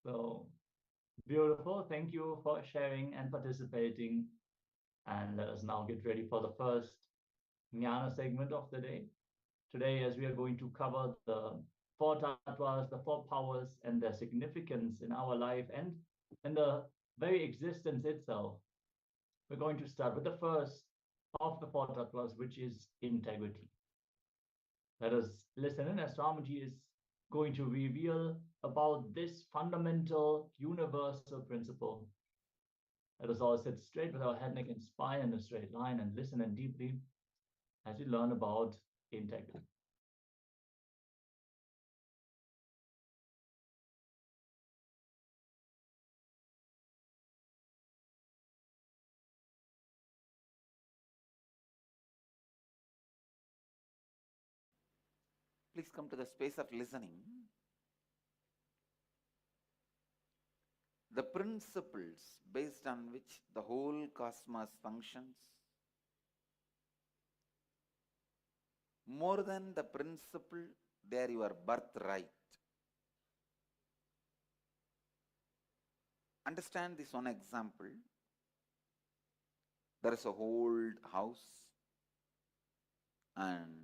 So beautiful. Thank you for sharing and participating. And let us now get ready for the first Jnana segment of the day. Today, as we are going to cover the four tattvas, the four powers, and their significance in our life and in the very existence itself, we're going to start with the first of the four tattvas, which is integrity. Let us listen in as Swamiji is going to reveal about this fundamental universal principle. Let us all sit straight with our head, neck, and spine in a straight line and listen in deeply as we learn about integrity. Please come to the space of listening. The principles based on which the whole cosmos functions, more than the principle, they are your birthright. Understand this one example. There is a old house and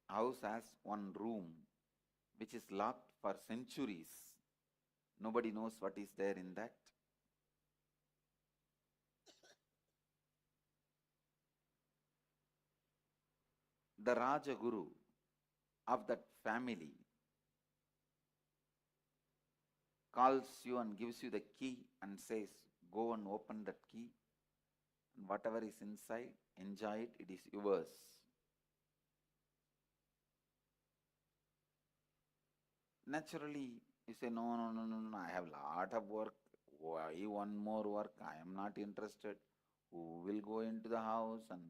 house has one room which is locked for centuries. Nobody knows what is there in that. The Raja Guru of that family calls you and gives you the key and says, go and open that key, and whatever is inside, enjoy it, it is yours. Naturally, you say, no, no, no, no, no, I have lot of work. Why one more work? I am not interested. Who will go into the house and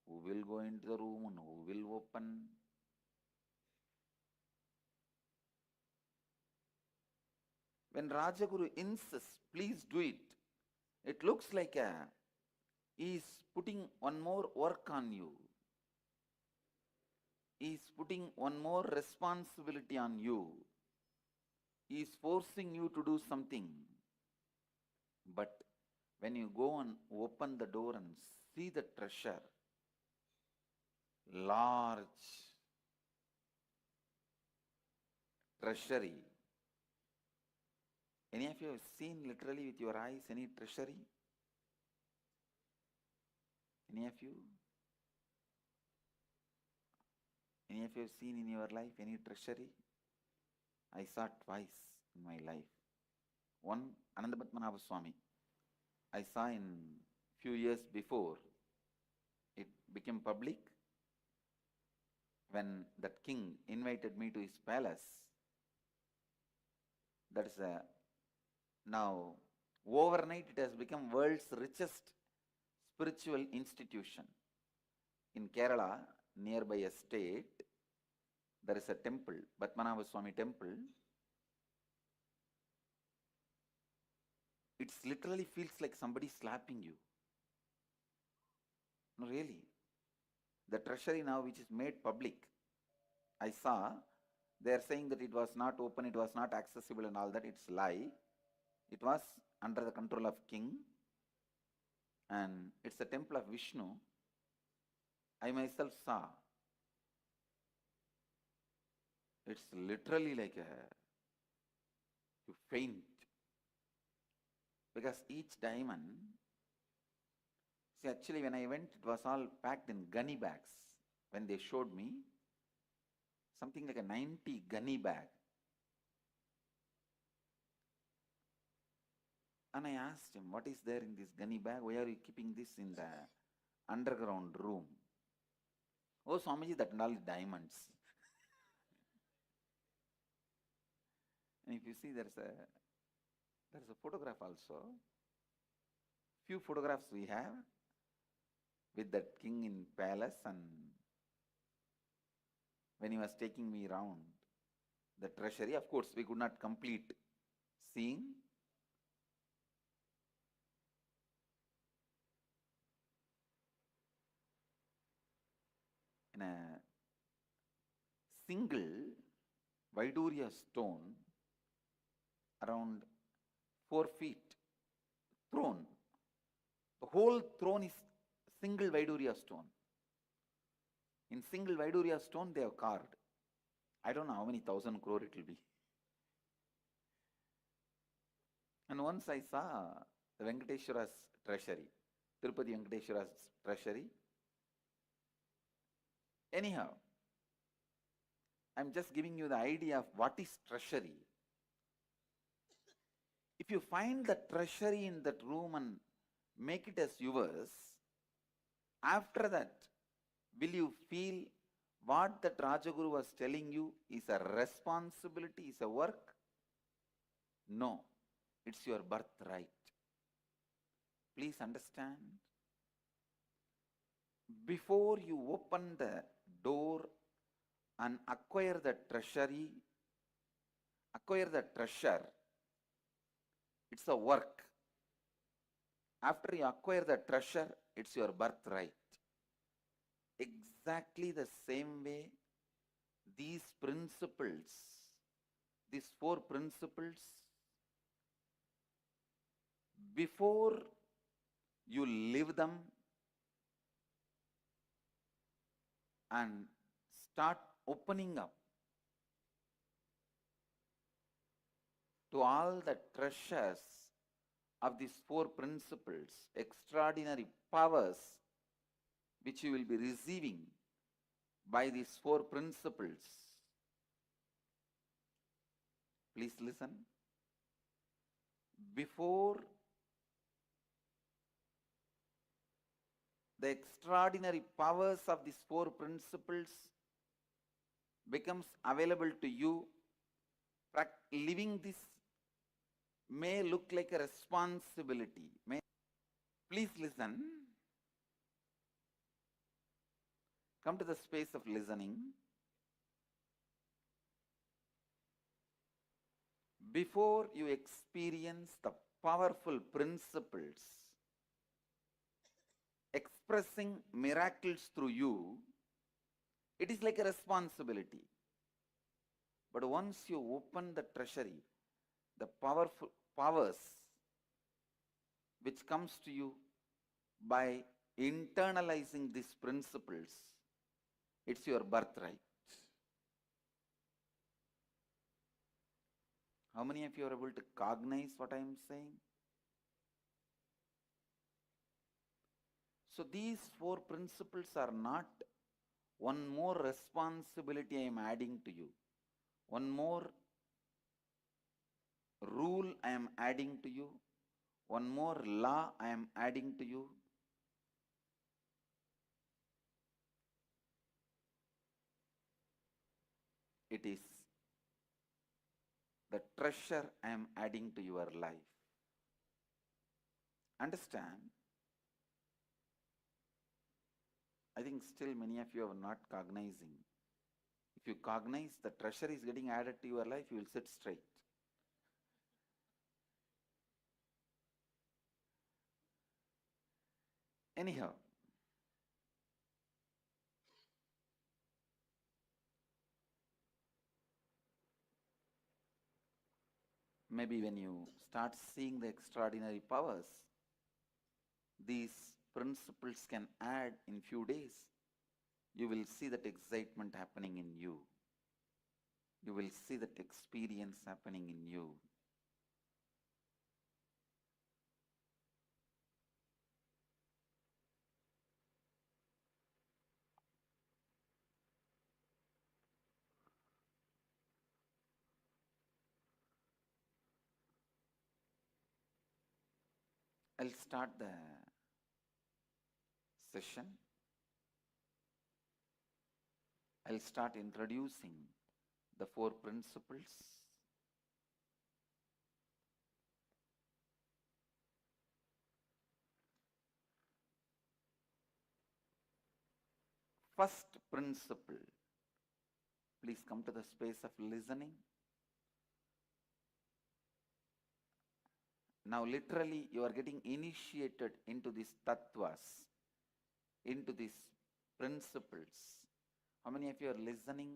who will go into the room and who will open? When Rajaguru insists, please do it, it looks like he is putting one more work on you. He is putting one more responsibility on you. He is forcing you to do something. But when you go and open the door and see the treasure, large treasury. Any of you have seen literally with your eyes any treasury? Any of you? Any of you have seen in your life any treasury? I saw twice in my life. One, Anandapadmanabha Swami. I saw in few years before it became public when that king invited me to his palace. That is now overnight it has become world's richest spiritual institution. In Kerala, nearby a state, there is a temple, Padmanabha Swami temple. It literally feels like somebody slapping you. No, really. The treasury now which is made public, I saw, they are saying that it was not open, it was not accessible and all that. It's lie. It was under the control of king, and it's a temple of Vishnu. I myself saw. It's literally like you faint. Because each diamond, see, actually when I went, it was all packed in gunny bags. When they showed me, something like a 90 gunny bag. And I asked him, what is there in this gunny bag? Why are you keeping this in the underground room? Oh, Swamiji, that and all diamonds. And if you see, there's a photograph also. Few photographs we have with that king in palace, and when he was taking me around the treasury, of course we could not complete seeing. In a single Vaidurya stone, around 4 feet, throne. The whole throne is single Vaidurya stone. In single Vaidurya stone they have carved. I don't know how many thousand crore it will be. And once I saw the Venkateshwara's treasury, Tirupati Venkateshwara's treasury. Anyhow, I'm just giving you the idea of what is treasury. If you find the treasury in that room and make it as yours, after that, will you feel what that Rajaguru was telling you is a responsibility, is a work? No, it's your birthright. Please understand. Before you open the door and acquire the treasury, acquire the treasure, it's a work. After you acquire the treasure, it's your birthright. Exactly the same way, these principles, these 4 principles, before you live them and start opening up to all the treasures of these 4 principles, extraordinary powers which you will be receiving by these 4 principles. Please listen. before the extraordinary powers of these four principles becomes available to you, living this may look like a responsibility. Please listen. Come to the space of listening. Before you experience the powerful principles expressing miracles through you, it is like a responsibility. But once you open the treasury, the powerful powers which comes to you by internalizing these principles, it's your birthright. How many of you are able to cognize what I am saying? So these four principles are not one more responsibility I am adding to you, one more rule I am adding to you, one more law I am adding to you. It is the treasure I am adding to your life. Understand? I think still many of you are not cognizing. If you cognize the treasure is getting added to your life, you will sit straight. Anyhow, maybe when you start seeing the extraordinary powers, these principles can add in few days. You will see that excitement happening in you. You will see that experience happening in you. I'll start the session. I'll start introducing the four principles. First principle. Please come to the space of listening. Now literally you are getting initiated into these tattvas, into these principles. How many of you are listening?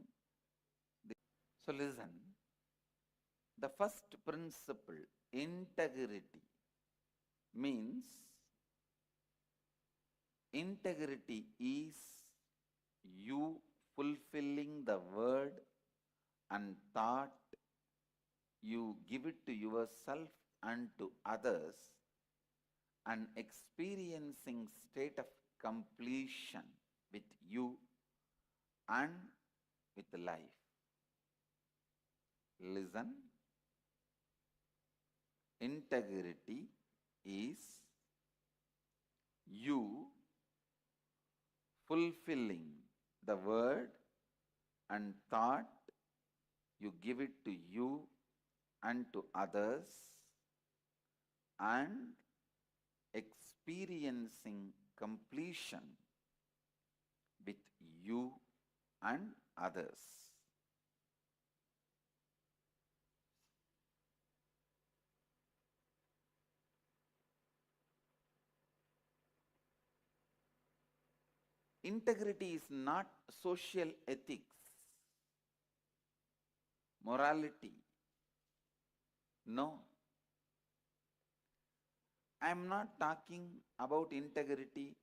So listen. The first principle, integrity, means integrity is you fulfilling the word and thought you give it to yourself and to others and experiencing state of completion with you and with life. Listen. Integrity is you fulfilling the word and thought you give it to you and to others and experiencing completion with you and others. Integrity is not social ethics, morality. No. I am not talking about integrity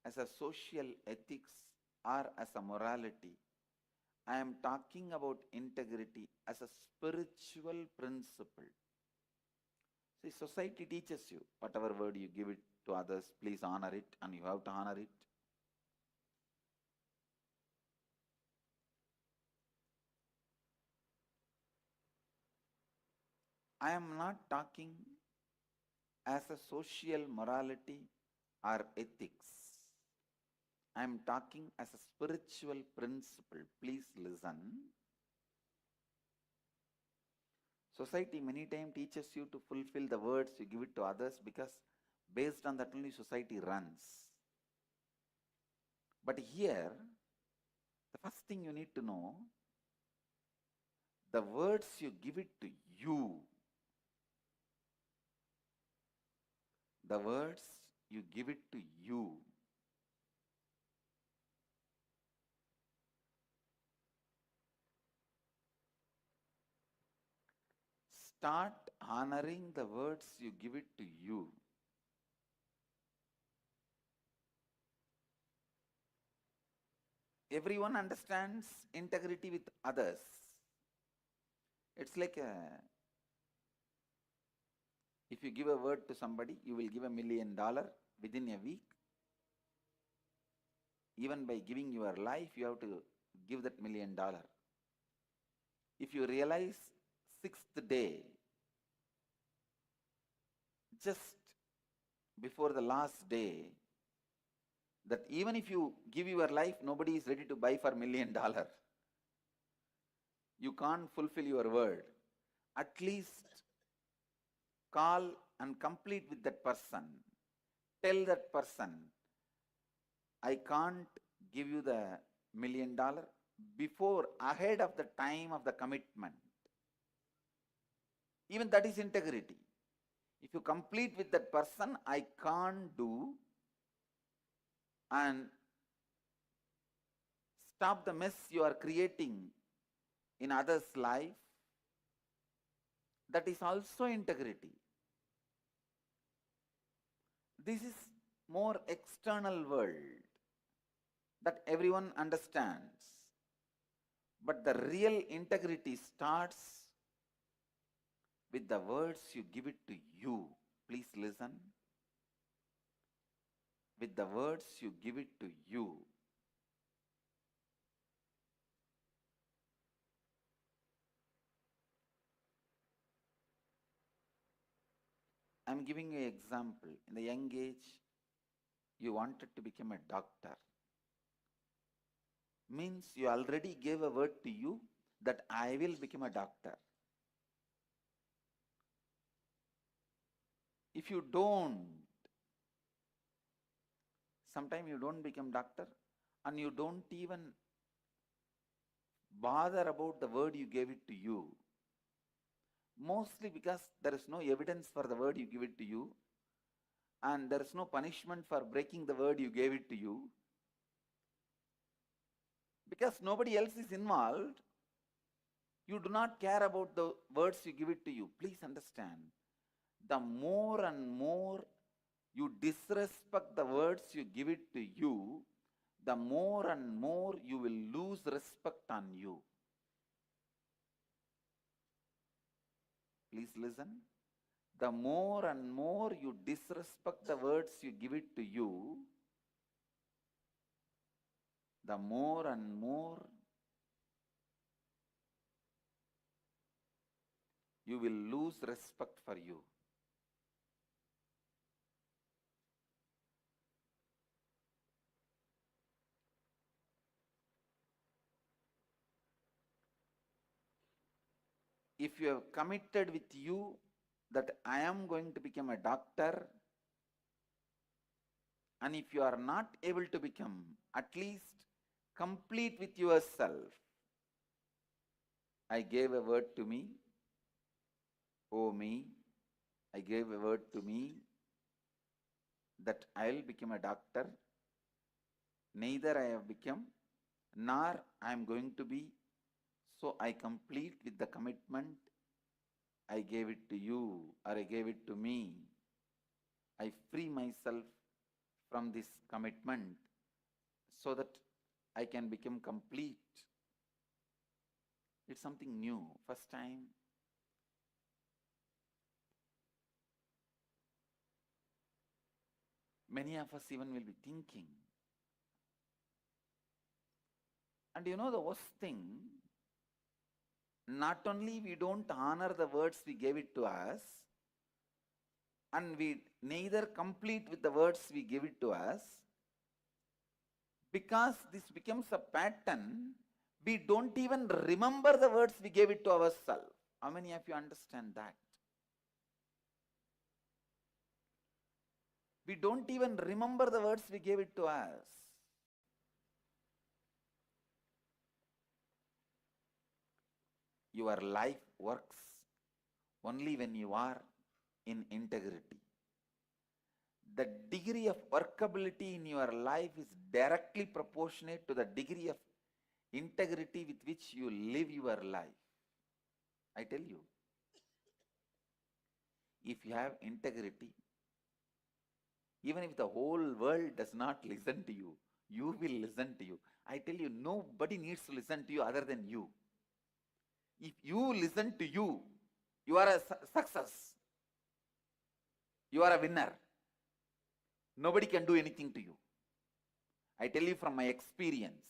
as a social ethics or as a morality. I am talking about integrity as a spiritual principle. See, society teaches you whatever word you give it to others, please honor it, and you have to honor it. I am not talking as a social morality or ethics. I am talking as a spiritual principle. Please listen. Society many times teaches you to fulfill the words you give it to others because based on that only society runs. But here, the first thing you need to know, the words you give it to you, the words you give it to you, start honoring the words you give it to you. Everyone understands integrity with others. It's like if you give a word to somebody, you will give $1 million within a week. Even by giving your life, you have to give that $1 million. If you realize 6th day, just before the last day, that even if you give your life, nobody is ready to buy for $1 million. You can't fulfill your word. At least call and complete with that person. Tell that person, I can't give you the $1 million before, ahead of the time of the commitment. Even that is integrity. If you complete with that person, I can't do, and stop the mess you are creating in others' life, that is also integrity. This is more external world that everyone understands. But the real integrity starts with the words you give it to you. Please listen. With the words you give it to you. I'm giving you an example. In the young age, you wanted to become a doctor. Means you already gave a word to you that I will become a doctor. If you don't, sometimes you don't become doctor and you don't even bother about the word you gave it to you. Mostly because there is no evidence for the word you give it to you, and there is no punishment for breaking the word you gave it to you. Because nobody else is involved, you do not care about the words you give it to you. Please understand, the more and more you disrespect the words you give it to you, the more and more you will lose respect on you. Please listen. The more and more you disrespect the words you give it to you, the more and more you will lose respect for you. If you have committed with you that I am going to become a doctor, and if you are not able to become, at least complete with yourself. I gave a word to me, oh me, I gave a word to me that I'll become a doctor. Neither I have become, nor I am going to be. So I complete with the commitment. I gave it to you, or I gave it to me. I free myself from this commitment so that I can become complete. It's something new, first time. Many of us even will be thinking. And you know the worst thing, not only we don't honor the words we gave it to us, and we neither complete with the words we give it to us. Because this becomes a pattern, we don't even remember the words we gave it to ourselves. How many of you understand that? We don't even remember the words we gave it to us. Your life works only when you are in integrity. The degree of workability in your life is directly proportionate to the degree of integrity with which you live your life. I tell you, if you have integrity, even if the whole world does not listen to you, you will listen to you. I tell you, nobody needs to listen to you other than you. If you listen to you, you are a success. You are a winner. Nobody can do anything to you. I tell you from my experience.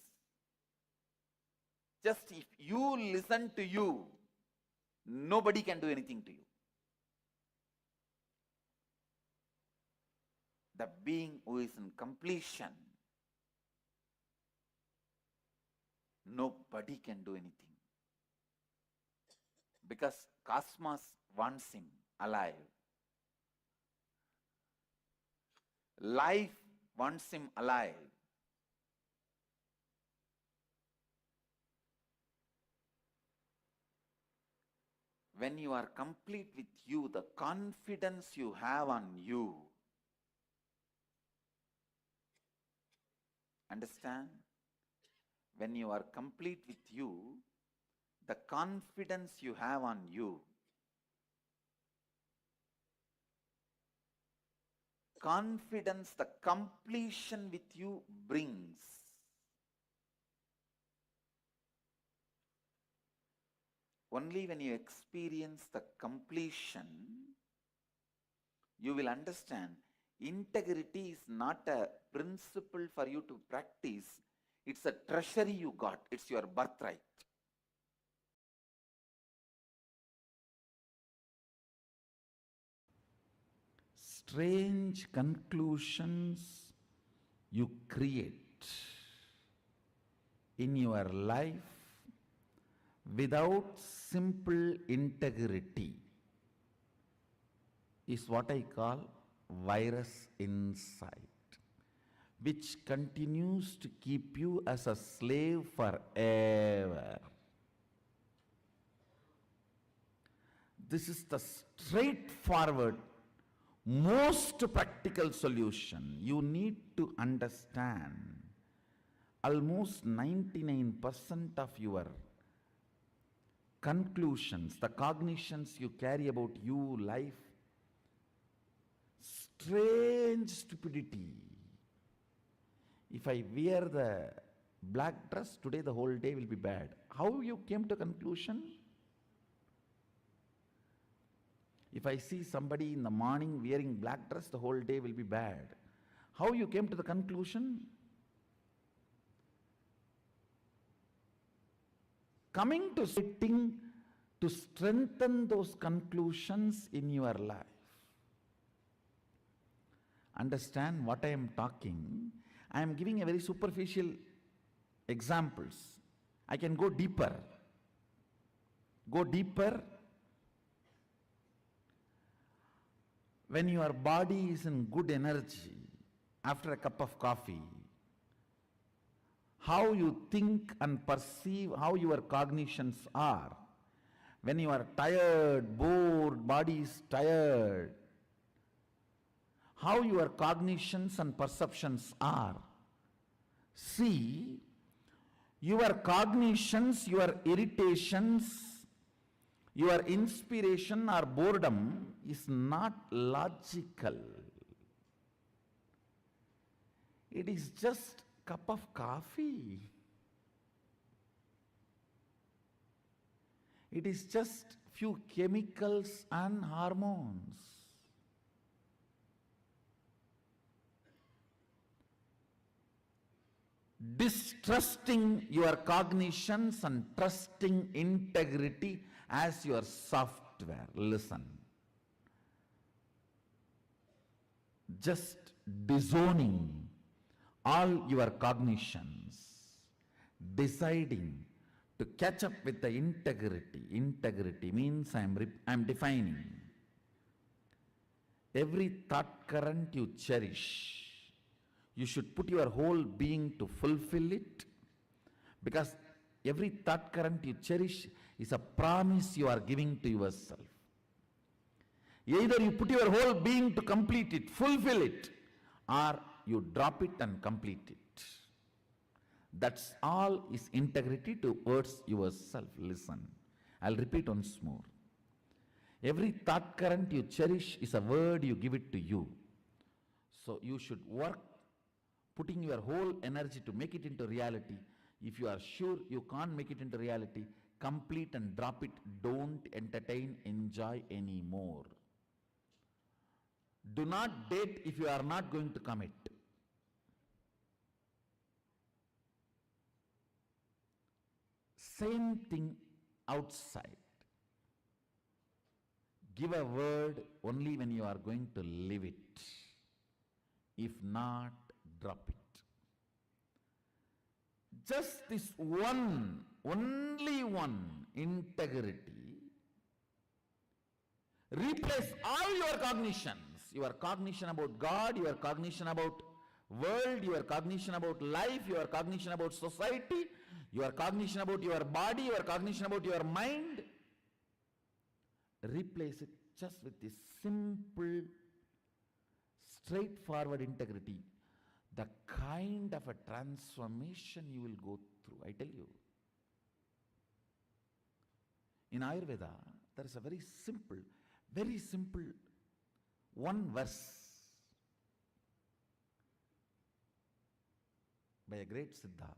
Just if you listen to you, nobody can do anything to you. The being who is in completion, nobody can do anything. Because cosmos wants him alive. Life wants him alive. When you are complete with you, the confidence you have on you, understand? When you are complete with you, the confidence you have on you, confidence the completion with you brings. Only when you experience the completion, you will understand integrity is not a principle for you to practice. It's a treasury you got. It's your birthright. Strange conclusions you create in your life without simple integrity is what I call virus inside, which continues to keep you as a slave forever. This is the straightforward, most practical solution. You need to understand almost 99% of your conclusions, the cognitions you carry about you, life, strange stupidity. If I wear the black dress today, the whole day will be bad. How you came to conclusion? If I see somebody in the morning wearing black dress, the whole day will be bad. How you came to the conclusion? Coming to sitting to strengthen those conclusions in your life. Understand what I am talking. I am giving a very superficial examples. I can go deeper. Go deeper. When your body is in good energy after a cup of coffee, how you think and perceive, how your cognitions are. When you are tired, bored, body is tired, how your cognitions and perceptions are. See, your cognitions, your irritations, your inspiration or boredom is not logical. It is just a cup of coffee. It is just few chemicals and hormones. Distrusting your cognitions and trusting integrity as your software. Listen. just disowning all your cognitions, deciding to catch up with the integrity. Integrity means I'm defining. Every thought current you cherish, you should put your whole being to fulfill it, because every thought current you cherish is a promise you are giving to yourself. Either you put your whole being to complete it, fulfill it, or you drop it and complete it. That's all is integrity towards yourself. Listen, I'll repeat once more. Every thought current you cherish is a word you give it to you. So you should work putting your whole energy to make it into reality. If you are sure you can't make it into reality, complete and drop it. Don't entertain, enjoy anymore. Do not date if you are not going to commit. Same thing outside. Give a word only when you are going to live it. If not, drop it. Just this one, only one, integrity, replace all your cognitions. Your cognition about God, your cognition about world, your cognition about life, your cognition about society, your cognition about your body, your cognition about your mind. Replace it just with this simple, straightforward integrity. The kind of a transformation you will go through, I tell you. In Ayurveda, there is a very simple one verse by a great Siddha.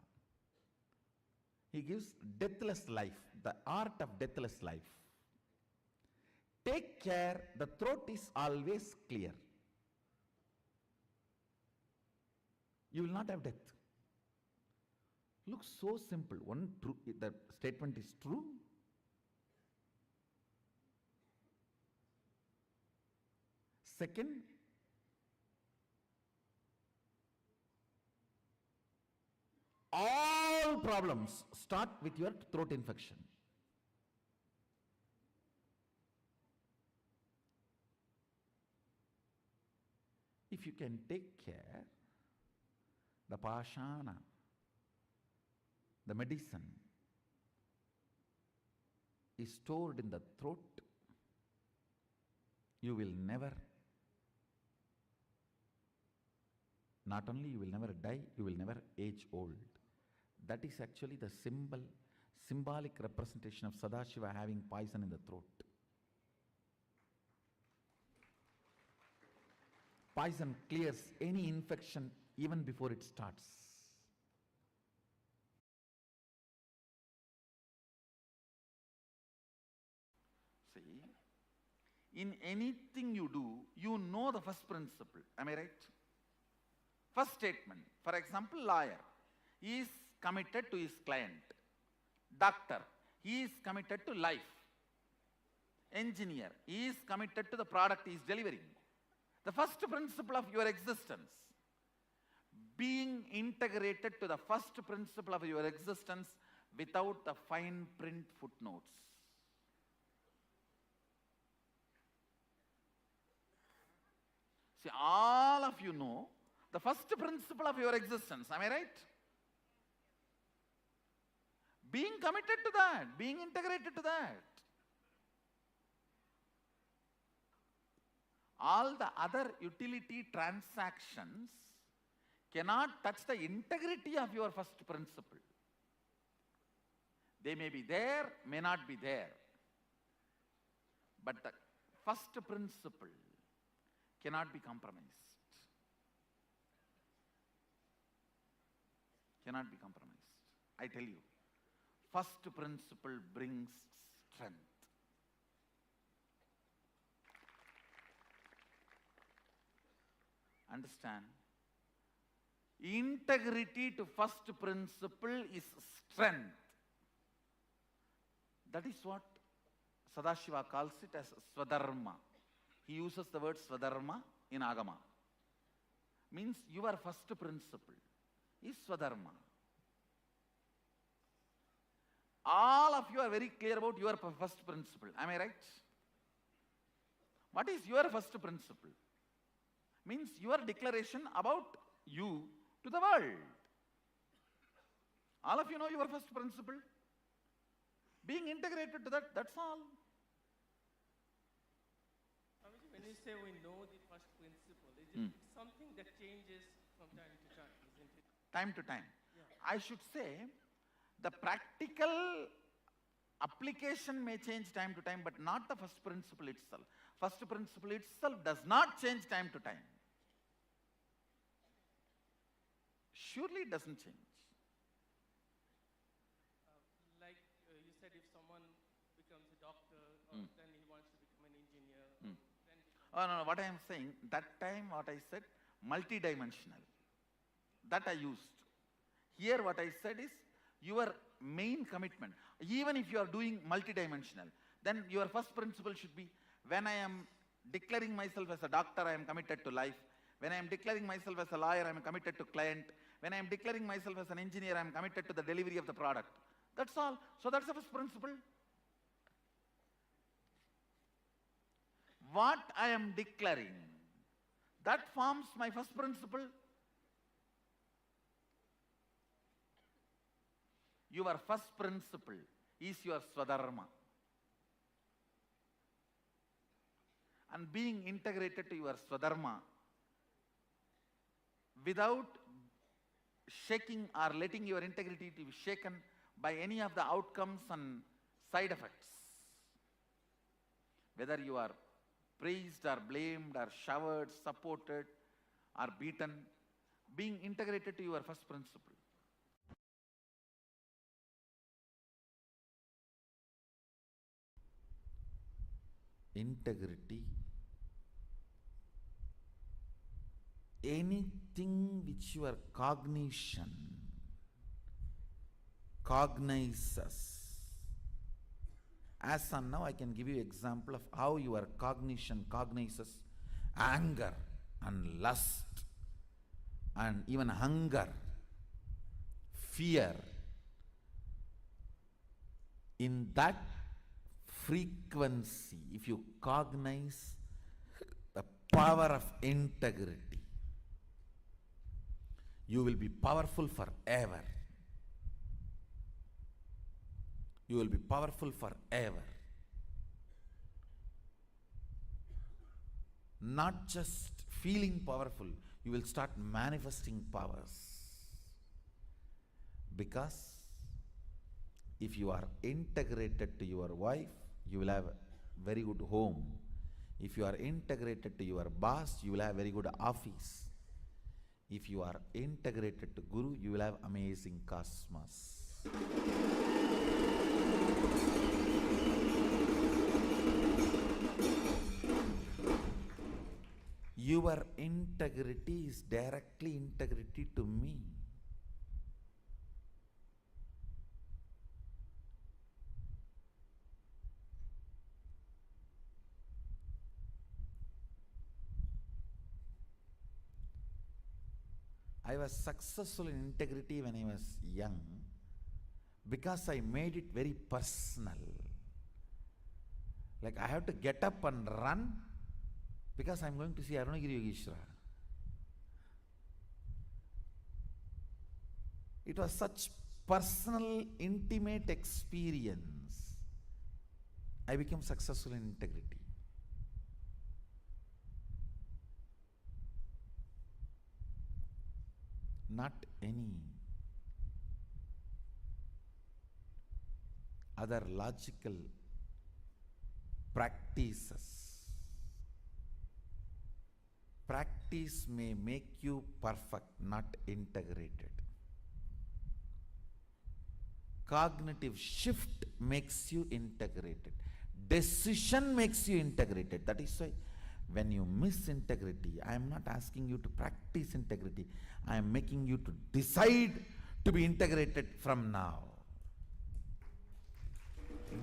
He gives deathless life, the art of deathless life. Take care, the throat is always clear. You will not have death. Looks so simple. One true, the statement is true. Second, all problems start with your throat infection. If you can take care, the pashana, the medicine is stored in the throat, you will never, not only you will never die, you will never age old. That is actually the symbolic representation of Sadashiva having poison in the throat. Poison clears any infection even before it starts. See, in anything you do, you know the first principle. Am I right? First statement. For example, lawyer, he is committed to his client. Doctor, he is committed to life. Engineer, he is committed to the product he is delivering. The first principle of your existence, being integrated to the first principle of your existence without the fine print footnotes. See, all of you know the first principle of your existence. Am I right? Being committed to that, being integrated to that. All the other utility transactions cannot touch the integrity of your first principle. They may be there, may not be there. But the first principle cannot be compromised. Cannot be compromised. I tell you, first principle brings strength. Understand? Integrity to first principle is strength. That is what Sadashiva calls it as Swadharma. He uses the word Swadharma in Agama. means your first principle is Swadharma. All of you are very clear about your first principle. Am I right? What is your first principle? Means your declaration about you to the world. All of you know your first principle. Being integrated to that, that's all. Swamiji, when you say we know the first principle, is it something that changes from time to time, isn't it? Time to time. Yeah. I should say the practical application may change time to time, but not the first principle itself. First principle itself does not change time to time. Surely it doesn't change. You said if someone becomes a doctor, or then he wants to become an engineer, then Oh no, what I am saying, that time what I said, multidimensional. That I used. Here what I said is your main commitment. Even if you are doing multidimensional, then your first principle should be, when I am declaring myself as a doctor, I am committed to life. When I am declaring myself as a lawyer, I am committed to client. When I am declaring myself as an engineer, I am committed to the delivery of the product. That's all. So that's the first principle. What I am declaring, that forms my first principle. Your first principle is your Swadharma. And being integrated to your Swadharma without shaking or letting your integrity to be shaken by any of the outcomes and side effects. Whether you are praised or blamed or showered, supported or beaten, being integrated to your first principle. Integrity, anything which your cognition cognizes. As on now, I can give you example of how your cognition cognizes anger and lust and even hunger, fear. In that frequency, if you cognize the power of integrity, you will be powerful forever. You will be powerful forever. Not just feeling powerful, you will start manifesting powers. Because if you are integrated to your wife, you will have a very good home. If you are integrated to your boss, you will have very good office. If you are integrated to Guru, you will have amazing cosmos. Your integrity is directly integrity to me. I was successful in integrity when I was young because I made it very personal. Like I have to get up and run because I'm going to see Arunagiri Yogeshwara. It was such personal, intimate experience. I became successful in integrity. Not any other logical practices. Practice may make you perfect, not integrated. Cognitive shift makes you integrated. Decision makes you integrated. That is why when you miss integrity, I am not asking you to practice integrity. I am making you to decide to be integrated from now.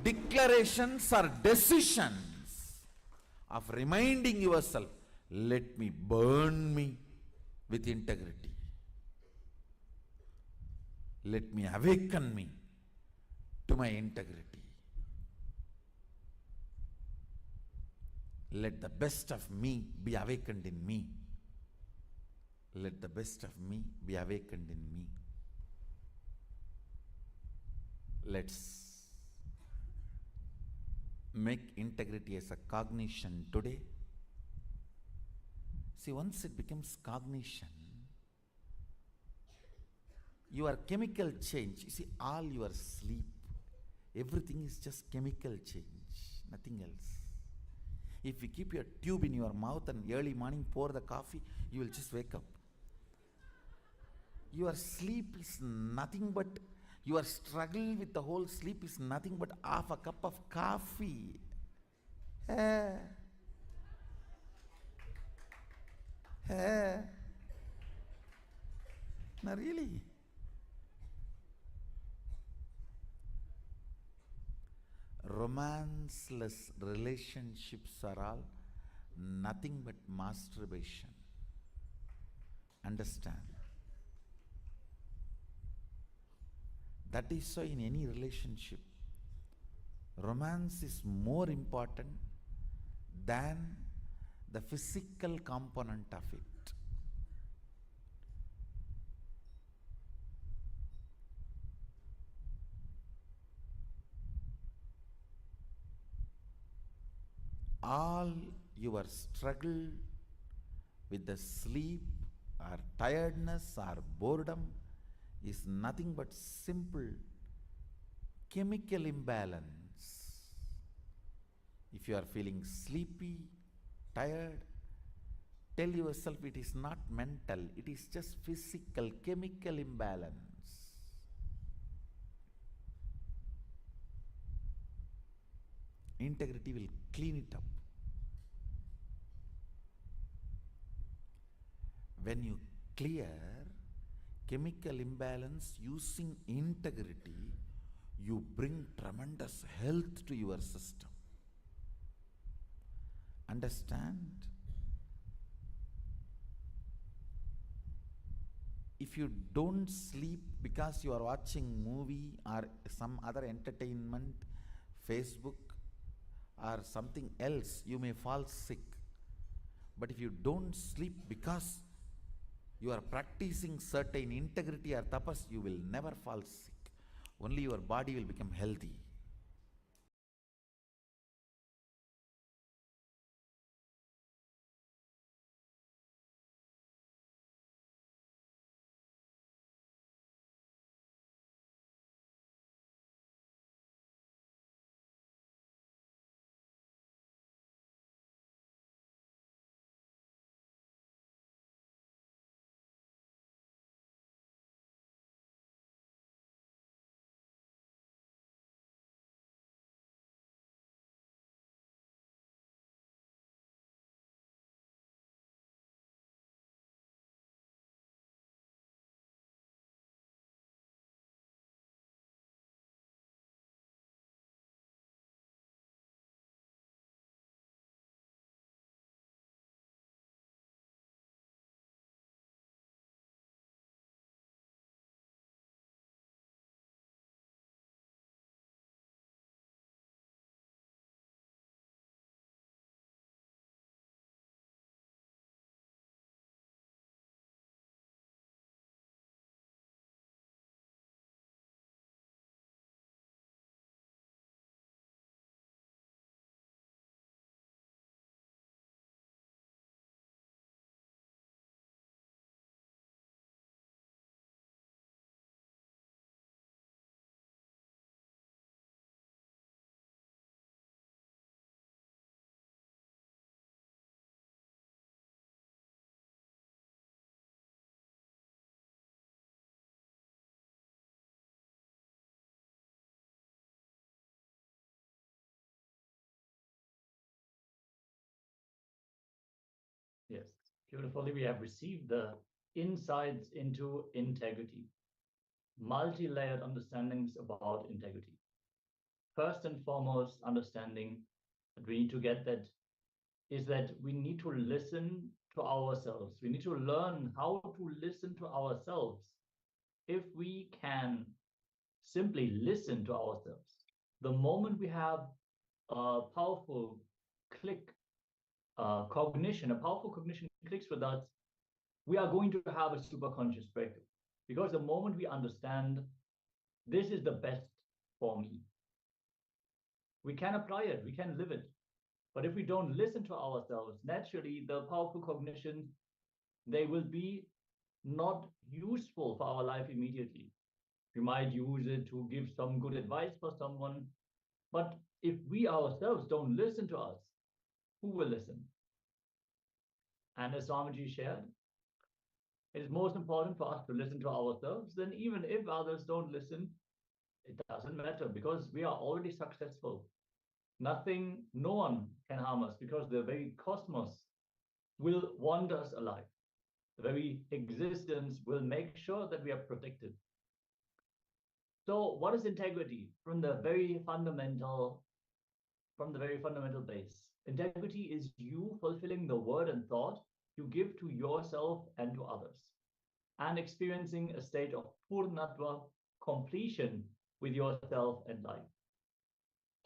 Declarations are decisions of reminding yourself, let me burn me with integrity. Let me awaken me to my integrity. Let the best of me be awakened in me. Let the best of me be awakened in me. Let's make integrity as a cognition today. See, once it becomes cognition, your chemical change, you see, all your sleep, everything is just chemical change, nothing else. If you keep your tube in your mouth and early morning pour the coffee, you will just wake up. Your sleep is nothing but, your struggle with the whole sleep is nothing but half a cup of coffee. Eh. Eh. No, really. Romanceless relationships are all nothing but masturbation. Understand? That is so in any relationship. Romance is more important than the physical component of it. All your struggle with the sleep or tiredness or boredom is nothing but simple chemical imbalance. If you are feeling sleepy, tired, tell yourself it is not mental, it is just physical chemical imbalance. Integrity will clean it up. When you clear chemical imbalance using integrity, you bring tremendous health to your system. Understand? If you don't sleep because you are watching movie or some other entertainment, Facebook or something else, you may fall sick. But if you don't sleep because you are practicing certain integrity or tapas, you will never fall sick. Only your body will become healthy. Yes, beautifully. We have received the insights into integrity, multi-layered understandings about integrity. First and foremost, understanding that we need to get that is that we need to listen to ourselves. We need to learn how to listen to ourselves. If we can simply listen to ourselves, the moment we have a powerful click, cognition, a powerful cognition clicks with us, we are going to have a super conscious breakthrough. Because the moment we understand this is the best for me, we can apply it, we can live it. But if we don't listen to ourselves, naturally, the powerful cognition, they will be not useful for our life immediately. We might use it to give some good advice for someone. But if we ourselves don't listen to us, who will listen? And as Swamiji shared, it is most important for us to listen to ourselves. Then even if others don't listen, it doesn't matter because we are already successful. Nothing, no one can harm us because the very cosmos will want us alive. The very existence will make sure that we are protected. So what is integrity? From the very fundamental base. Integrity is you fulfilling the word and thought you give to yourself and to others, and experiencing a state of purnatva, completion with yourself and life.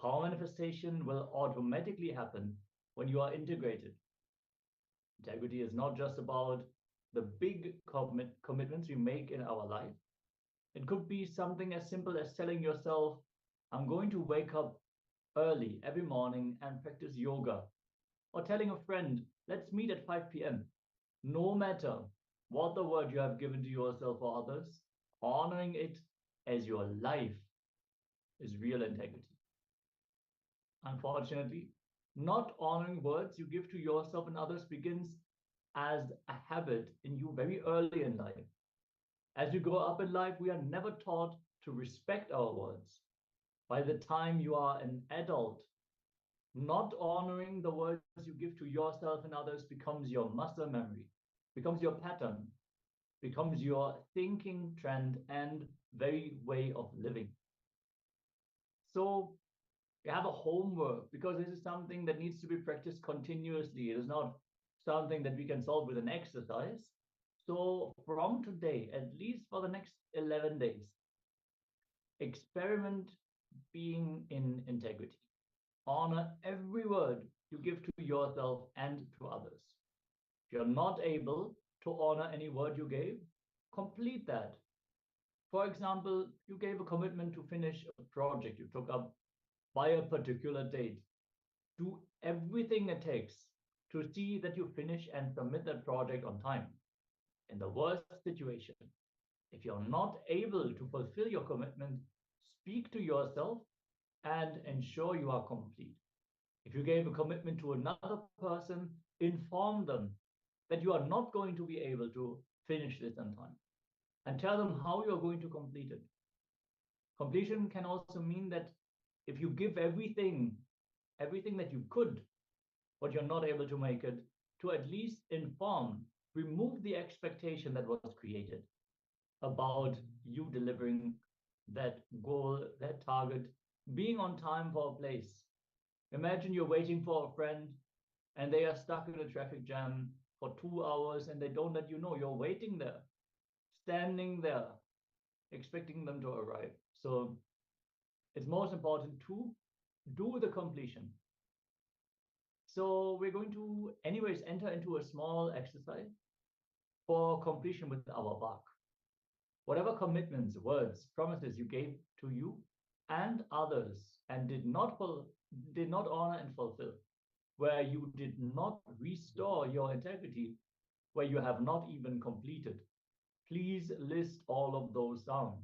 Power manifestation will automatically happen when you are integrated. Integrity is not just about the big commitments we make in our life. It could be something as simple as telling yourself, I'm going to wake up early every morning and practice yoga. Or telling a friend, let's meet at 5 p.m. No matter what the word you have given to yourself or others, honoring it as your life is real integrity. Unfortunately, not honoring words you give to yourself and others begins as a habit in you very early in life. As you grow up in life, we are never taught to respect our words. By the time you are an adult, not honoring the words you give to yourself and others becomes your muscle memory, becomes your pattern, becomes your thinking trend and very way of living. So you have a homework because this is something that needs to be practiced continuously. It is not something that we can solve with an exercise. So from today, at least for the next 11 days, experiment being in integrity. Honor every word you give to yourself and to others. If you're not able to honor any word you gave, complete that. For example, you gave a commitment to finish a project you took up by a particular date. Do everything it takes to see that you finish and submit that project on time. In the worst situation, if you're not able to fulfill your commitment, speak to yourself and ensure you are complete. If you gave a commitment to another person, inform them that you are not going to be able to finish this on time and tell them how you're going to complete it. Completion can also mean that if you give everything that you could, but you're not able to make it, to at least inform, remove the expectation that was created about you delivering that goal, that target, being on time for a place. Imagine you're waiting for a friend and they are stuck in a traffic jam for 2 hours and they don't let you know. You're waiting there, standing there, expecting them to arrive. So it's most important to do the completion. So we're going to anyways enter into a small exercise for completion with our Bhag. Whatever commitments, words, promises you gave to you and others and did not honor and fulfill, where you did not restore your integrity, where you have not even completed, please list all of those down.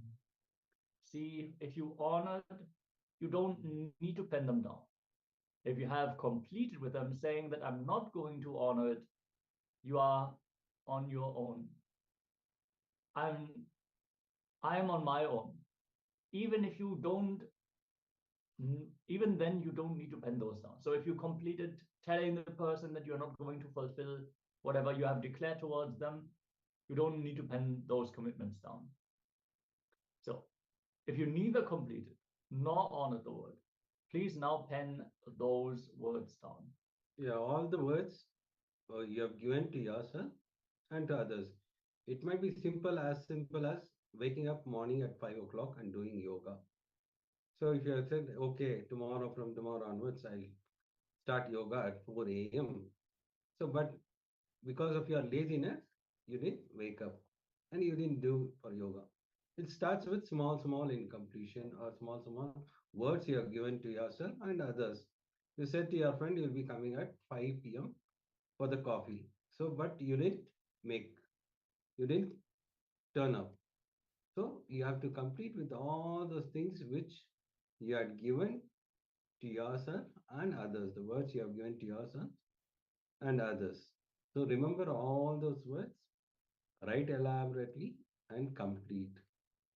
See, if you honored, you don't need to pen them down. If you have completed with them saying that I'm not going to honor it, you are on your own. I'm on my own. Even if you don't, even then you don't need to pen those down. So if you completed telling the person that you're not going to fulfill whatever you have declared towards them, you don't need to pen those commitments down. So if you neither completed nor honored the word, please now pen those words down. Yeah, all the words you have given to yourself and to others. It might be simple as waking up morning at 5 o'clock and doing yoga. So if you have said, okay, from tomorrow onwards, I'll start yoga at 4 a.m. So, but because of your laziness, you didn't wake up and you didn't do for yoga. It starts with small incompletion or small words you have given to yourself and others. You said to your friend you'll be coming at 5 p.m. for the coffee. So, but you didn't turn up. So you have to complete with all those things which you had given to yourself and others, the words you have given to yourself and others. So remember all those words, write elaborately and complete.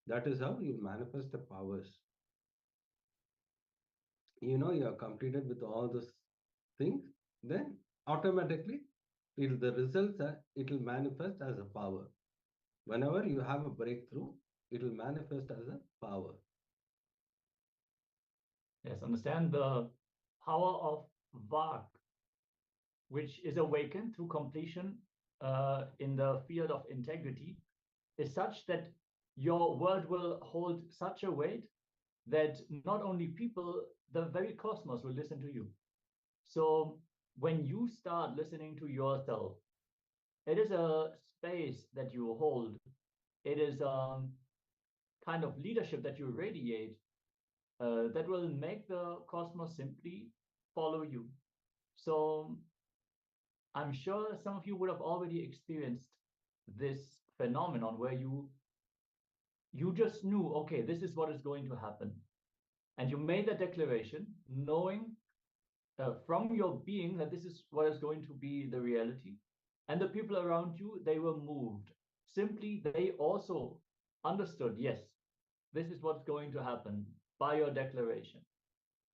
That is how you manifest the powers. You have completed with all those things, then automatically the results it will manifest as a power. Whenever you have a breakthrough, it will manifest as a power. Yes, understand the power of Vak, which is awakened through completion in the field of integrity, is such that your word will hold such a weight that not only people, the very cosmos will listen to you. So when you start listening to yourself, it is a space that you hold. It is kind of leadership that you radiate that will make the cosmos simply follow you. So I'm sure some of you would have already experienced this phenomenon where you just knew, okay, this is what is going to happen. And you made that declaration knowing from your being that this is what is going to be the reality. And the people around you, they were moved. Simply, they also understood, yes, this is what's going to happen by your declaration.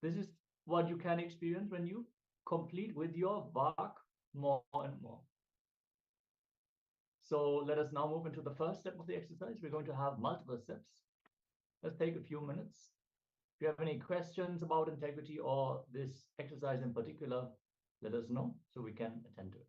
This is what you can experience when you complete with your Vak more and more. So let us now move into the first step of the exercise. We're going to have multiple steps. Let's take a few minutes. If you have any questions about integrity or this exercise in particular, let us know so we can attend to it.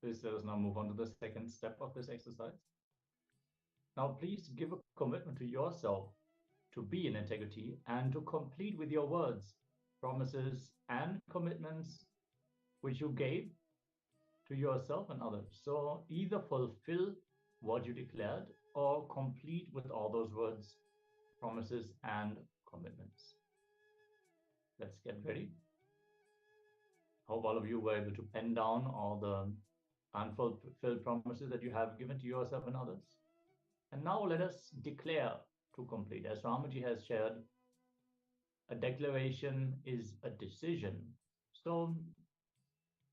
Please let us now move on to the second step of this exercise. Now, please give a commitment to yourself to be in integrity and to complete with your words, promises, and commitments which you gave to yourself and others. So either fulfill what you declared or complete with all those words, promises, and commitments. Let's get ready. Hope all of you were able to pen down all the unfulfilled promises that you have given to yourself and others. And now let us declare to complete. As Ramaji has shared, a declaration is a decision. So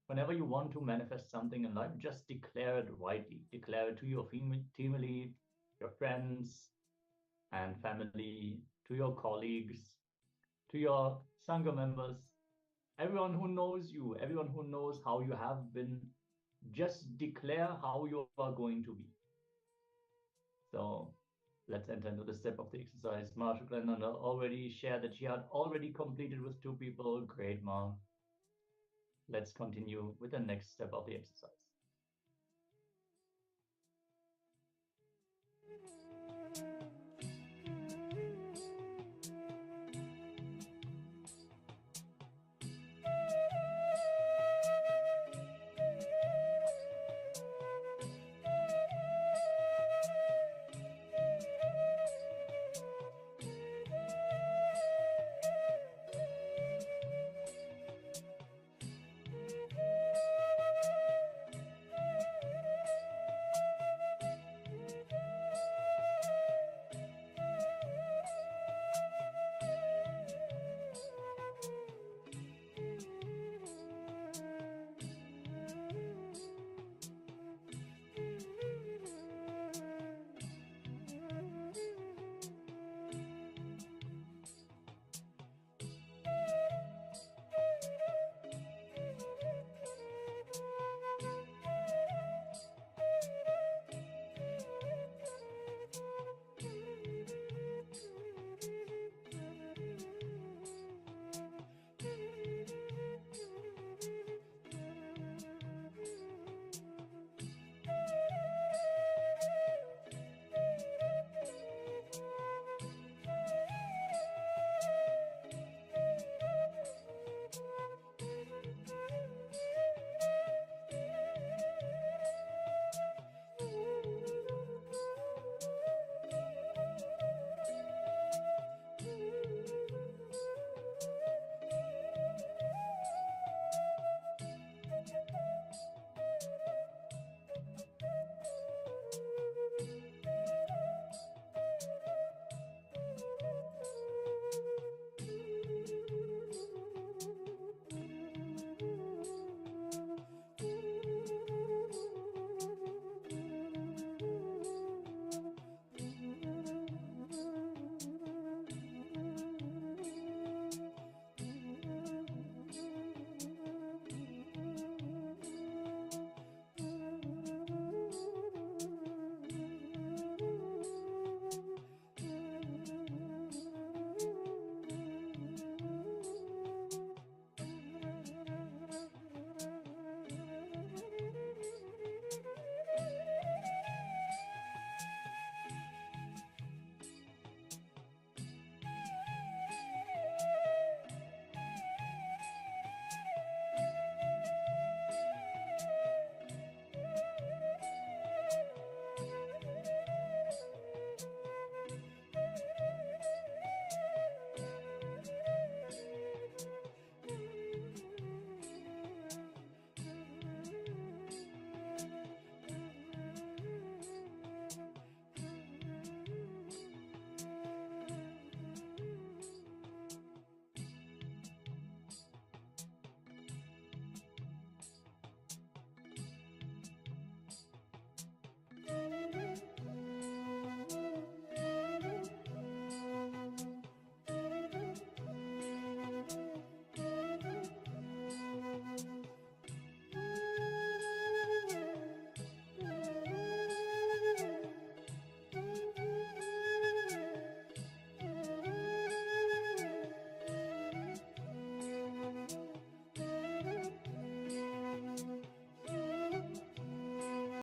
whenever you want to manifest something in life, just declare it rightly. Declare it to your family, your friends and family, to your colleagues, to your Sangha members, everyone who knows you, everyone who knows how you have been. Just declare how you are going to be. So let's enter into the step of the exercise. Ma Shuklananda already shared that she had already completed with 2 people. Great, Ma. Let's continue with the next step of the exercise.